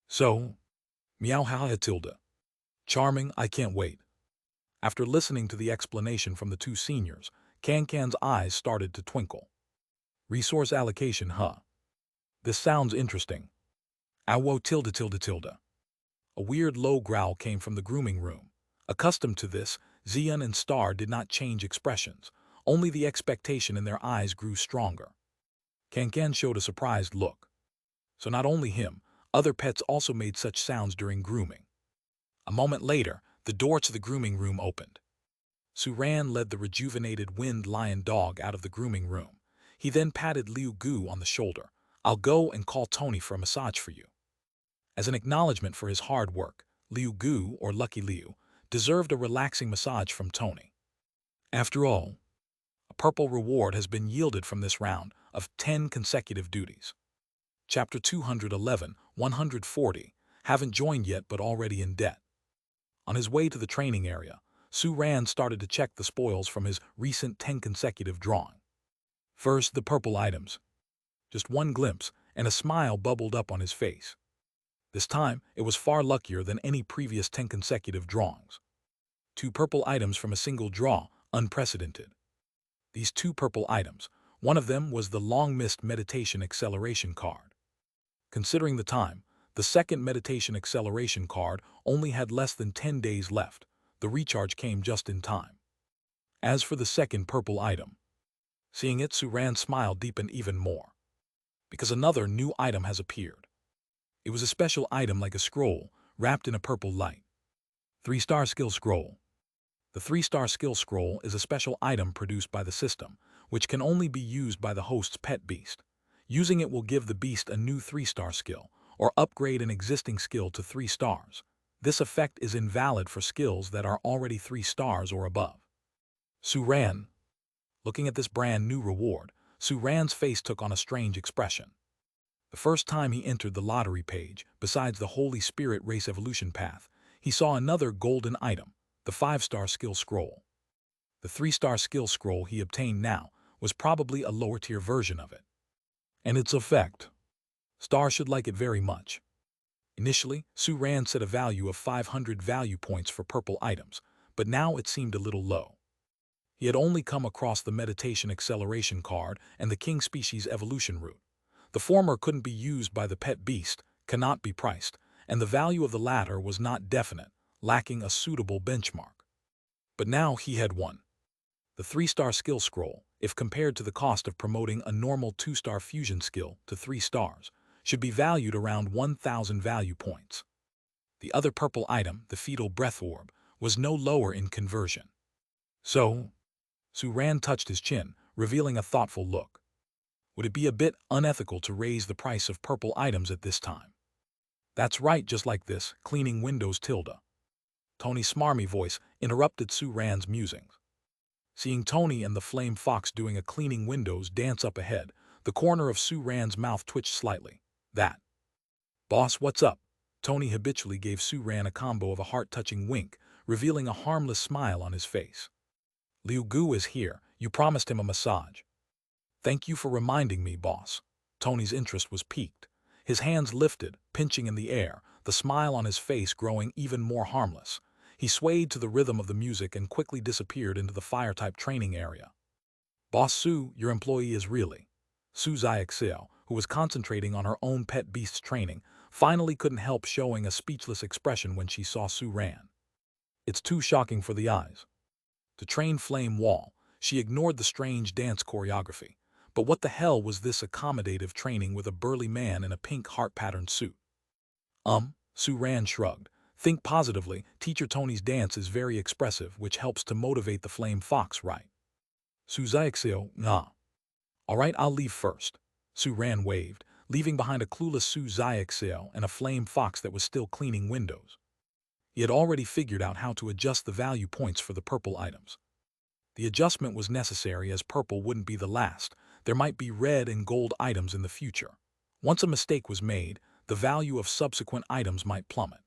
So, meow ha Tilda. Charming, I can't wait. After listening to the explanation from the two seniors, Can-Can's eyes started to twinkle. Resource allocation, huh? This sounds interesting. Awo tilde tilde tilde. A weird low growl came from the grooming room. Accustomed to this, Xian and Star did not change expressions, only the expectation in their eyes grew stronger. Can-Can showed a surprised look. So not only him, other pets also made such sounds during grooming. A moment later, the door to the grooming room opened. Suran led the rejuvenated Wind Lion dog out of the grooming room. He then patted Liu Gu on the shoulder. "I'll go and call Tony for a massage for you." As an acknowledgement for his hard work, Liu Gu, or Lucky Liu, deserved a relaxing massage from Tony. After all, a purple reward has been yielded from this round of 10 consecutive duties. Chapter 211, 140, haven't joined yet but already in debt. On his way to the training area, Suran started to check the spoils from his recent 10 consecutive drawing. First, the purple items. Just one glimpse, and a smile bubbled up on his face. This time, it was far luckier than any previous 10 consecutive drawings. 2 purple items from a single draw, unprecedented. These 2 purple items, one of them was the long-missed meditation acceleration card. Considering the time, the second meditation acceleration card only had less than 10 days left. The recharge came just in time. As for the second purple item, seeing it, Suran's smile deepened even more. Because another new item has appeared. It was a special item like a scroll, wrapped in a purple light. 3-star skill scroll. The 3-star skill scroll is a special item produced by the system, which can only be used by the host's pet beast. Using it will give the beast a new 3-star skill, or upgrade an existing skill to 3 stars. This effect is invalid for skills that are already 3 stars or above. Suran. Looking at this brand new reward, Suran's face took on a strange expression. The first time he entered the lottery page, besides the Holy Spirit race evolution path, he saw another golden item, the 5-star skill scroll. The 3-star skill scroll he obtained now was probably a lower-tier version of it. And its effect. Star should like it very much. Initially, Suran set a value of 500 value points for purple items, but now it seemed a little low. He had only come across the meditation acceleration card and the king species evolution route. The former couldn't be used by the pet beast, cannot be priced, and the value of the latter was not definite, lacking a suitable benchmark. But now he had one. The 3-star skill scroll, if compared to the cost of promoting a normal 2-star fusion skill to 3 stars, should be valued around 1,000 value points. The other purple item, the fetal breath orb, was no lower in conversion. So, Suran touched his chin, revealing a thoughtful look. Would it be a bit unethical to raise the price of purple items at this time? That's right, just like this, cleaning windows tilde. Tony's smarmy voice interrupted Sue Rand's musings. Seeing Tony and the flame fox doing a cleaning windows dance up ahead, the corner of Sue Rand's mouth twitched slightly. That. Boss, what's up? Tony habitually gave Sue Rand a combo of a heart-touching wink, revealing a harmless smile on his face. Liu Gu is here. You promised him a massage. Thank you for reminding me, boss. Tony's interest was piqued. His hands lifted, pinching in the air, the smile on his face growing even more harmless. He swayed to the rhythm of the music and quickly disappeared into the fire-type training area. Boss Sue, your employee is really. Sue Xiaoxiao, who was concentrating on her own pet beast's training, finally couldn't help showing a speechless expression when she saw Sue Ran. It's too shocking for the eyes. To train Flame Wall, she ignored the strange dance choreography. But what the hell was this accommodative training with a burly man in a pink heart-patterned suit? Sue Ran shrugged. Think positively, Teacher Tony's dance is very expressive, which helps to motivate the Flame Fox, right? Sue Xiaoxiao, nah. All right, I'll leave first. Sue Ran waved, leaving behind a clueless Sue Xiaoxiao and a Flame Fox that was still cleaning windows. He had already figured out how to adjust the value points for the purple items. The adjustment was necessary as purple wouldn't be the last. There might be red and gold items in the future. Once a mistake was made, the value of subsequent items might plummet.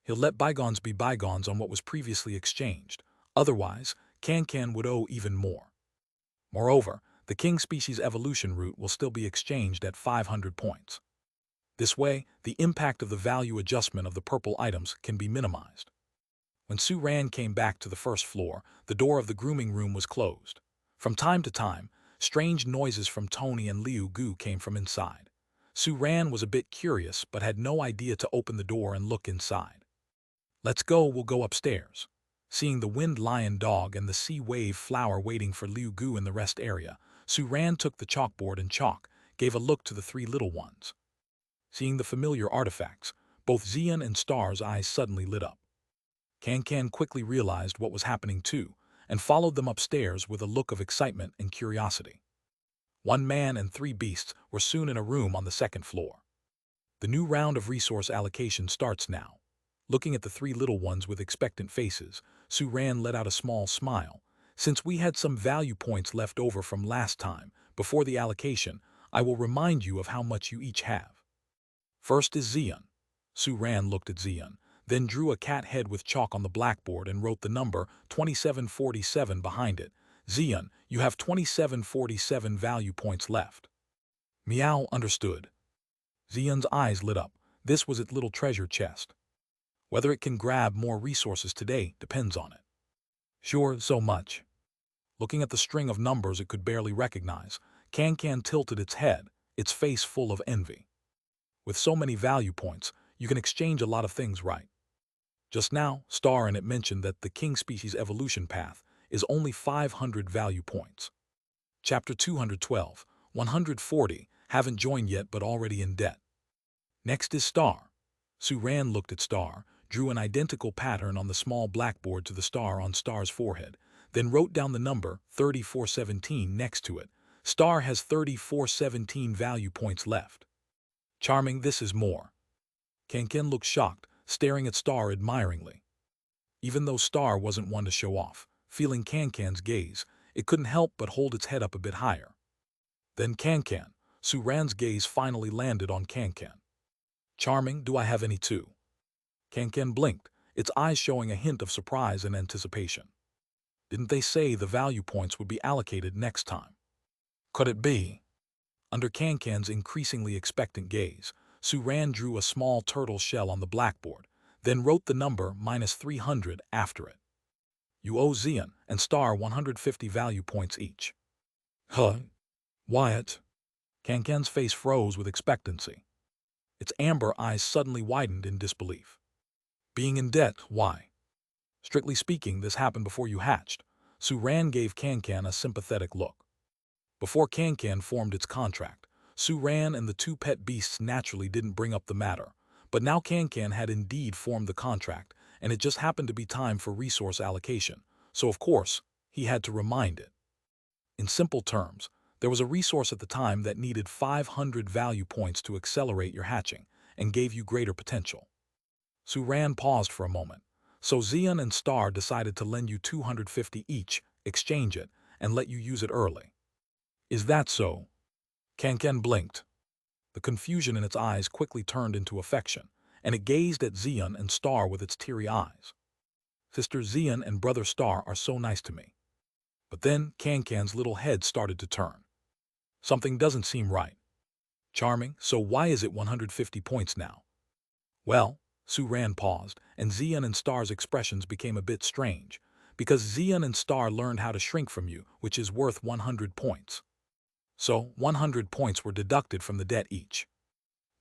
He'll let bygones be bygones on what was previously exchanged. Otherwise, Can would owe even more. Moreover, the king species evolution route will still be exchanged at 500 points. This way, the impact of the value adjustment of the purple items can be minimized. When Sue Ran came back to the first floor, the door of the grooming room was closed. From time to time, strange noises from Tony and Liu Gu came from inside. Sue Ran was a bit curious but had no idea to open the door and look inside. Let's go, we'll go upstairs. Seeing the wind lion dog and the sea wave flower waiting for Liu Gu in the rest area, Sue Ran took the chalkboard and chalk, gave a look to the three little ones. Seeing the familiar artifacts, both Xian and Star's eyes suddenly lit up. Can quickly realized what was happening too, and followed them upstairs with a look of excitement and curiosity. One man and three beasts were soon in a room on the second floor. The new round of resource allocation starts now. Looking at the three little ones with expectant faces, Sue Ran let out a small smile. Since we had some value points left over from last time, before the allocation, I will remind you of how much you each have. First is Xian. Sue Ran looked at Xian, then drew a cat head with chalk on the blackboard and wrote the number 2747 behind it. Xian, you have 2747 value points left. Meow understood. Xian's eyes lit up. This was its little treasure chest. Whether it can grab more resources today depends on it. Sure, so much. Looking at the string of numbers it could barely recognize, Can tilted its head, its face full of envy. With so many value points, you can exchange a lot of things, right? Just now, Star and it mentioned that the king species evolution path is only 500 value points. Chapter 212, 140, haven't joined yet but already in debt. Next is Star. Sue Ran looked at Star, drew an identical pattern on the small blackboard to the star on Star's forehead, then wrote down the number 3417 next to it. Star has 3417 value points left. Charming, this is more. Can looked shocked, staring at Star admiringly. Even though Star wasn't one to show off, feeling Can's gaze, it couldn't help but hold its head up a bit higher. Then Sue Ran's gaze finally landed on Can. Charming, do I have any too? Can blinked, its eyes showing a hint of surprise and anticipation. Didn't they say the value points would be allocated next time? Could it be? Under Can's increasingly expectant gaze, Sue Ran drew a small turtle shell on the blackboard, then wrote the number -300 after it. You owe Xian and Star 150 value points each. Huh? Wyatt? Can's face froze with expectancy. Its amber eyes suddenly widened in disbelief. Being in debt, why? Strictly speaking, this happened before you hatched. Sue Ran gave Can a sympathetic look. Before Can formed its contract, Sue Ran and the two pet beasts naturally didn't bring up the matter, but now Can had indeed formed the contract, and it just happened to be time for resource allocation, so of course, he had to remind it. In simple terms, There was a resource at the time that needed 500 value points to accelerate your hatching and gave you greater potential. Suran paused for a moment. So Xian and Star decided to lend you 250 each, exchange it, and let you use it early. Is that so? Kankan blinked. The confusion in its eyes quickly turned into affection, and it gazed at Xian and Star with its teary eyes. Sister Xian and brother Star are so nice to me. But then Kankan's little head started to turn. Something doesn't seem right. Charming, so why is it 150 points now? Well, Suran paused, and Xian and Star's expressions became a bit strange, because Xian and Star learned how to shrink from you, which is worth 100 points. So, 100 points were deducted from the debt each.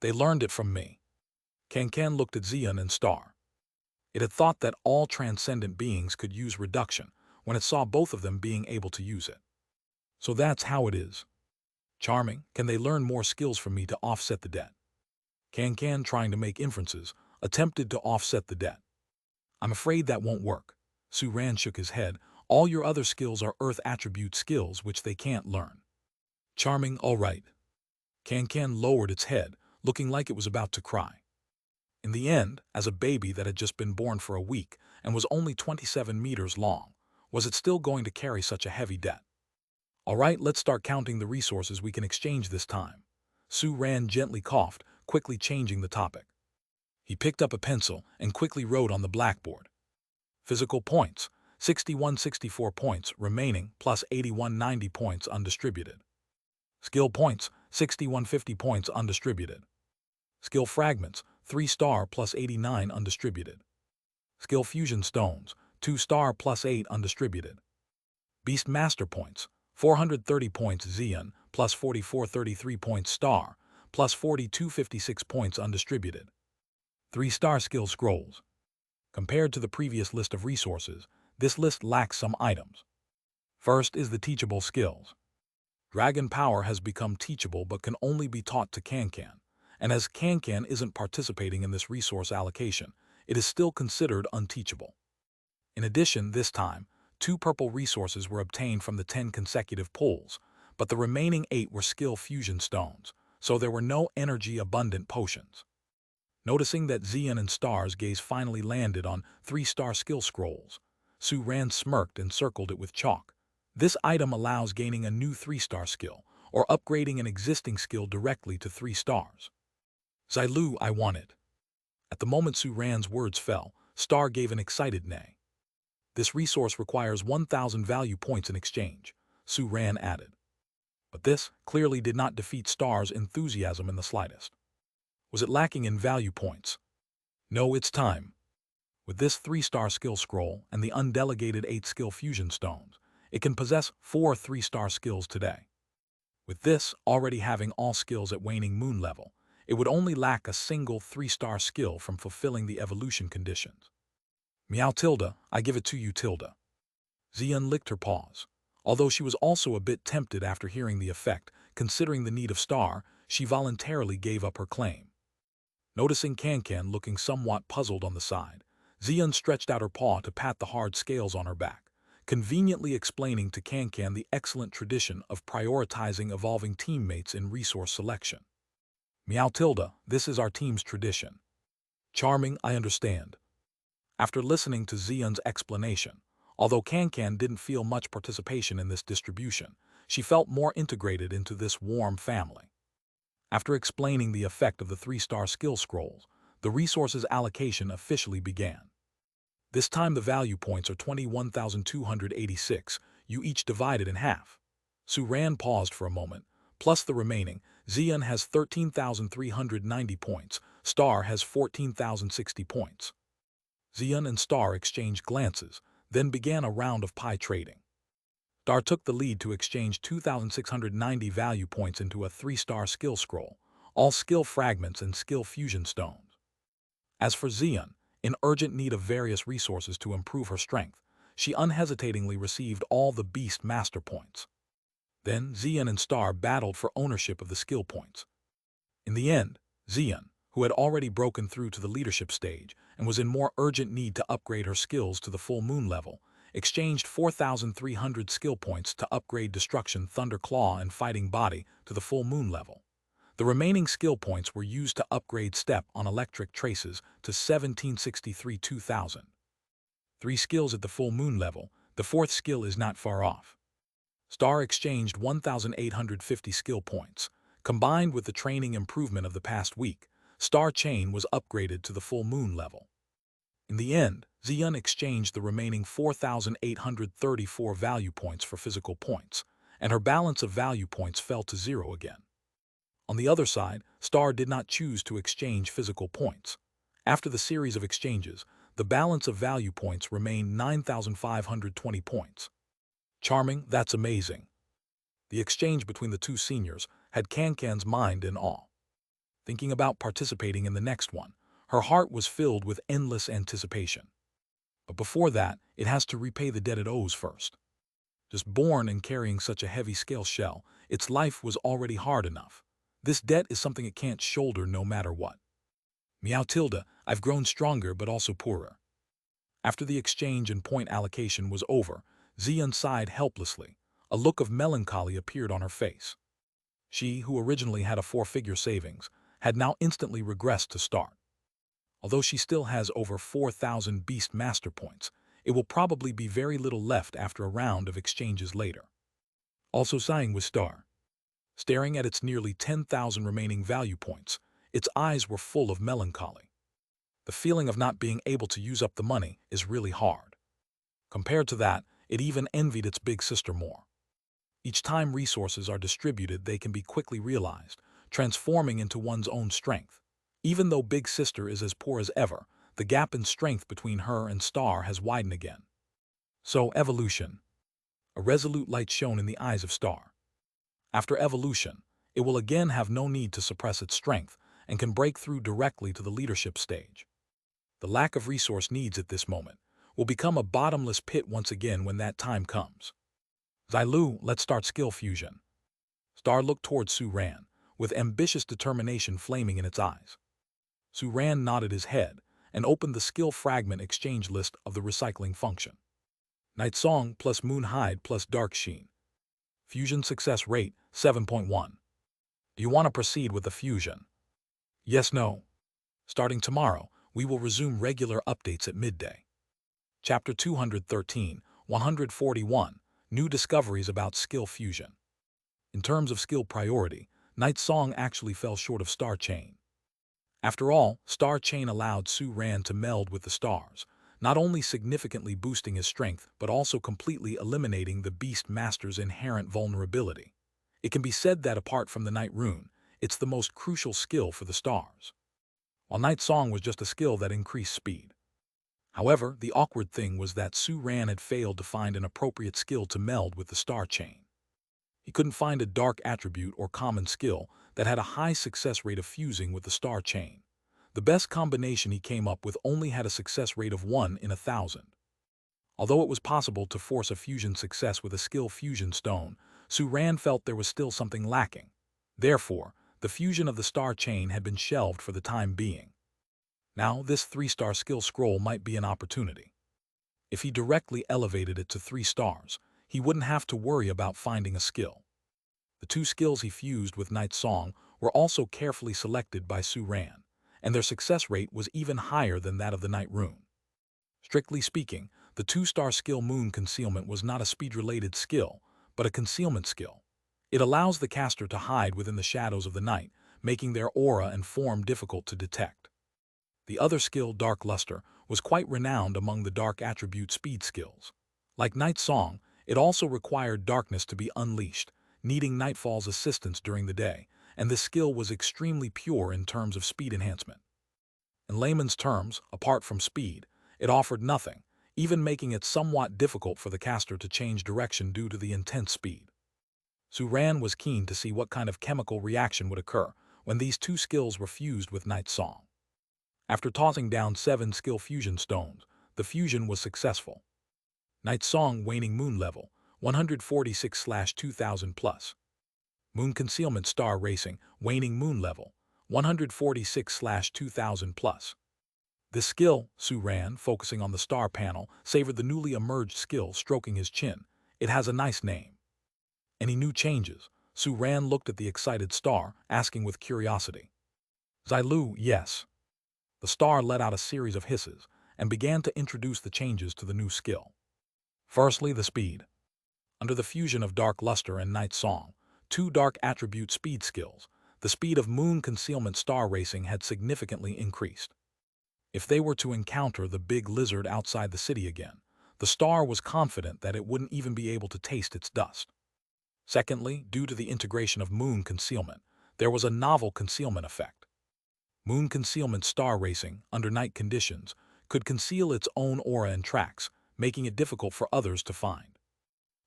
They learned it from me. Kankan looked at Xian and Star. It had thought that all transcendent beings could use reduction when it saw both of them being able to use it. So that's how it is. Charming, can they learn more skills from me to offset the debt? Kankan, trying to make inferences, attempted to offset the debt. I'm afraid that won't work. Suran shook his head. All your other skills are earth attribute skills which they can't learn. Charming, all right. Kankan lowered its head, looking like it was about to cry. In the end, as a baby that had just been born for a week and was only 27 meters long, was it still going to carry such a heavy debt? All right, let's start counting the resources we can exchange this time. Suran gently coughed, quickly changing the topic. He picked up a pencil and quickly wrote on the blackboard. Physical points, 6164 points remaining plus 8190 points undistributed. Skill points, 6150 points undistributed. Skill fragments, 3-star plus 89 undistributed. Skill fusion stones, 2-star plus 8 undistributed. Beast master points, 430 points Xian plus 4433 points Star plus 4256 points undistributed. 3-star skill scrolls. Compared to the previous list of resources, this list lacks some items. First is the teachable skills. Dragon power has become teachable but can only be taught to Kankan, and as Kankan isn't participating in this resource allocation, it is still considered unteachable. In addition, this time, 2 purple resources were obtained from the 10 consecutive pulls, but the remaining 8 were skill fusion stones, so there were no energy-abundant potions. Noticing that Xian and Star's gaze finally landed on 3-star skill scrolls, Suran smirked and circled it with chalk. This item allows gaining a new 3-star skill, or upgrading an existing skill directly to 3 stars. Xilu, I want it. At the moment Suran's words fell, Star gave an excited neigh. This resource requires 1,000 value points in exchange, Suran added. But this clearly did not defeat Star's enthusiasm in the slightest. Was it lacking in value points? No, it's time. With this 3-star skill scroll and the undelegated 8 skill fusion stones, it can possess 4 3-star skills today. With this already having all skills at waning moon level, it would only lack a single 3-star skill from fulfilling the evolution conditions. Meow tilde, I give it to you tilde. Xian licked her paws. Although she was also a bit tempted after hearing the effect, considering the need of Star, she voluntarily gave up her claim. Noticing Kankan looking somewhat puzzled on the side, Xian stretched out her paw to pat the hard scales on her back, conveniently explaining to Kankan the excellent tradition of prioritizing evolving teammates in resource selection. Meow tilde, this is our team's tradition. Charming, I understand. After listening to Xian's explanation, although Kankan didn't feel much participation in this distribution, she felt more integrated into this warm family. After explaining the effect of the 3-star skill scrolls, the resources allocation officially began. This time the value points are 21,286, you each divided in half. Suran paused for a moment, plus the remaining, Xian has 13,390 points, Star has 14,060 points. Xian and Star exchanged glances, then began a round of pie trading. Star took the lead to exchange 2,690 value points into a 3-star skill scroll, all skill fragments and skill fusion stones. As for Xian, in urgent need of various resources to improve her strength, she unhesitatingly received all the beast master points. Then Xian and Star battled for ownership of the skill points. In the end, Xian, who had already broken through to the leadership stage and was in more urgent need to upgrade her skills to the full moon level, exchanged 4,300 skill points to upgrade Destruction, Thunder Claw, and Fighting Body to the full moon level. The remaining skill points were used to upgrade Step on Electric Traces to 1763 2000. 3 skills at the full moon level, the 4th skill is not far off. Star exchanged 1,850 skill points. Combined with the training improvement of the past week, Star Chain was upgraded to the full moon level. In the end, Xian exchanged the remaining 4,834 value points for physical points, and her balance of value points fell to 0 again. On the other side, Star did not choose to exchange physical points. After the series of exchanges, the balance of value points remained 9,520 points. Charming, that's amazing. The exchange between the two seniors had Cancan's mind in awe. Thinking about participating in the next one, her heart was filled with endless anticipation. But before that, it has to repay the debt it owes first. Just born and carrying such a heavy scale shell, its life was already hard enough. This debt is something it can't shoulder no matter what. Meow tilde, I've grown stronger but also poorer. After the exchange and point allocation was over, Xian sighed helplessly. A look of melancholy appeared on her face. She, who originally had a 4-figure savings, had now instantly regressed to start. Although she still has over 4,000 Beast Master points, it will probably be very little left after a round of exchanges later. Also sighing was Star. Staring at its nearly 10,000 remaining value points, its eyes were full of melancholy. The feeling of not being able to use up the money is really hard. Compared to that, it even envied its big sister more. Each time resources are distributed, they can be quickly realized, transforming into one's own strength. Even though Big Sister is as poor as ever, the gap in strength between her and Star has widened again. So, evolution. A resolute light shone in the eyes of Star. After evolution, it will again have no need to suppress its strength and can break through directly to the leadership stage. The lack of resource needs at this moment will become a bottomless pit once again when that time comes. Xilu, let's start skill fusion. Star looked toward Su Ran, with ambitious determination flaming in its eyes. Su Ran nodded his head and opened the skill fragment exchange list of the recycling function. Night Song plus Moon Hide plus Dark Sheen. Fusion success rate 7.1. Do you want to proceed with the fusion? Yes, no. Starting tomorrow, we will resume regular updates at midday. Chapter 213, 141, New Discoveries about Skill Fusion. In terms of skill priority, Night Song actually fell short of Star Chain. After all, Star Chain allowed Su Ran to meld with the stars, not only significantly boosting his strength but also completely eliminating the Beast Master's inherent vulnerability. It can be said that apart from the Night Rune, it's the most crucial skill for the stars. While Night Song was just a skill that increased speed. However, the awkward thing was that Su Ran had failed to find an appropriate skill to meld with the Star Chain. He couldn't find a dark attribute or common skill that had a high success rate of fusing with the Star Chain. The best combination he came up with only had a success rate of 1 in 1,000. Although it was possible to force a fusion success with a skill fusion stone, Su Ran felt there was still something lacking. Therefore, the fusion of the Star Chain had been shelved for the time being. Now, this 3-star skill scroll might be an opportunity. If he directly elevated it to 3 stars, he wouldn't have to worry about finding a skill. The 2 skills he fused with Night Song were also carefully selected by Su Ran, and their success rate was even higher than that of the Night Rune. Strictly speaking, the 2-star skill Moon Concealment was not a speed-related skill, but a concealment skill. It allows the caster to hide within the shadows of the night, making their aura and form difficult to detect. The other skill, Dark Luster, was quite renowned among the dark attribute speed skills. Like Night Song, it also required darkness to be unleashed, needing Nightfall's assistance during the day, and this skill was extremely pure in terms of speed enhancement. In layman's terms, apart from speed, it offered nothing, even making it somewhat difficult for the caster to change direction due to the intense speed. Su Ran was keen to see what kind of chemical reaction would occur when these 2 skills were fused with Night Song. After tossing down 7 skill fusion stones, the fusion was successful. Night Song Waning Moon Level, 146/2000 plus. Moon Concealment Star Racing Waning Moon Level, 146/2000 plus. This skill, Su ran, focusing on the star panel, savored the newly emerged skill, stroking his chin. It has a nice name. Any new changes? Su ran looked at the excited star, asking with curiosity. Xilu, yes. The star let out a series of hisses and began to introduce the changes to the new skill. Firstly, the speed. Under the fusion of Dark Luster and Night Song, two dark attribute speed skills, the speed of moon concealment star racing had significantly increased. If they were to encounter the big lizard outside the city again, the star was confident that it wouldn't even be able to taste its dust. Secondly, due to the integration of moon concealment, there was a novel concealment effect. Moon concealment star racing, under night conditions, could conceal its own aura and tracks, making it difficult for others to find.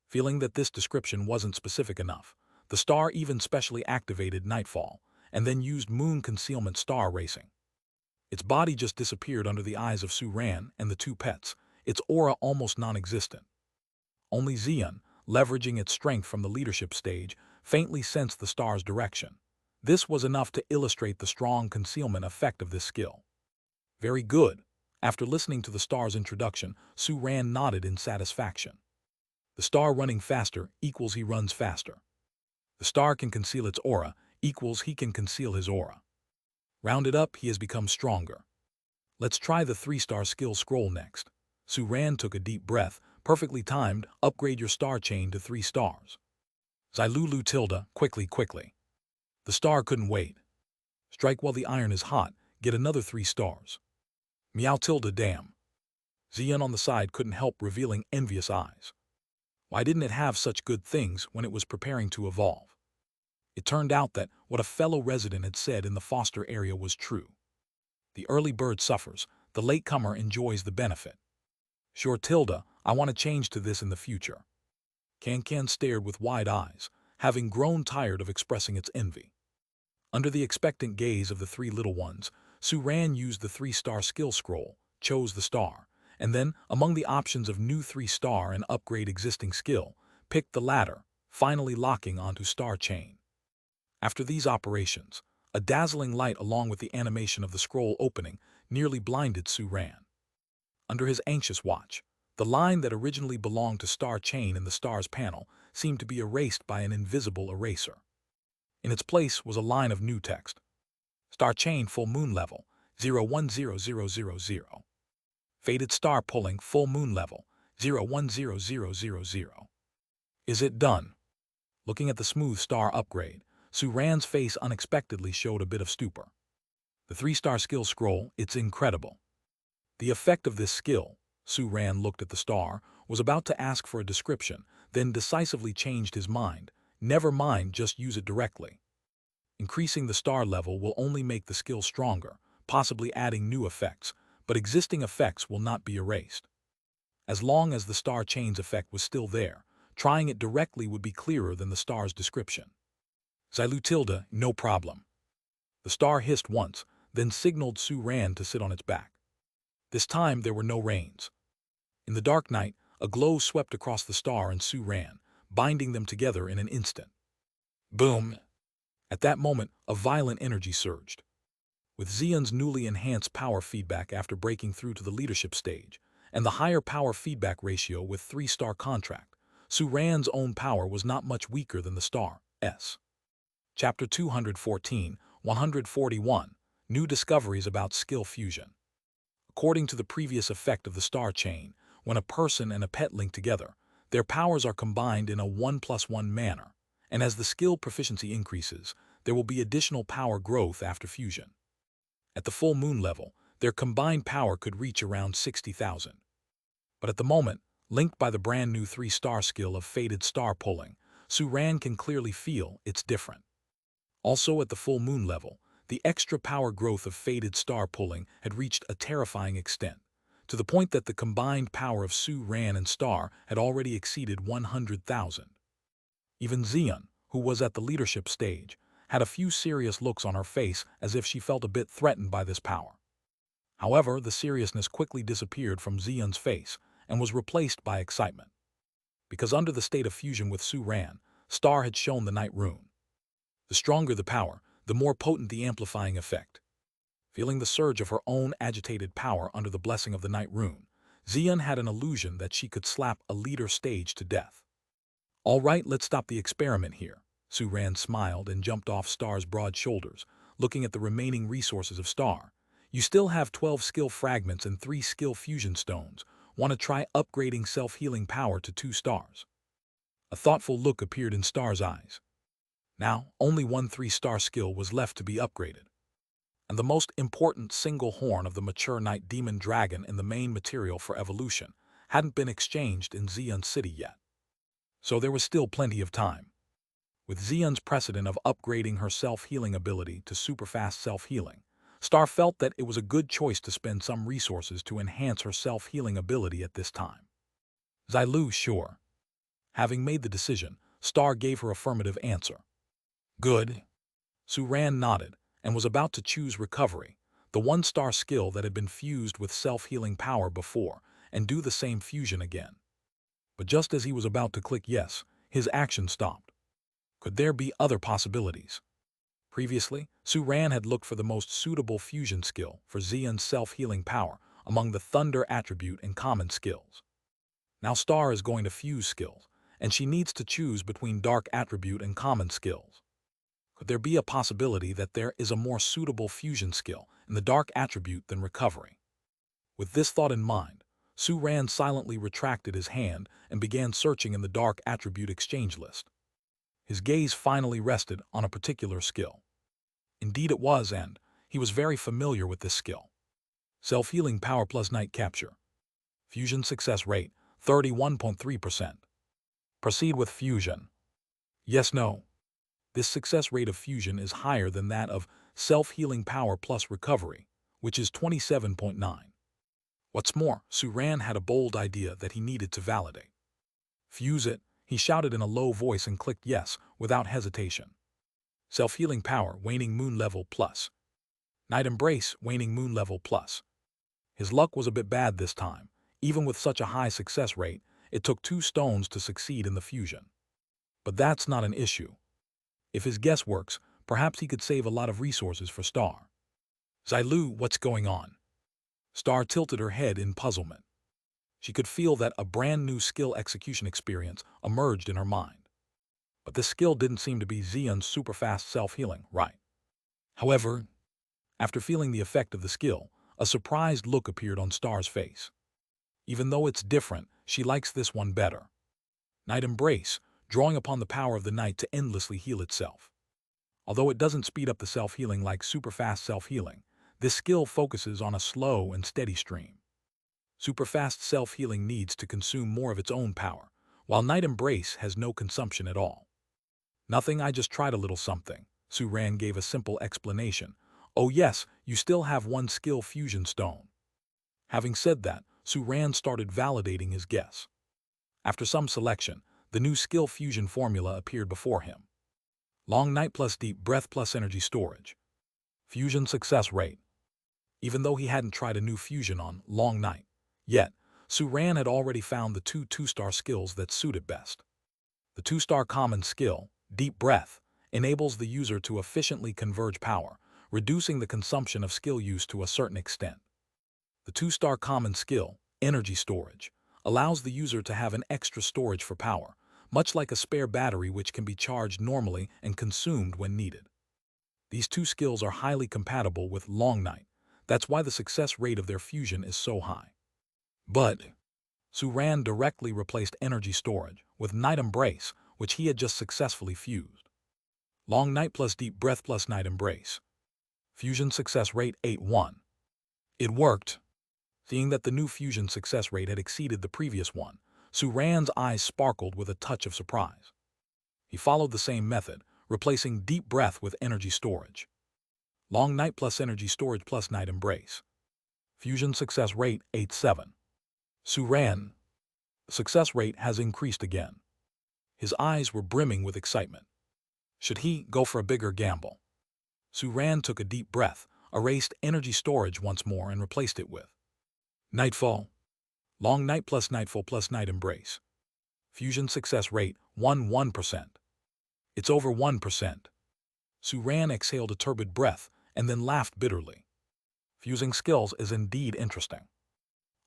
Feeling that this description wasn't specific enough, the star even specially activated Nightfall, and then used moon concealment star racing. Its body just disappeared under the eyes of Su ran and the two pets, its aura almost non-existent. Only Xian, leveraging its strength from the leadership stage, faintly sensed the star's direction. This was enough to illustrate the strong concealment effect of this skill. Very good. After listening to the star's introduction, Su ran nodded in satisfaction. The star running faster equals he runs faster. The star can conceal its aura equals he can conceal his aura. Rounded up, he has become stronger. Let's try the 3-star skill scroll next. Su ran took a deep breath, perfectly timed. Upgrade your star chain to 3 stars. Xilulu tilde, quickly. The star couldn't wait. Strike while the iron is hot, get another 3 stars. Meow tilde, damn. Xian on the side couldn't help revealing envious eyes. Why didn't it have such good things when it was preparing to evolve? It turned out that what a fellow resident had said in the foster area was true. The early bird suffers, the latecomer enjoys the benefit. Sure tilde, I want to change to this in the future. Can stared with wide eyes, having grown tired of expressing its envy. Under the expectant gaze of the 3 little ones, Su ran used the 3-star skill scroll, chose the star, and then, among the options of new 3-star and upgrade existing skill, picked the latter, finally locking onto star chain. After these operations, a dazzling light along with the animation of the scroll opening nearly blinded Su ran. Under his anxious watch, the line that originally belonged to star chain in the star's panel seemed to be erased by an invisible eraser. In its place was a line of new text. Star chain full moon level, 010000. Faded star pulling full moon level, 010000. Is it done? Looking at the smooth star upgrade, Su ran's face unexpectedly showed a bit of stupor. The 3-star skill scroll, it's incredible. The effect of this skill, Su ran looked at the star, was about to ask for a description, then decisively changed his mind. Never mind, just use it directly. Increasing the star level will only make the skill stronger, possibly adding new effects, but existing effects will not be erased. As long as the star chain's effect was still there, trying it directly would be clearer than the star's description. Xilu tilde, no problem. The star hissed once, then signaled Su ran to sit on its back. This time there were no rains. In the dark night, a glow swept across the star and Su ran, binding them together in an instant. Boom! At that moment, a violent energy surged. With Xian's newly enhanced power feedback after breaking through to the leadership stage, and the higher power feedback ratio with 3-star contract, Su ran's own power was not much weaker than the star's. Chapter 214, 141, New Discoveries about Skill Fusion. According to the previous effect of the star chain, when a person and a pet link together, their powers are combined in a 1+1 manner, and as the skill proficiency increases, there will be additional power growth after fusion. At the full moon level, their combined power could reach around 60,000. But at the moment, linked by the brand new 3-star skill of faded star pulling, Su ran can clearly feel it's different. Also at the full moon level, the extra power growth of faded star pulling had reached a terrifying extent, to the point that the combined power of Su ran and star had already exceeded 100,000. Even Xian, who was at the leadership stage, had a few serious looks on her face as if she felt a bit threatened by this power. However, the seriousness quickly disappeared from Xian's face and was replaced by excitement. Because under the state of fusion with Su ran, Star had shown the night rune. The stronger the power, the more potent the amplifying effect. Feeling the surge of her own agitated power under the blessing of the night rune, Xian had an illusion that she could slap a leader stage to death. All right, let's stop the experiment here. Su Ran smiled and jumped off Star's broad shoulders, looking at the remaining resources of Star. You still have 12 skill fragments and 3 skill fusion stones. Want to try upgrading self-healing power to 2 stars? A thoughtful look appeared in Star's eyes. Now, only one 3-star skill was left to be upgraded, and the most important single horn of the mature night demon dragon in the main material for evolution hadn't been exchanged in Xian City yet. So there was still plenty of time. With Xian's precedent of upgrading her self-healing ability to super-fast self-healing, Star felt that it was a good choice to spend some resources to enhance her self-healing ability at this time. Xilu, sure. Having made the decision, Star gave her affirmative answer. Good. Su Ran nodded and was about to choose recovery, the 1-star skill that had been fused with self-healing power before, and do the same fusion again. But just as he was about to click yes, his action stopped. Could there be other possibilities? Previously, Su Ran had looked for the most suitable fusion skill for Xian's self-healing power among the Thunder attribute and common skills. Now Star is going to fuse skills, and she needs to choose between Dark attribute and common skills. Could there be a possibility that there is a more suitable fusion skill in the Dark attribute than recovery? With this thought in mind, Su Ran silently retracted his hand and began searching in the Dark attribute exchange list. His gaze finally rested on a particular skill. Indeed it was, and he was very familiar with this skill. Self-healing power plus night capture. Fusion success rate, 31.3%. Proceed with fusion. Yes, no. This success rate of fusion is higher than that of self-healing power plus recovery, which is 27.9. What's more, Su Ran had a bold idea that he needed to validate. Fuse it, he shouted in a low voice and clicked yes without hesitation. Self-healing power, waning moon level plus. Night embrace, waning moon level plus. His luck was a bit bad this time. Even with such a high success rate, it took 2 stones to succeed in the fusion. But that's not an issue. If his guess works, perhaps he could save a lot of resources for Star. Xilu, what's going on? Star tilted her head in puzzlement. She could feel that a brand new skill execution experience emerged in her mind. But this skill didn't seem to be Xian's super-fast self-healing, right? However, after feeling the effect of the skill, a surprised look appeared on Star's face. Even though it's different, she likes this one better. Night Embrace, drawing upon the power of the night to endlessly heal itself. Although it doesn't speed up the self-healing like super-fast self-healing, this skill focuses on a slow and steady stream. Super-fast self-healing needs to consume more of its own power, while Night Embrace has no consumption at all. Nothing, I just tried a little something. Su Ran gave a simple explanation. Oh yes, you still have 1 skill fusion stone. Having said that, Su Ran started validating his guess. After some selection, the new skill fusion formula appeared before him. Long night plus deep breath plus energy storage. Fusion success rate. Even though he hadn't tried a new fusion on long night yet, Su Ran had already found the 2 2-star skills that suited best. The 2-star common skill, deep breath, enables the user to efficiently converge power, reducing the consumption of skill use to a certain extent. The 2-star common skill, energy storage, allows the user to have an extra storage for power, much like a spare battery which can be charged normally and consumed when needed. These 2 skills are highly compatible with long night. That's why the success rate of their fusion is so high. But Su Ran directly replaced energy storage with Night Embrace, which he had just successfully fused. Long night plus deep breath plus Night Embrace. Fusion success rate 8.1. It worked. Seeing that the new fusion success rate had exceeded the previous one, Su Ran's eyes sparkled with a touch of surprise. He followed the same method, replacing deep breath with energy storage. Long night plus energy storage plus Night Embrace. Fusion success rate 8.7. Su Ran. The success rate has increased again. His eyes were brimming with excitement. Should he go for a bigger gamble? Su Ran took a deep breath, erased energy storage once more and replaced it with Nightfall. Long night plus Nightfall plus Night Embrace. Fusion success rate 1%. It's over 1%. Su Ran exhaled a turbid breath and then laughed bitterly. Fusing skills is indeed interesting.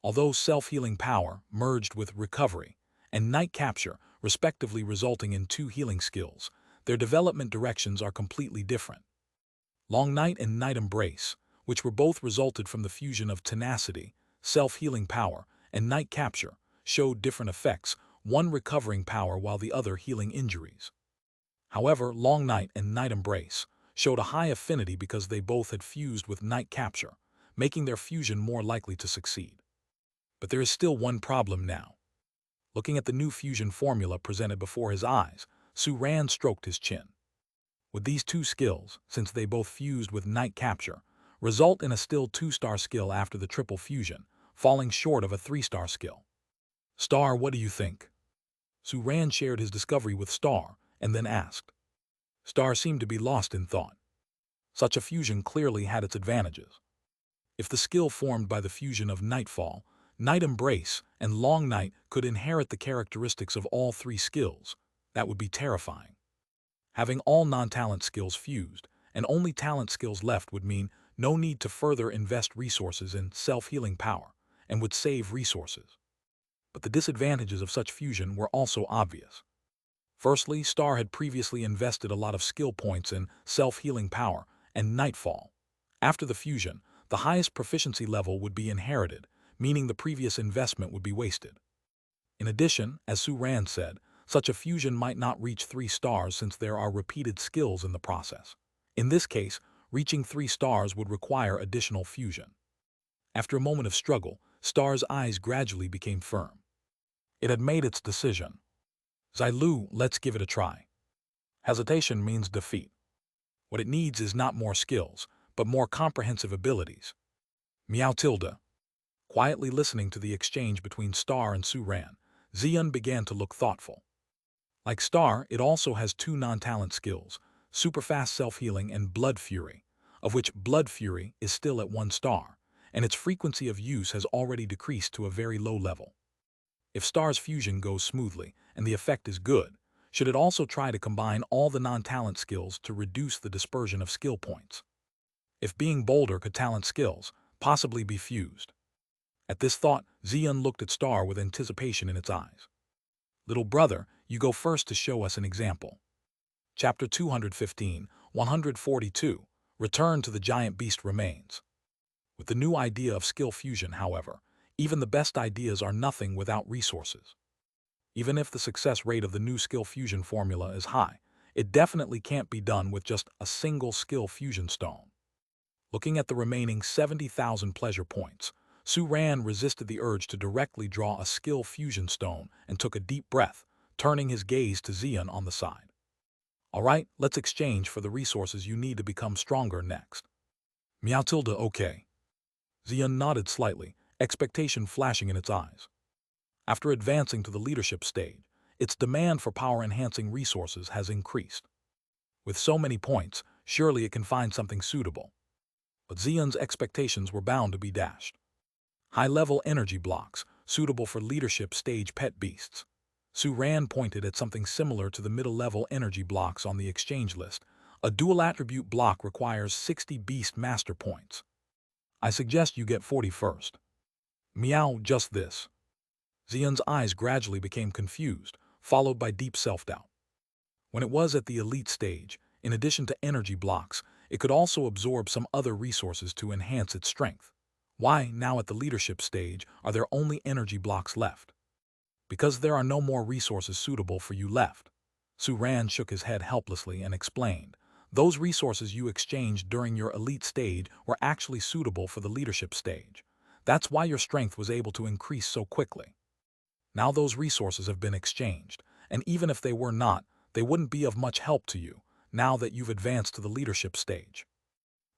Although self-healing power merged with recovery and night capture, respectively resulting in two healing skills, their development directions are completely different. Long Night and Night Embrace, which were both resulted from the fusion of tenacity, self-healing power, and night capture, showed different effects, one recovering power while the other healing injuries. However, Long Night and Night Embrace showed a high affinity because they both had fused with night capture, making their fusion more likely to succeed. But there is still one problem now. Looking at the new fusion formula presented before his eyes, Su-Ran stroked his chin. Would these two skills, since they both fused with night capture, result in a still 2-star skill after the triple fusion, falling short of a 3-star skill? Star, what do you think? Su-Ran shared his discovery with Star and then asked. Star seemed to be lost in thought. Such a fusion clearly had its advantages. If the skill formed by the fusion of Nightfall, Night Embrace, and Long Night could inherit the characteristics of all three skills, that would be terrifying. Having all non-talent skills fused and only talent skills left would mean no need to further invest resources in self-healing power and would save resources. But the disadvantages of such fusion were also obvious. Firstly, Star had previously invested a lot of skill points in self-healing power and Nightfall. After the fusion, the highest proficiency level would be inherited, meaning the previous investment would be wasted. In addition, as Su-Ran said, such a fusion might not reach 3 stars since there are repeated skills in the process. In this case, reaching 3 stars would require additional fusion. After a moment of struggle, Star's eyes gradually became firm. It had made its decision. Zailu, let's give it a try. Hesitation means defeat. What it needs is not more skills, but more comprehensive abilities. Meow tilde. Quietly listening to the exchange between Star and Su-Ran, Xian began to look thoughtful. Like Star, it also has 2 non-talent skills, Superfast Self-Healing and Blood Fury, of which Blood Fury is still at 1 star, and its frequency of use has already decreased to a very low level. If Star's fusion goes smoothly and the effect is good, should it also try to combine all the non-talent skills to reduce the dispersion of skill points? If being bolder could talent skills possibly be fused? At this thought, Xian looked at Star with anticipation in its eyes. Little brother, you go first to show us an example. Chapter 215, 142, Return to the Giant Beast Remains. With the new idea of skill fusion, however, even the best ideas are nothing without resources. Even if the success rate of the new skill fusion formula is high, it definitely can't be done with just a single skill fusion stone. Looking at the remaining 70,000 pleasure points, Su-Ran resisted the urge to directly draw a skill fusion stone and took a deep breath, turning his gaze to Xian on the side. All right, let's exchange for the resources you need to become stronger next. Meow tilde, okay. Xian nodded slightly, expectation flashing in its eyes. After advancing to the leadership stage, its demand for power-enhancing resources has increased. With so many points, surely it can find something suitable. But Xian's expectations were bound to be dashed. High-level energy blocks, suitable for leadership stage pet beasts. Su-Ran pointed at something similar to the middle-level energy blocks on the exchange list. A dual-attribute block requires 60 beast master points. I suggest you get 40 first. Meow, just this. Xian's eyes gradually became confused, followed by deep self-doubt. When it was at the elite stage, in addition to energy blocks, it could also absorb some other resources to enhance its strength. Why, now at the leadership stage, are there only energy blocks left? Because there are no more resources suitable for you left. Su-Ran shook his head helplessly and explained, those resources you exchanged during your elite stage were actually suitable for the leadership stage. That's why your strength was able to increase so quickly. Now those resources have been exchanged, and even if they were not, they wouldn't be of much help to you, now that you've advanced to the leadership stage.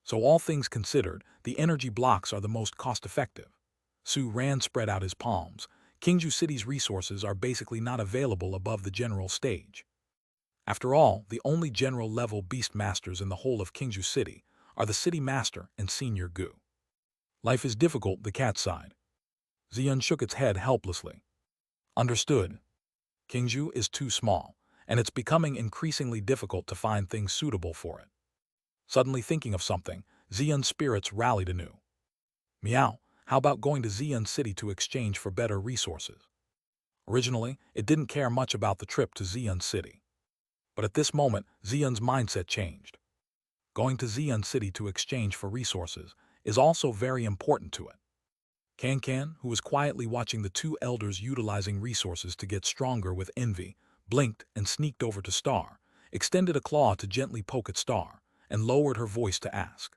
So all things considered, the energy blocks are the most cost-effective. Su-Ran spread out his palms. Kingju City's resources are basically not available above the general stage. After all, the only general-level beast masters in the whole of Kingju City are the city master and senior Gu. Life is difficult, the cat sighed. Xian shook its head helplessly. Understood. Kingju is too small, and it's becoming increasingly difficult to find things suitable for it. Suddenly thinking of something, Xian's spirits rallied anew. Meow, how about going to Xian City to exchange for better resources? Originally, it didn't care much about the trip to Xian City. But at this moment, Xian's mindset changed. Going to Xian City to exchange for resources is also very important to it. Can, who was quietly watching the two elders utilizing resources to get stronger with envy, blinked and sneaked over to Star, extended a claw to gently poke at Star, and lowered her voice to ask.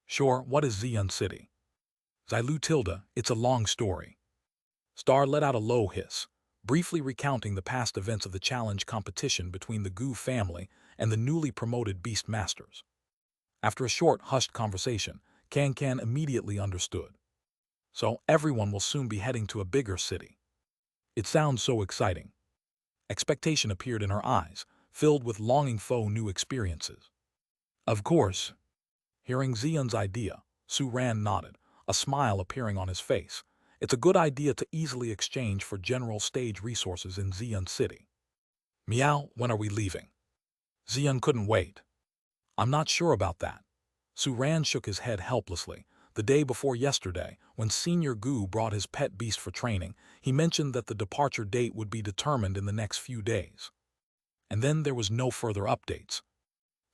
Sure, what is Xian City? Xilu Tilda, it's a long story. Star let out a low hiss, briefly recounting the past events of the challenge competition between the Gu family and the newly promoted Beast Masters. After a short, hushed conversation, Can immediately understood. So everyone will soon be heading to a bigger city. It sounds so exciting. Expectation appeared in her eyes, filled with longing for new experiences. Of course. Hearing Xian's idea, Su Ran nodded, a smile appearing on his face. It's a good idea to easily exchange for general stage resources in Xian City. Meow, when are we leaving? Xian couldn't wait. I'm not sure about that. Su Ran shook his head helplessly. The day before yesterday, when Senior Gu brought his pet beast for training, he mentioned that the departure date would be determined in the next few days. And then there was no further updates.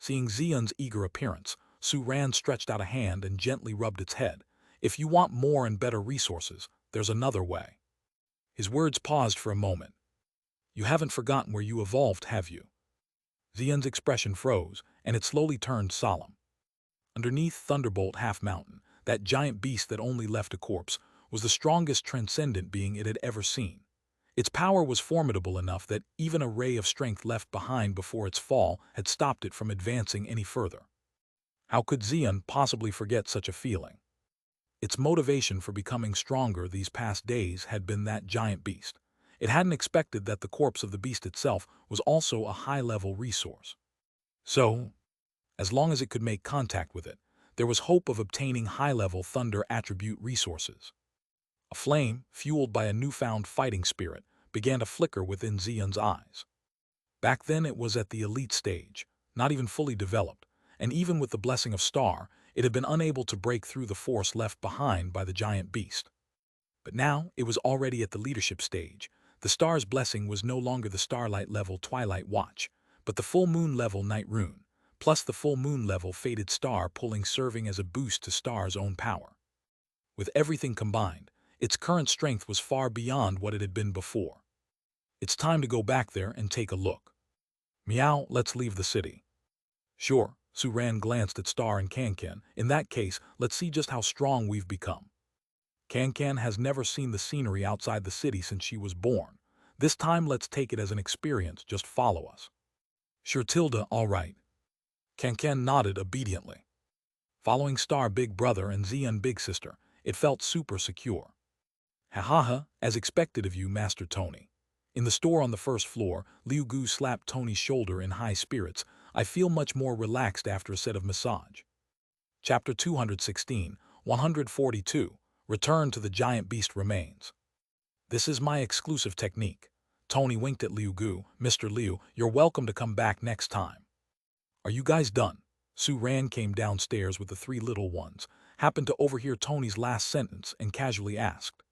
Seeing Xian's eager appearance, Su Ran stretched out a hand and gently rubbed its head. If you want more and better resources, there's another way. His words paused for a moment. You haven't forgotten where you evolved, have you? Xian's expression froze, and it slowly turned solemn. Underneath Thunderbolt Half Mountain, that giant beast that only left a corpse, was the strongest transcendent being it had ever seen. Its power was formidable enough that even a ray of strength left behind before its fall had stopped it from advancing any further. How could Xian possibly forget such a feeling? Its motivation for becoming stronger these past days had been that giant beast. It hadn't expected that the corpse of the beast itself was also a high-level resource. So, as long as it could make contact with it, there was hope of obtaining high-level thunder attribute resources. A flame, fueled by a newfound fighting spirit, began to flicker within Xian's eyes. Back then it was at the elite stage, not even fully developed, and even with the blessing of Star, it had been unable to break through the force left behind by the giant beast. But now it was already at the leadership stage. The Star's blessing was no longer the Starlight level Twilight Watch, but the full moon level Night Rune, plus the full moon level Faded Star pulling serving as a boost to Star's own power. With everything combined, its current strength was far beyond what it had been before. It's time to go back there and take a look. Meow, let's leave the city. Sure, Su Ran glanced at Star and Can. In that case, let's see just how strong we've become. Can has never seen the scenery outside the city since she was born. This time let's take it as an experience, just follow us. Sure Tilda, all right. Can nodded obediently. Following Star Big Brother and Xian Big Sister, it felt super secure. Ha, as expected of you, Master Tony. In the store on the first floor, Liu Gu slapped Tony's shoulder in high spirits. I feel much more relaxed after a set of massage. Chapter 216, 142, Return to the Giant Beast Remains. This is my exclusive technique. Tony winked at Liu Gu. Mr. Liu, you're welcome to come back next time. Are you guys done? Su Ran came downstairs with the three little ones, happened to overhear Tony's last sentence and casually asked.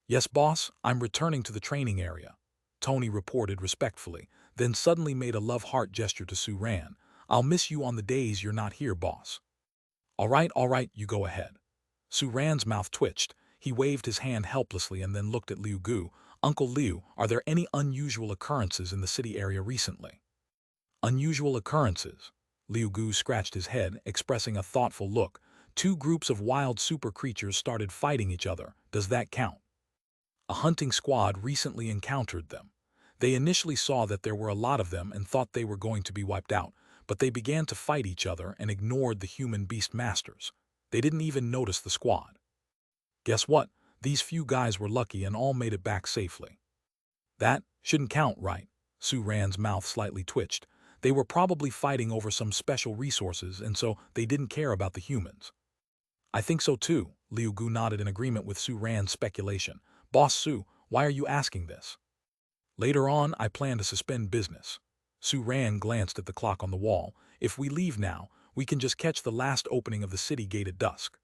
Yes, boss, I'm returning to the training area. Tony reported respectfully, then suddenly made a love heart gesture to Su Ran. I'll miss you on the days you're not here, boss. All right, you go ahead. Su Ran's mouth twitched. He waved his hand helplessly and then looked at Liu Gu. Uncle Liu, are there any unusual occurrences in the city area recently? Unusual occurrences? Liu Gu scratched his head, expressing a thoughtful look. Two groups of wild super creatures started fighting each other. Does that count? A hunting squad recently encountered them. They initially saw that there were a lot of them and thought they were going to be wiped out, but they began to fight each other and ignored the human beast masters. They didn't even notice the squad. Guess what? These few guys were lucky and all made it back safely. That shouldn't count, right? Su Ran's mouth slightly twitched. They were probably fighting over some special resources, and so they didn't care about the humans. I think so too, Liu Gu nodded in agreement with Su Ran's speculation. Boss Su, why are you asking this? Later on, I plan to suspend business. Su Ran glanced at the clock on the wall. If we leave now, we can just catch the last opening of the city gate at dusk.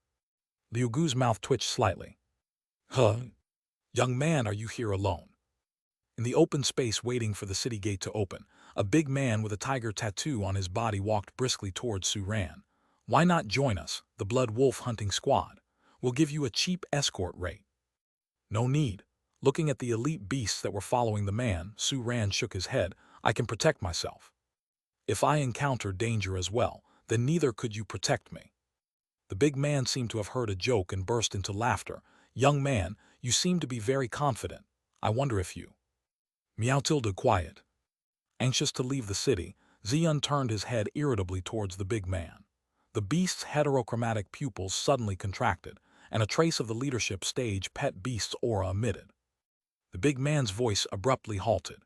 Liu Gu's mouth twitched slightly. Huh? Young man, are you here alone? In the open space waiting for the city gate to open, a big man with a tiger tattoo on his body walked briskly towards Su Ran. Why not join us, the Blood Wolf hunting squad? We'll give you a cheap escort rate. No need. Looking at the elite beasts that were following the man, Su Ran shook his head. I can protect myself. If I encounter danger as well, then neither could you protect me. The big man seemed to have heard a joke and burst into laughter. Young man, you seem to be very confident. I wonder if you... Meow tilde quiet. Anxious to leave the city, Xian turned his head irritably towards the big man. The beast's heterochromatic pupils suddenly contracted, and a trace of the leadership stage pet beast's aura emitted. The big man's voice abruptly halted.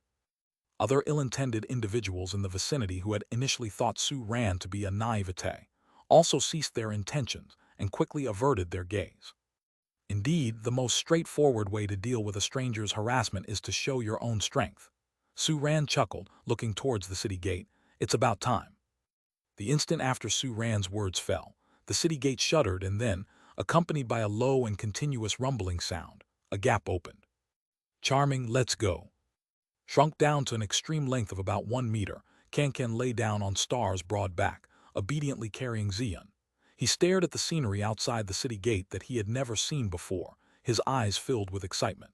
Other ill-intended individuals in the vicinity who had initially thought Su Ran to be a naivete also ceased their intentions and quickly averted their gaze. Indeed, the most straightforward way to deal with a stranger's harassment is to show your own strength. Su Ran chuckled, looking towards the city gate. It's about time. The instant after Su Ran's words fell, the city gate shuddered and then, accompanied by a low and continuous rumbling sound, a gap opened. Charming, let's go. Shrunk down to an extreme length of about 1 meter, Kankan lay down on Star's broad back, obediently carrying Xian. He stared at the scenery outside the city gate that he had never seen before, his eyes filled with excitement.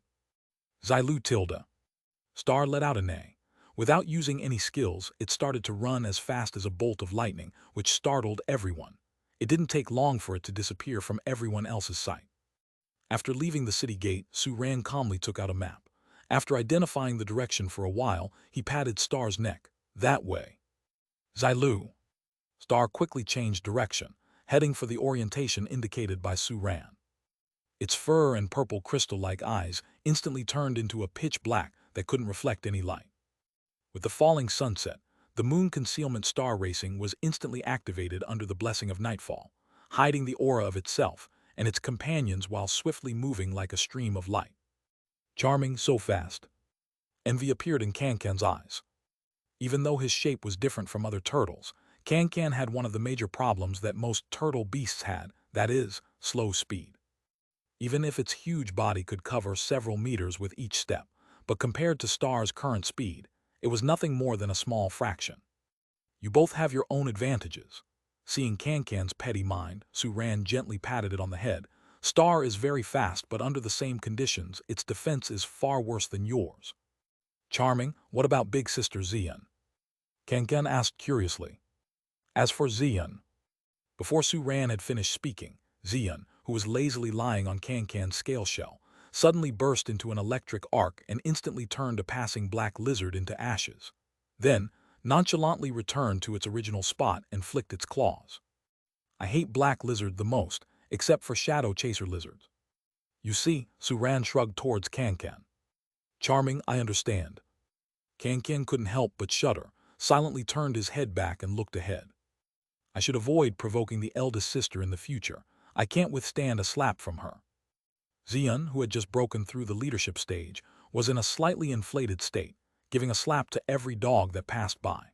Xilu tilde. Star let out a neigh. Without using any skills, it started to run as fast as a bolt of lightning, which startled everyone. It didn't take long for it to disappear from everyone else's sight. After leaving the city gate, Su Ran calmly took out a map. After identifying the direction for a while, he patted Star's neck. That way. Xilu. Star quickly changed direction, heading for the orientation indicated by Su Ran. Its fur and purple crystal-like eyes instantly turned into a pitch black that couldn't reflect any light. With the falling sunset, the moon concealment star racing was instantly activated under the blessing of nightfall, hiding the aura of itself and its companions while swiftly moving like a stream of light. Charming, so fast. Envy appeared in Kankan's eyes. Even though his shape was different from other turtles, Kankan had one of the major problems that most turtle beasts had, that is, slow speed. Even if its huge body could cover several meters with each step, but compared to Star's current speed, it was nothing more than a small fraction. You both have your own advantages. Seeing Kankan's petty mind, Su Ran gently patted it on the head. Star is very fast, but under the same conditions, its defense is far worse than yours. Charming, what about big sister Xian? Kankan asked curiously. As for Xian, before Su Ran had finished speaking, Xian, who was lazily lying on Kankan's scale shell, suddenly burst into an electric arc and instantly turned a passing black lizard into ashes. Then, nonchalantly returned to its original spot and flicked its claws. I hate black lizard the most, except for shadow chaser lizards. You see, Su Ran shrugged towards Kankan. Charming, I understand. Kankan couldn't help but shudder, silently turned his head back and looked ahead. I should avoid provoking the eldest sister in the future. I can't withstand a slap from her. Xian, who had just broken through the leadership stage, was in a slightly inflated state, giving a slap to every dog that passed by.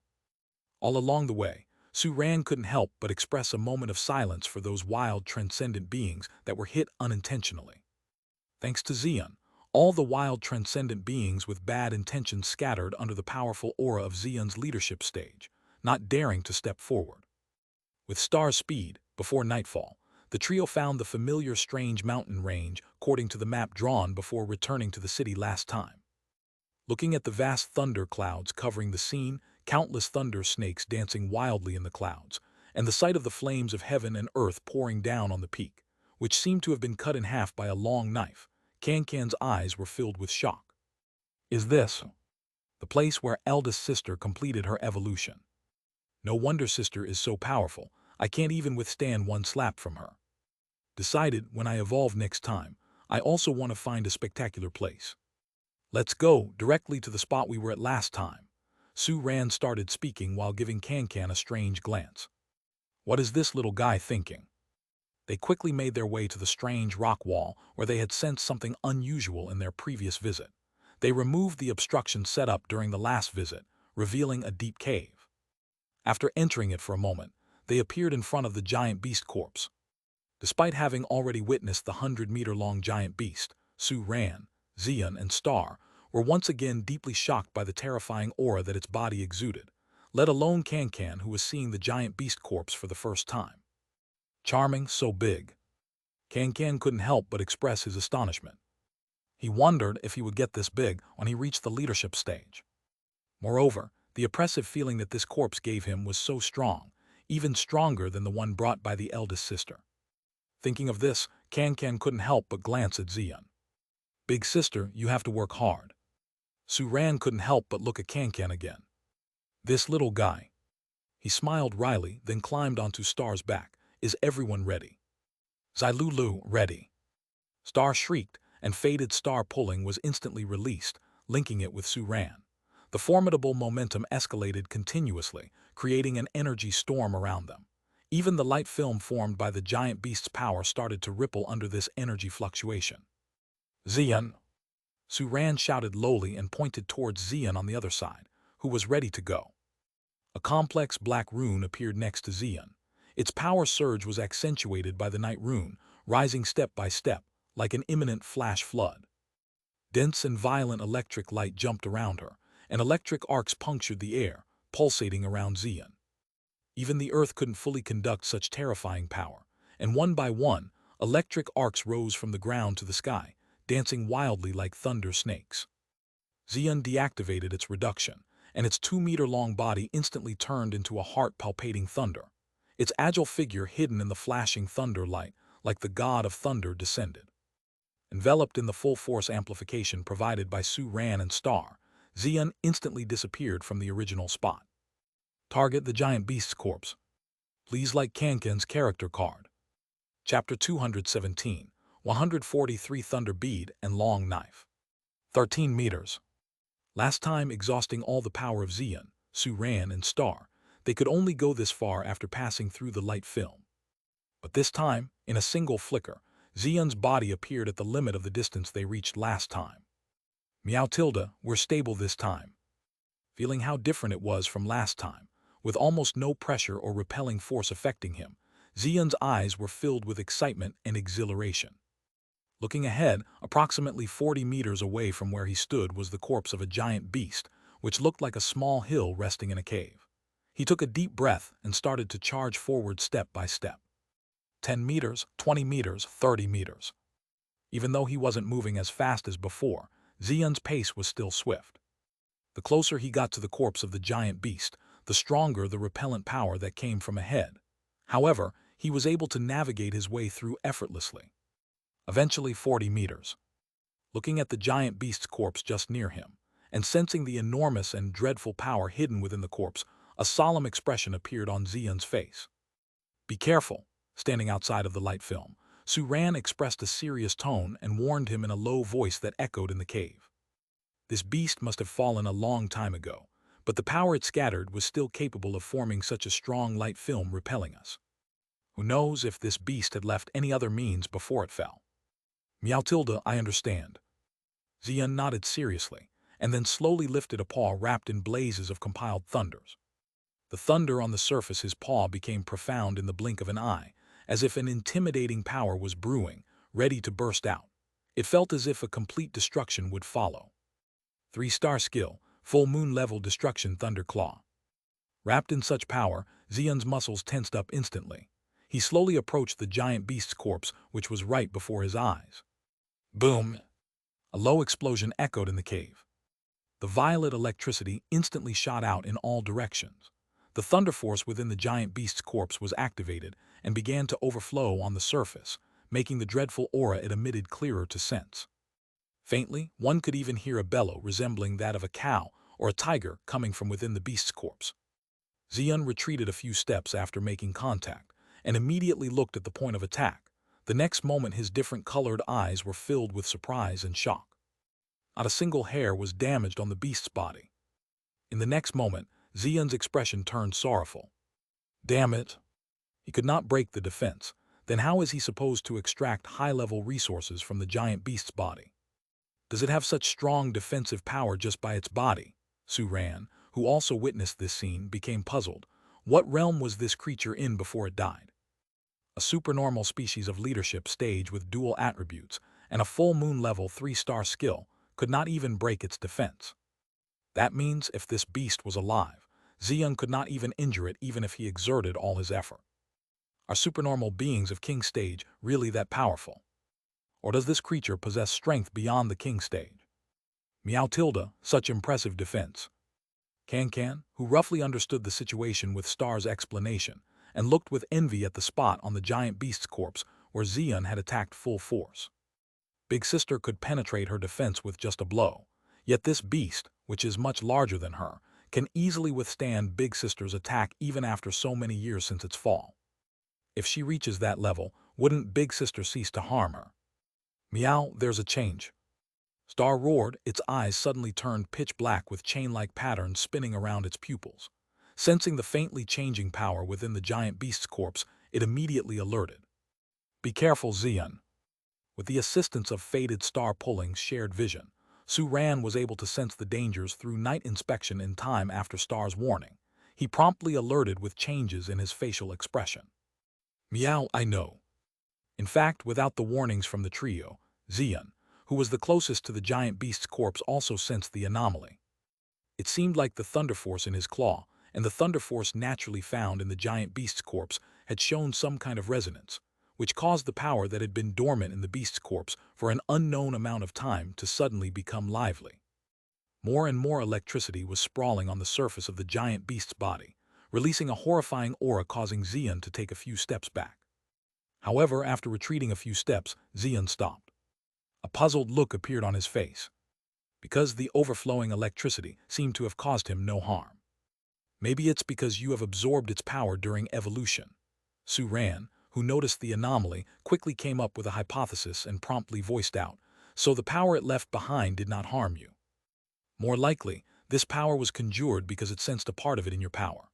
All along the way, Su Ran couldn't help but express a moment of silence for those wild, transcendent beings that were hit unintentionally. Thanks to Xian, all the wild, transcendent beings with bad intentions scattered under the powerful aura of Xian's leadership stage, not daring to step forward. With Star's speed, before nightfall, the trio found the familiar strange mountain range according to the map drawn before returning to the city last time. Looking at the vast thunder clouds covering the scene, countless thunder snakes dancing wildly in the clouds, and the sight of the flames of heaven and earth pouring down on the peak, which seemed to have been cut in half by a long knife, Kankan's eyes were filled with shock. Is this the place where eldest sister completed her evolution? No wonder sister is so powerful, I can't even withstand one slap from her. Decided when I evolve next time, I also want to find a spectacular place. Let's go directly to the spot we were at last time. Su Ran started speaking while giving Kankan a strange glance. What is this little guy thinking? They quickly made their way to the strange rock wall where they had sensed something unusual in their previous visit. They removed the obstruction set up during the last visit, revealing a deep cave. After entering it for a moment, they appeared in front of the giant beast corpse. Despite having already witnessed the 100-meter-long giant beast, Su Ran, Xian, and Star were once again deeply shocked by the terrifying aura that its body exuded, let alone Can, who was seeing the giant beast corpse for the first time. Charming, so big. Can couldn't help but express his astonishment. He wondered if he would get this big when he reached the leadership stage. Moreover, the oppressive feeling that this corpse gave him was so strong, even stronger than the one brought by the eldest sister. Thinking of this, Can couldn't help but glance at Xian. Big sister, you have to work hard. Su Ran couldn't help but look at Can again. This little guy. He smiled wryly, then climbed onto Star's back. Is everyone ready? Zilulu, ready. Star shrieked, and faded Star pulling was instantly released, linking it with Su Ran. The formidable momentum escalated continuously, creating an energy storm around them. Even the light film formed by the giant beast's power started to ripple under this energy fluctuation. Xian! Su Ran shouted lowly and pointed towards Xian on the other side, who was ready to go. A complex black rune appeared next to Xian. Its power surge was accentuated by the night rune, rising step by step, like an imminent flash flood. Dense and violent electric light jumped around her, and electric arcs punctured the air, pulsating around Xian. Even the earth couldn't fully conduct such terrifying power, and one by one, electric arcs rose from the ground to the sky, dancing wildly like thunder snakes. Xian deactivated its reduction, and its 2-meter-long body instantly turned into a heart-palpating thunder. Its agile figure hidden in the flashing thunder light, like the god of thunder, descended. Enveloped in the full-force amplification provided by Su Ran and Star, Xian instantly disappeared from the original spot. Target the giant beast's corpse. Please like Can's character card. Chapter 217, 143 Thunder Bead and Long Knife. 13 meters. Last time exhausting all the power of Xian, Su Ran, and Star, they could only go this far after passing through the light film. But this time, in a single flicker, Xian's body appeared at the limit of the distance they reached last time. Meow Tilda, we're stable this time. Feeling how different it was from last time, with almost no pressure or repelling force affecting him, Xian's eyes were filled with excitement and exhilaration. Looking ahead, approximately 40 meters away from where he stood was the corpse of a giant beast, which looked like a small hill resting in a cave. He took a deep breath and started to charge forward step by step. 10 meters, 20 meters, 30 meters. Even though he wasn't moving as fast as before, Xian's pace was still swift. The closer he got to the corpse of the giant beast, the stronger the repellent power that came from ahead. However, he was able to navigate his way through effortlessly. Eventually 40 meters. Looking at the giant beast's corpse just near him, and sensing the enormous and dreadful power hidden within the corpse, a solemn expression appeared on Xian's face. Be careful. Standing outside of the light film, Su Ran expressed a serious tone and warned him in a low voice that echoed in the cave. This beast must have fallen a long time ago, but the power it scattered was still capable of forming such a strong light film repelling us. Who knows if this beast had left any other means before it fell? Meow Tilda, I understand. Xian nodded seriously, and then slowly lifted a paw wrapped in blazes of compiled thunders. The thunder on the surface his paw became profound in the blink of an eye, as if an intimidating power was brewing, ready to burst out. It felt as if a complete destruction would follow. 3-star skill, full moon-level destruction thunder claw. Wrapped in such power, Xian's muscles tensed up instantly. He slowly approached the giant beast's corpse, which was right before his eyes. Boom! A low explosion echoed in the cave. The violet electricity instantly shot out in all directions. The thunder force within the giant beast's corpse was activated and began to overflow on the surface, making the dreadful aura it emitted clearer to sense. Faintly, one could even hear a bellow resembling that of a cow or a tiger coming from within the beast's corpse. Xian retreated a few steps after making contact and immediately looked at the point of attack. The next moment his different-colored eyes were filled with surprise and shock. Not a single hair was damaged on the beast's body. In the next moment, Xian's expression turned sorrowful. Damn it! He could not break the defense. Then how is he supposed to extract high-level resources from the giant beast's body? Does it have such strong defensive power just by its body? Su Ran, who also witnessed this scene, became puzzled. What realm was this creature in before it died? a supernormal species of leadership stage with dual attributes and a full moon level 3-star skill, could not even break its defense. That means if this beast was alive, Xion could not even injure it even if he exerted all his effort. Are supernormal beings of king stage really that powerful? Or does this creature possess strength beyond the king stage? Meow tilde, such impressive defense. Can, who roughly understood the situation with Star's explanation, and looked with envy at the spot on the giant beast's corpse where Xion had attacked full force. Big Sister could penetrate her defense with just a blow, yet this beast, which is much larger than her, can easily withstand Big Sister's attack even after so many years since its fall. If she reaches that level, wouldn't Big Sister cease to harm her? Meow, there's a change. Star roared, its eyes suddenly turned pitch black with chain-like patterns spinning around its pupils. Sensing the faintly changing power within the giant beast's corpse, it immediately alerted. Be careful, Xion. With the assistance of faded Star Pulling's shared vision, Su-Ran was able to sense the dangers through night inspection in time after Star's warning. He promptly alerted with changes in his facial expression. Meow, I know. In fact, without the warnings from the trio, Xion, who was the closest to the giant beast's corpse, also sensed the anomaly. It seemed like the thunder force in his claw, and the thunder force naturally found in the giant beast's corpse, had shown some kind of resonance, which caused the power that had been dormant in the beast's corpse for an unknown amount of time to suddenly become lively. More and more electricity was sprawling on the surface of the giant beast's body, releasing a horrifying aura causing Xion to take a few steps back. However, after retreating a few steps, Xion stopped. A puzzled look appeared on his face, because the overflowing electricity seemed to have caused him no harm. Maybe it's because you have absorbed its power during evolution. Su-Ran, who noticed the anomaly, quickly came up with a hypothesis and promptly voiced out, so the power it left behind did not harm you. More likely, this power was conjured because it sensed a part of it in your power.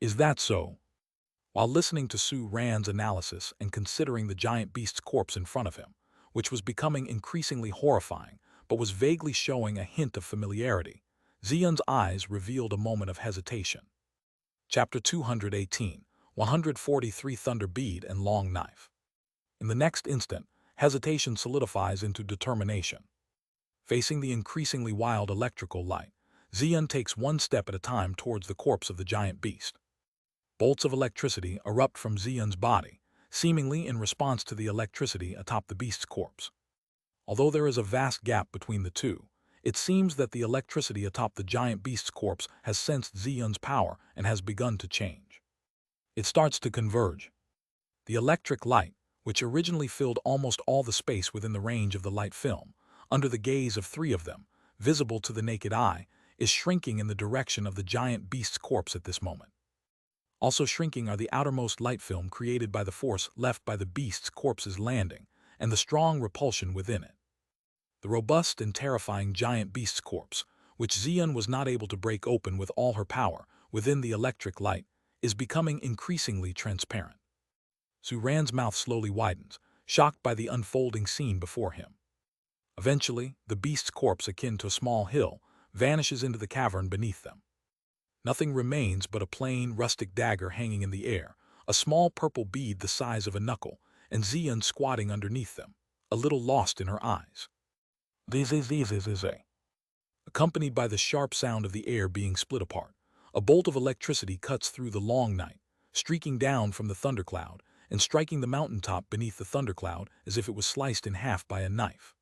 Is that so? While listening to Su-Ran's analysis and considering the giant beast's corpse in front of him, which was becoming increasingly horrifying, but was vaguely showing a hint of familiarity, Xion's eyes revealed a moment of hesitation. Chapter 218, 143 Thunder Bead and Long Knife. In the next instant, hesitation solidifies into determination. Facing the increasingly wild electrical light, Xion takes one step at a time towards the corpse of the giant beast. Bolts of electricity erupt from Xion's body, seemingly in response to the electricity atop the beast's corpse. Although there is a vast gap between the two, it seems that the electricity atop the giant beast's corpse has sensed Xion's power and has begun to change. It starts to converge. The electric light, which originally filled almost all the space within the range of the light film, under the gaze of three of them, visible to the naked eye, is shrinking in the direction of the giant beast's corpse at this moment. Also shrinking are the outermost light film created by the force left by the beast's corpse's landing and the strong repulsion within it. The robust and terrifying giant beast's corpse, which Xion was not able to break open with all her power within the electric light, is becoming increasingly transparent. Su-Ran's mouth slowly widens, shocked by the unfolding scene before him. Eventually, the beast's corpse, akin to a small hill, vanishes into the cavern beneath them. Nothing remains but a plain, rustic dagger hanging in the air, a small purple bead the size of a knuckle, and Xion squatting underneath them, a little lost in her eyes. Accompanied by the sharp sound of the air being split apart, a bolt of electricity cuts through the long night, streaking down from the thundercloud and striking the mountaintop beneath the thundercloud as if it was sliced in half by a knife.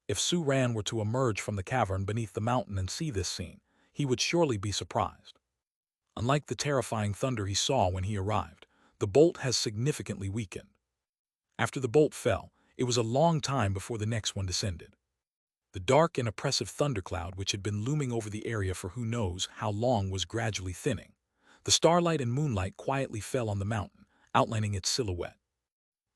If Su-Ran were to emerge from the cavern beneath the mountain and see this scene, he would surely be surprised. Unlike the terrifying thunder he saw when he arrived, the bolt has significantly weakened. After the bolt fell, it was a long time before the next one descended. The dark and oppressive thundercloud which had been looming over the area for who knows how long was gradually thinning. The starlight and moonlight quietly fell on the mountain, outlining its silhouette.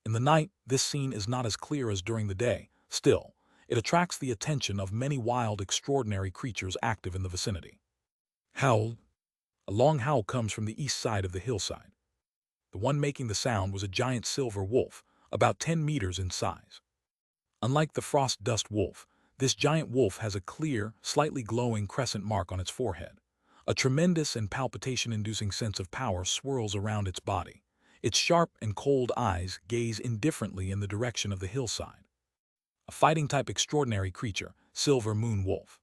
In the night, this scene is not as clear as during the day. Still, it attracts the attention of many wild, extraordinary creatures active in the vicinity. Howl. A long howl comes from the east side of the hillside. The one making the sound was a giant silver wolf, about 10 meters in size. Unlike the frost dust wolf, this giant wolf has a clear, slightly glowing crescent mark on its forehead. A tremendous and palpitation-inducing sense of power swirls around its body. Its sharp and cold eyes gaze indifferently in the direction of the hillside. A fighting-type extraordinary creature, silver moon wolf.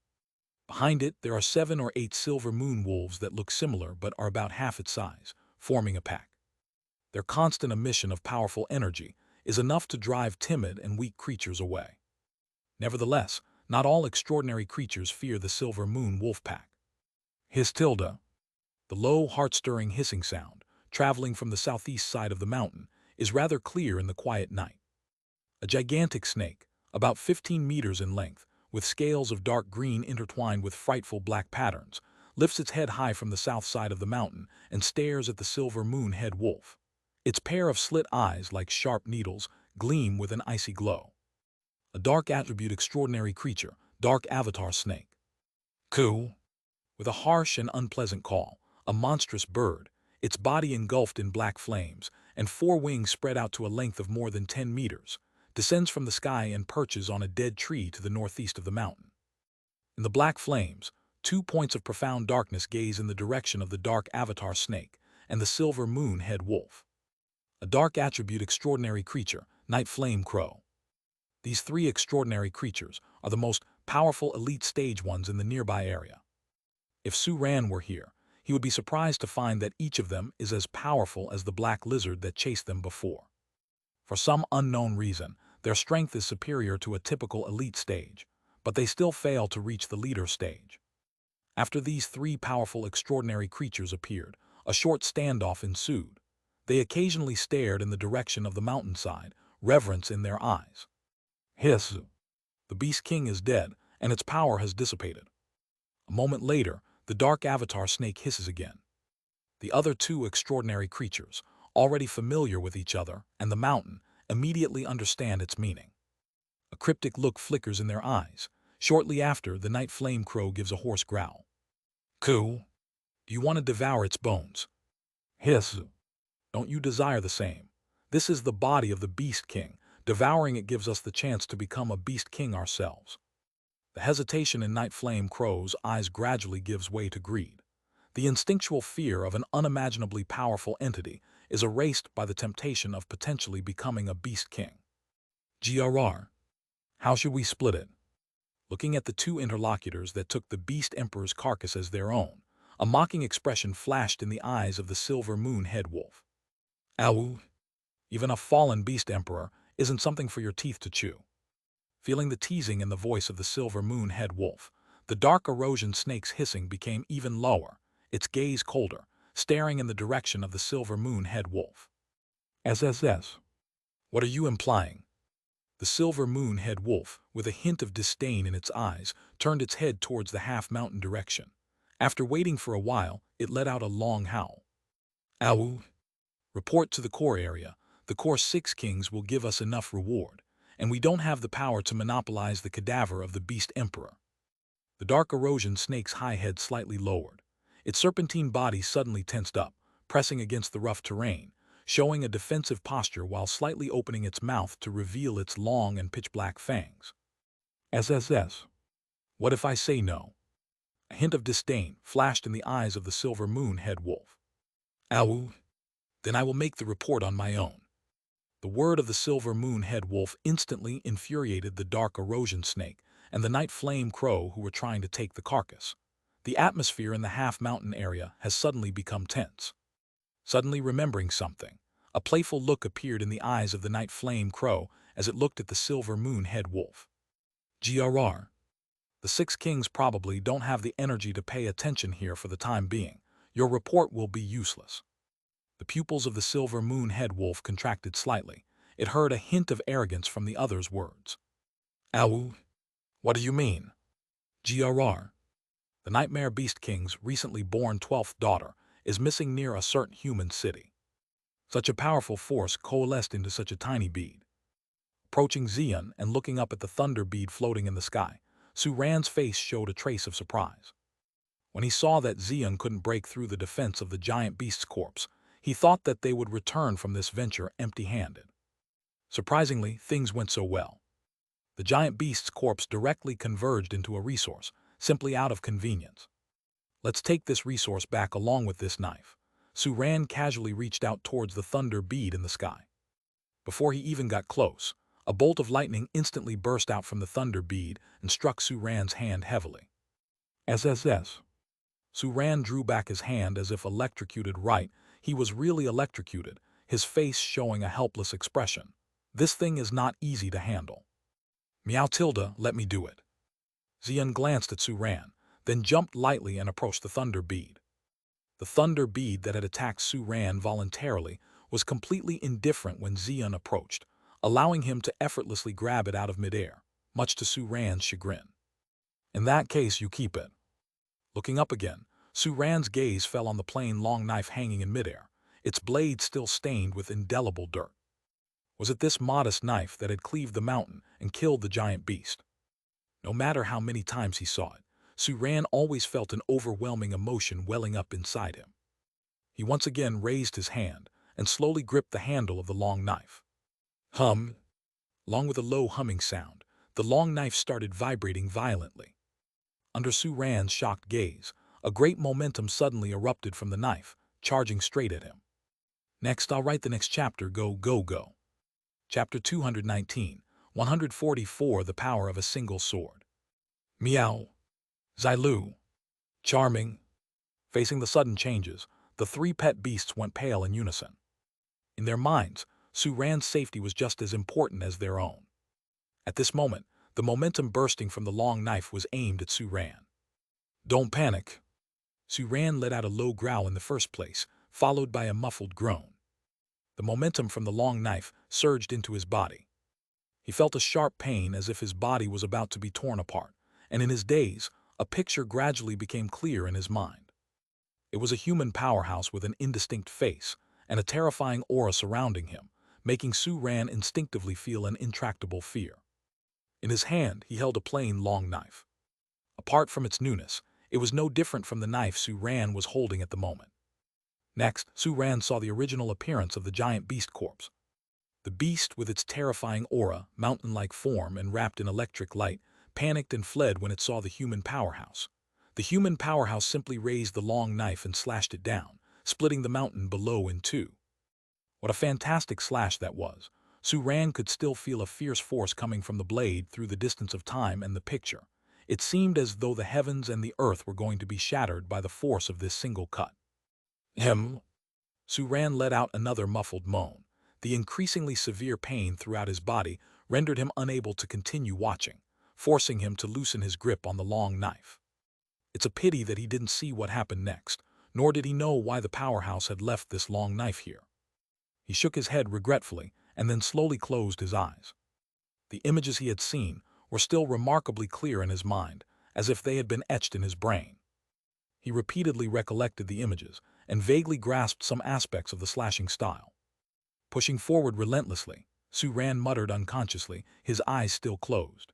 Behind it, there are 7 or 8 silver moon wolves that look similar but are about half its size, forming a pack. Their constant emission of powerful energy is enough to drive timid and weak creatures away. Nevertheless, not all extraordinary creatures fear the silver moon wolf pack. Hiss tilde. The low, heart-stirring hissing sound, traveling from the southeast side of the mountain, is rather clear in the quiet night. A gigantic snake, about 15 meters in length, with scales of dark green intertwined with frightful black patterns, lifts its head high from the south side of the mountain and stares at the silver moon head wolf. Its pair of slit eyes, like sharp needles, gleam with an icy glow. A dark attribute extraordinary creature, dark avatar snake. Coo. With a harsh and unpleasant call, a monstrous bird, its body engulfed in black flames, and 4 wings spread out to a length of more than 10 meters, descends from the sky and perches on a dead tree to the northeast of the mountain. In the black flames, 2 points of profound darkness gaze in the direction of the dark avatar snake and the silver moon head wolf. A dark attribute extraordinary creature, night flame crow. These 3 extraordinary creatures are the most powerful elite stage ones in the nearby area. If Suran were here, he would be surprised to find that each of them is as powerful as the black lizard that chased them before. For some unknown reason, their strength is superior to a typical elite stage, but they still fail to reach the leader stage. After these 3 powerful extraordinary creatures appeared, a short standoff ensued. They occasionally stared in the direction of the mountainside, reverence in their eyes. Hiss. The Beast King is dead, and its power has dissipated. A moment later, the dark avatar snake hisses again. The other 2 extraordinary creatures, already familiar with each other and the mountain, immediately understand its meaning. A cryptic look flickers in their eyes. Shortly after, the night flame crow gives a hoarse growl. Coo. Do you want to devour its bones? Hiss. Don't you desire the same? This is the body of the Beast King. Devouring it gives us the chance to become a Beast King ourselves. The hesitation in Night Flame Crow's eyes gradually gives way to greed. The instinctual fear of an unimaginably powerful entity is erased by the temptation of potentially becoming a Beast King. GRR. How should we split it? Looking at the 2 interlocutors that took the Beast Emperor's carcass as their own, a mocking expression flashed in the eyes of the Silver Moon head wolf. Ow! Even a fallen Beast Emperor isn't something for your teeth to chew. Feeling the teasing in the voice of the Silver Moon head wolf, the dark erosion snake's hissing became even lower, its gaze colder, staring in the direction of the Silver Moon head wolf. SSS. What are you implying? The Silver Moon head wolf, with a hint of disdain in its eyes, turned its head towards the half-mountain direction. After waiting for a while, it let out a long howl. Ow! Report to the core area. The core 6 kings will give us enough reward, and we don't have the power to monopolize the cadaver of the Beast Emperor. The dark erosion snake's high head slightly lowered. Its serpentine body suddenly tensed up, pressing against the rough terrain, showing a defensive posture while slightly opening its mouth to reveal its long and pitch-black fangs. SSS. What if I say no? A hint of disdain flashed in the eyes of the Silver Moon head wolf. Ow! Then I will make the report on my own. The word of the Silver Moon head wolf instantly infuriated the dark erosion snake and the night flame crow who were trying to take the carcass. The atmosphere in the half-mountain area has suddenly become tense. Suddenly remembering something, a playful look appeared in the eyes of the night flame crow as it looked at the Silver Moon head wolf. GRR. The 6 kings probably don't have the energy to pay attention here for the time being. Your report will be useless. The pupils of the Silver Moon head wolf contracted slightly. It heard a hint of arrogance from the other's words. Ow! What do you mean? GRR. The Nightmare Beast King's recently born 12th daughter is missing near a certain human city. Such a powerful force coalesced into such a tiny bead. Approaching Xian and looking up at the thunder bead floating in the sky, Suran's face showed a trace of surprise. When he saw that Xian couldn't break through the defense of the giant beast's corpse, he thought that they would return from this venture empty-handed. Surprisingly, things went so well. The giant beast's corpse directly converged into a resource, simply out of convenience. Let's take this resource back along with this knife. Su-ran casually reached out towards the thunder bead in the sky. Before he even got close, a bolt of lightning instantly burst out from the thunder bead and struck Su-ran's hand heavily. SSS. Su-ran drew back his hand as if electrocuted. Right, he was really electrocuted, his face showing a helpless expression. This thing is not easy to handle. Meow tilde, let me do it. Xian glanced at Su-ran, then jumped lightly and approached the thunder bead. The thunder bead that had attacked Su-ran voluntarily was completely indifferent when Xian approached, allowing him to effortlessly grab it out of midair, much to Su-ran's chagrin. In that case, you keep it. Looking up again, Su-ran's gaze fell on the plain long knife hanging in midair, its blade still stained with indelible dirt. Was it this modest knife that had cleaved the mountain and killed the giant beast? No matter how many times he saw it, Su-ran always felt an overwhelming emotion welling up inside him. He once again raised his hand and slowly gripped the handle of the long knife. Hum! Along with a low humming sound, the long knife started vibrating violently. Under Su-ran's shocked gaze, a great momentum suddenly erupted from the knife, charging straight at him. Next, I'll write the next chapter. Go, go, go. Chapter 219, 144. The Power of a Single Sword. Meow. Xilu. Charming. Facing the sudden changes, the three pet beasts went pale in unison. In their minds, Su-ran's safety was just as important as their own. At this moment, the momentum bursting from the long knife was aimed at Su-ran. Don't panic. Su-ran let out a low growl in the first place, followed by a muffled groan. The momentum from the long knife surged into his body. He felt a sharp pain as if his body was about to be torn apart, and in his daze, a picture gradually became clear in his mind. It was a human powerhouse with an indistinct face and a terrifying aura surrounding him, making Su-ran instinctively feel an intractable fear. In his hand, he held a plain long knife. Apart from its newness, it was no different from the knife Su-ran was holding at the moment. Next, Su-ran saw the original appearance of the giant beast corpse. The beast, with its terrifying aura, mountain-like form, and wrapped in electric light, panicked and fled when it saw the human powerhouse. The human powerhouse simply raised the long knife and slashed it down, splitting the mountain below in two. What a fantastic slash that was! Su-ran could still feel a fierce force coming from the blade through the distance of time and the picture. It seemed as though the heavens and the earth were going to be shattered by the force of this single cut. Su-ran let out another muffled moan. The increasingly severe pain throughout his body rendered him unable to continue watching, forcing him to loosen his grip on the long knife. It's a pity that he didn't see what happened next, nor did he know why the powerhouse had left this long knife here. He shook his head regretfully and then slowly closed his eyes. The images he had seen were still remarkably clear in his mind, as if they had been etched in his brain. He repeatedly recollected the images and vaguely grasped some aspects of the slashing style. Pushing forward relentlessly, Su-ran muttered unconsciously, his eyes still closed.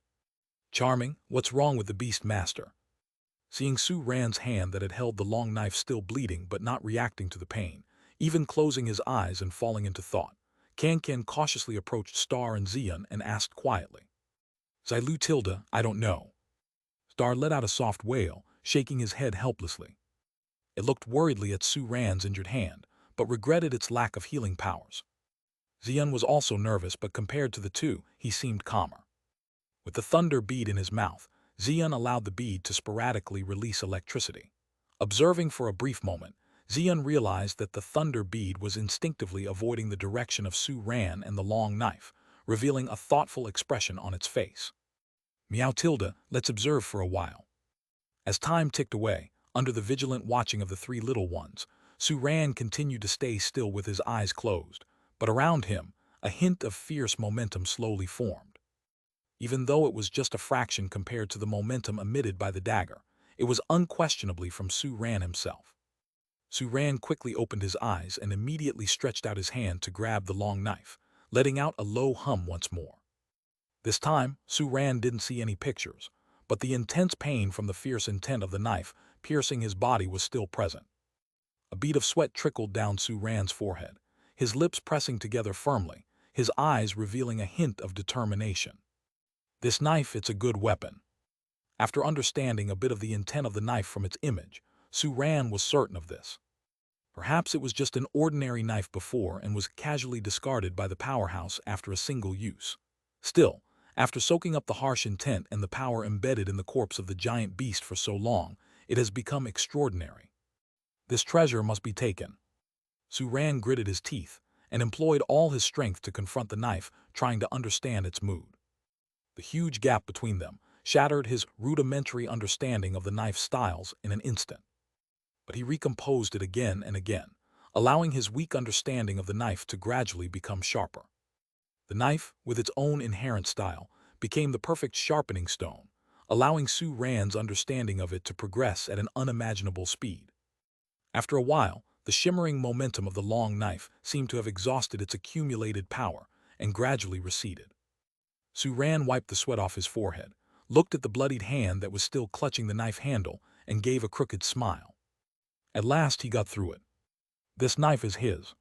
Charming, what's wrong with the beast master? Seeing Su-ran's hand that had held the long knife still bleeding but not reacting to the pain, even closing his eyes and falling into thought, Kan cautiously approached Star and Xian and asked quietly. Xilu tilde, I don't know. Star let out a soft wail, shaking his head helplessly. It looked worriedly at Su-ran's injured hand, but regretted its lack of healing powers. Xian was also nervous, but compared to the two, he seemed calmer. With the thunder bead in his mouth, Xian allowed the bead to sporadically release electricity. Observing for a brief moment, Xian realized that the thunder bead was instinctively avoiding the direction of Su-ran and the long knife, revealing a thoughtful expression on its face. Meow tilde, let's observe for a while. As time ticked away, under the vigilant watching of the three little ones, Su-ran continued to stay still with his eyes closed, but around him, a hint of fierce momentum slowly formed. Even though it was just a fraction compared to the momentum emitted by the dagger, it was unquestionably from Su-ran himself. Su-ran quickly opened his eyes and immediately stretched out his hand to grab the long knife, letting out a low hum once more. This time, Su-ran didn't see any pictures, but the intense pain from the fierce intent of the knife piercing his body was still present. A bead of sweat trickled down Su-ran's forehead, his lips pressing together firmly, his eyes revealing a hint of determination. This knife, it's a good weapon. After understanding a bit of the intent of the knife from its image, Su-ran was certain of this. Perhaps it was just an ordinary knife before and was casually discarded by the powerhouse after a single use. Still, after soaking up the harsh intent and the power embedded in the corpse of the giant beast for so long, it has become extraordinary. This treasure must be taken. Suran gritted his teeth and employed all his strength to confront the knife, trying to understand its mood. The huge gap between them shattered his rudimentary understanding of the knife's styles in an instant. But he recomposed it again and again, allowing his weak understanding of the knife to gradually become sharper. The knife, with its own inherent style, became the perfect sharpening stone, allowing Su Ran's understanding of it to progress at an unimaginable speed. After a while, the shimmering momentum of the long knife seemed to have exhausted its accumulated power and gradually receded. Su Ran wiped the sweat off his forehead, looked at the bloodied hand that was still clutching the knife handle, and gave a crooked smile. At last he got through it. This knife is his.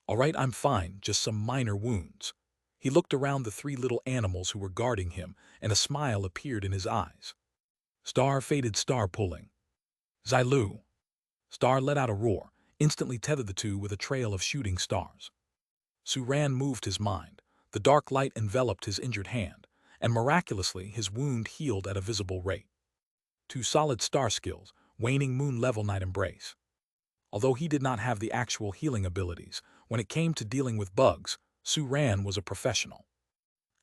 All right, I'm fine, just some minor wounds. He looked around the three little animals who were guarding him, and a smile appeared in his eyes. Star faded Star pulling. Zylu. Star let out a roar, instantly tethered the two with a trail of shooting stars. Suran moved his mind. The dark light enveloped his injured hand, and miraculously his wound healed at a visible rate. Two solid star skills, waning moon level night embrace. Although he did not have the actual healing abilities, when it came to dealing with bugs, Suran was a professional.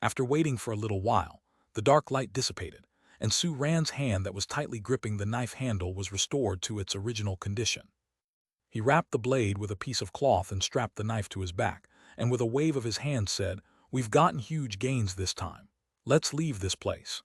After waiting for a little while, the dark light dissipated, and Suran's hand that was tightly gripping the knife handle was restored to its original condition. He wrapped the blade with a piece of cloth and strapped the knife to his back, and with a wave of his hand said, "We've gotten huge gains this time. Let's leave this place."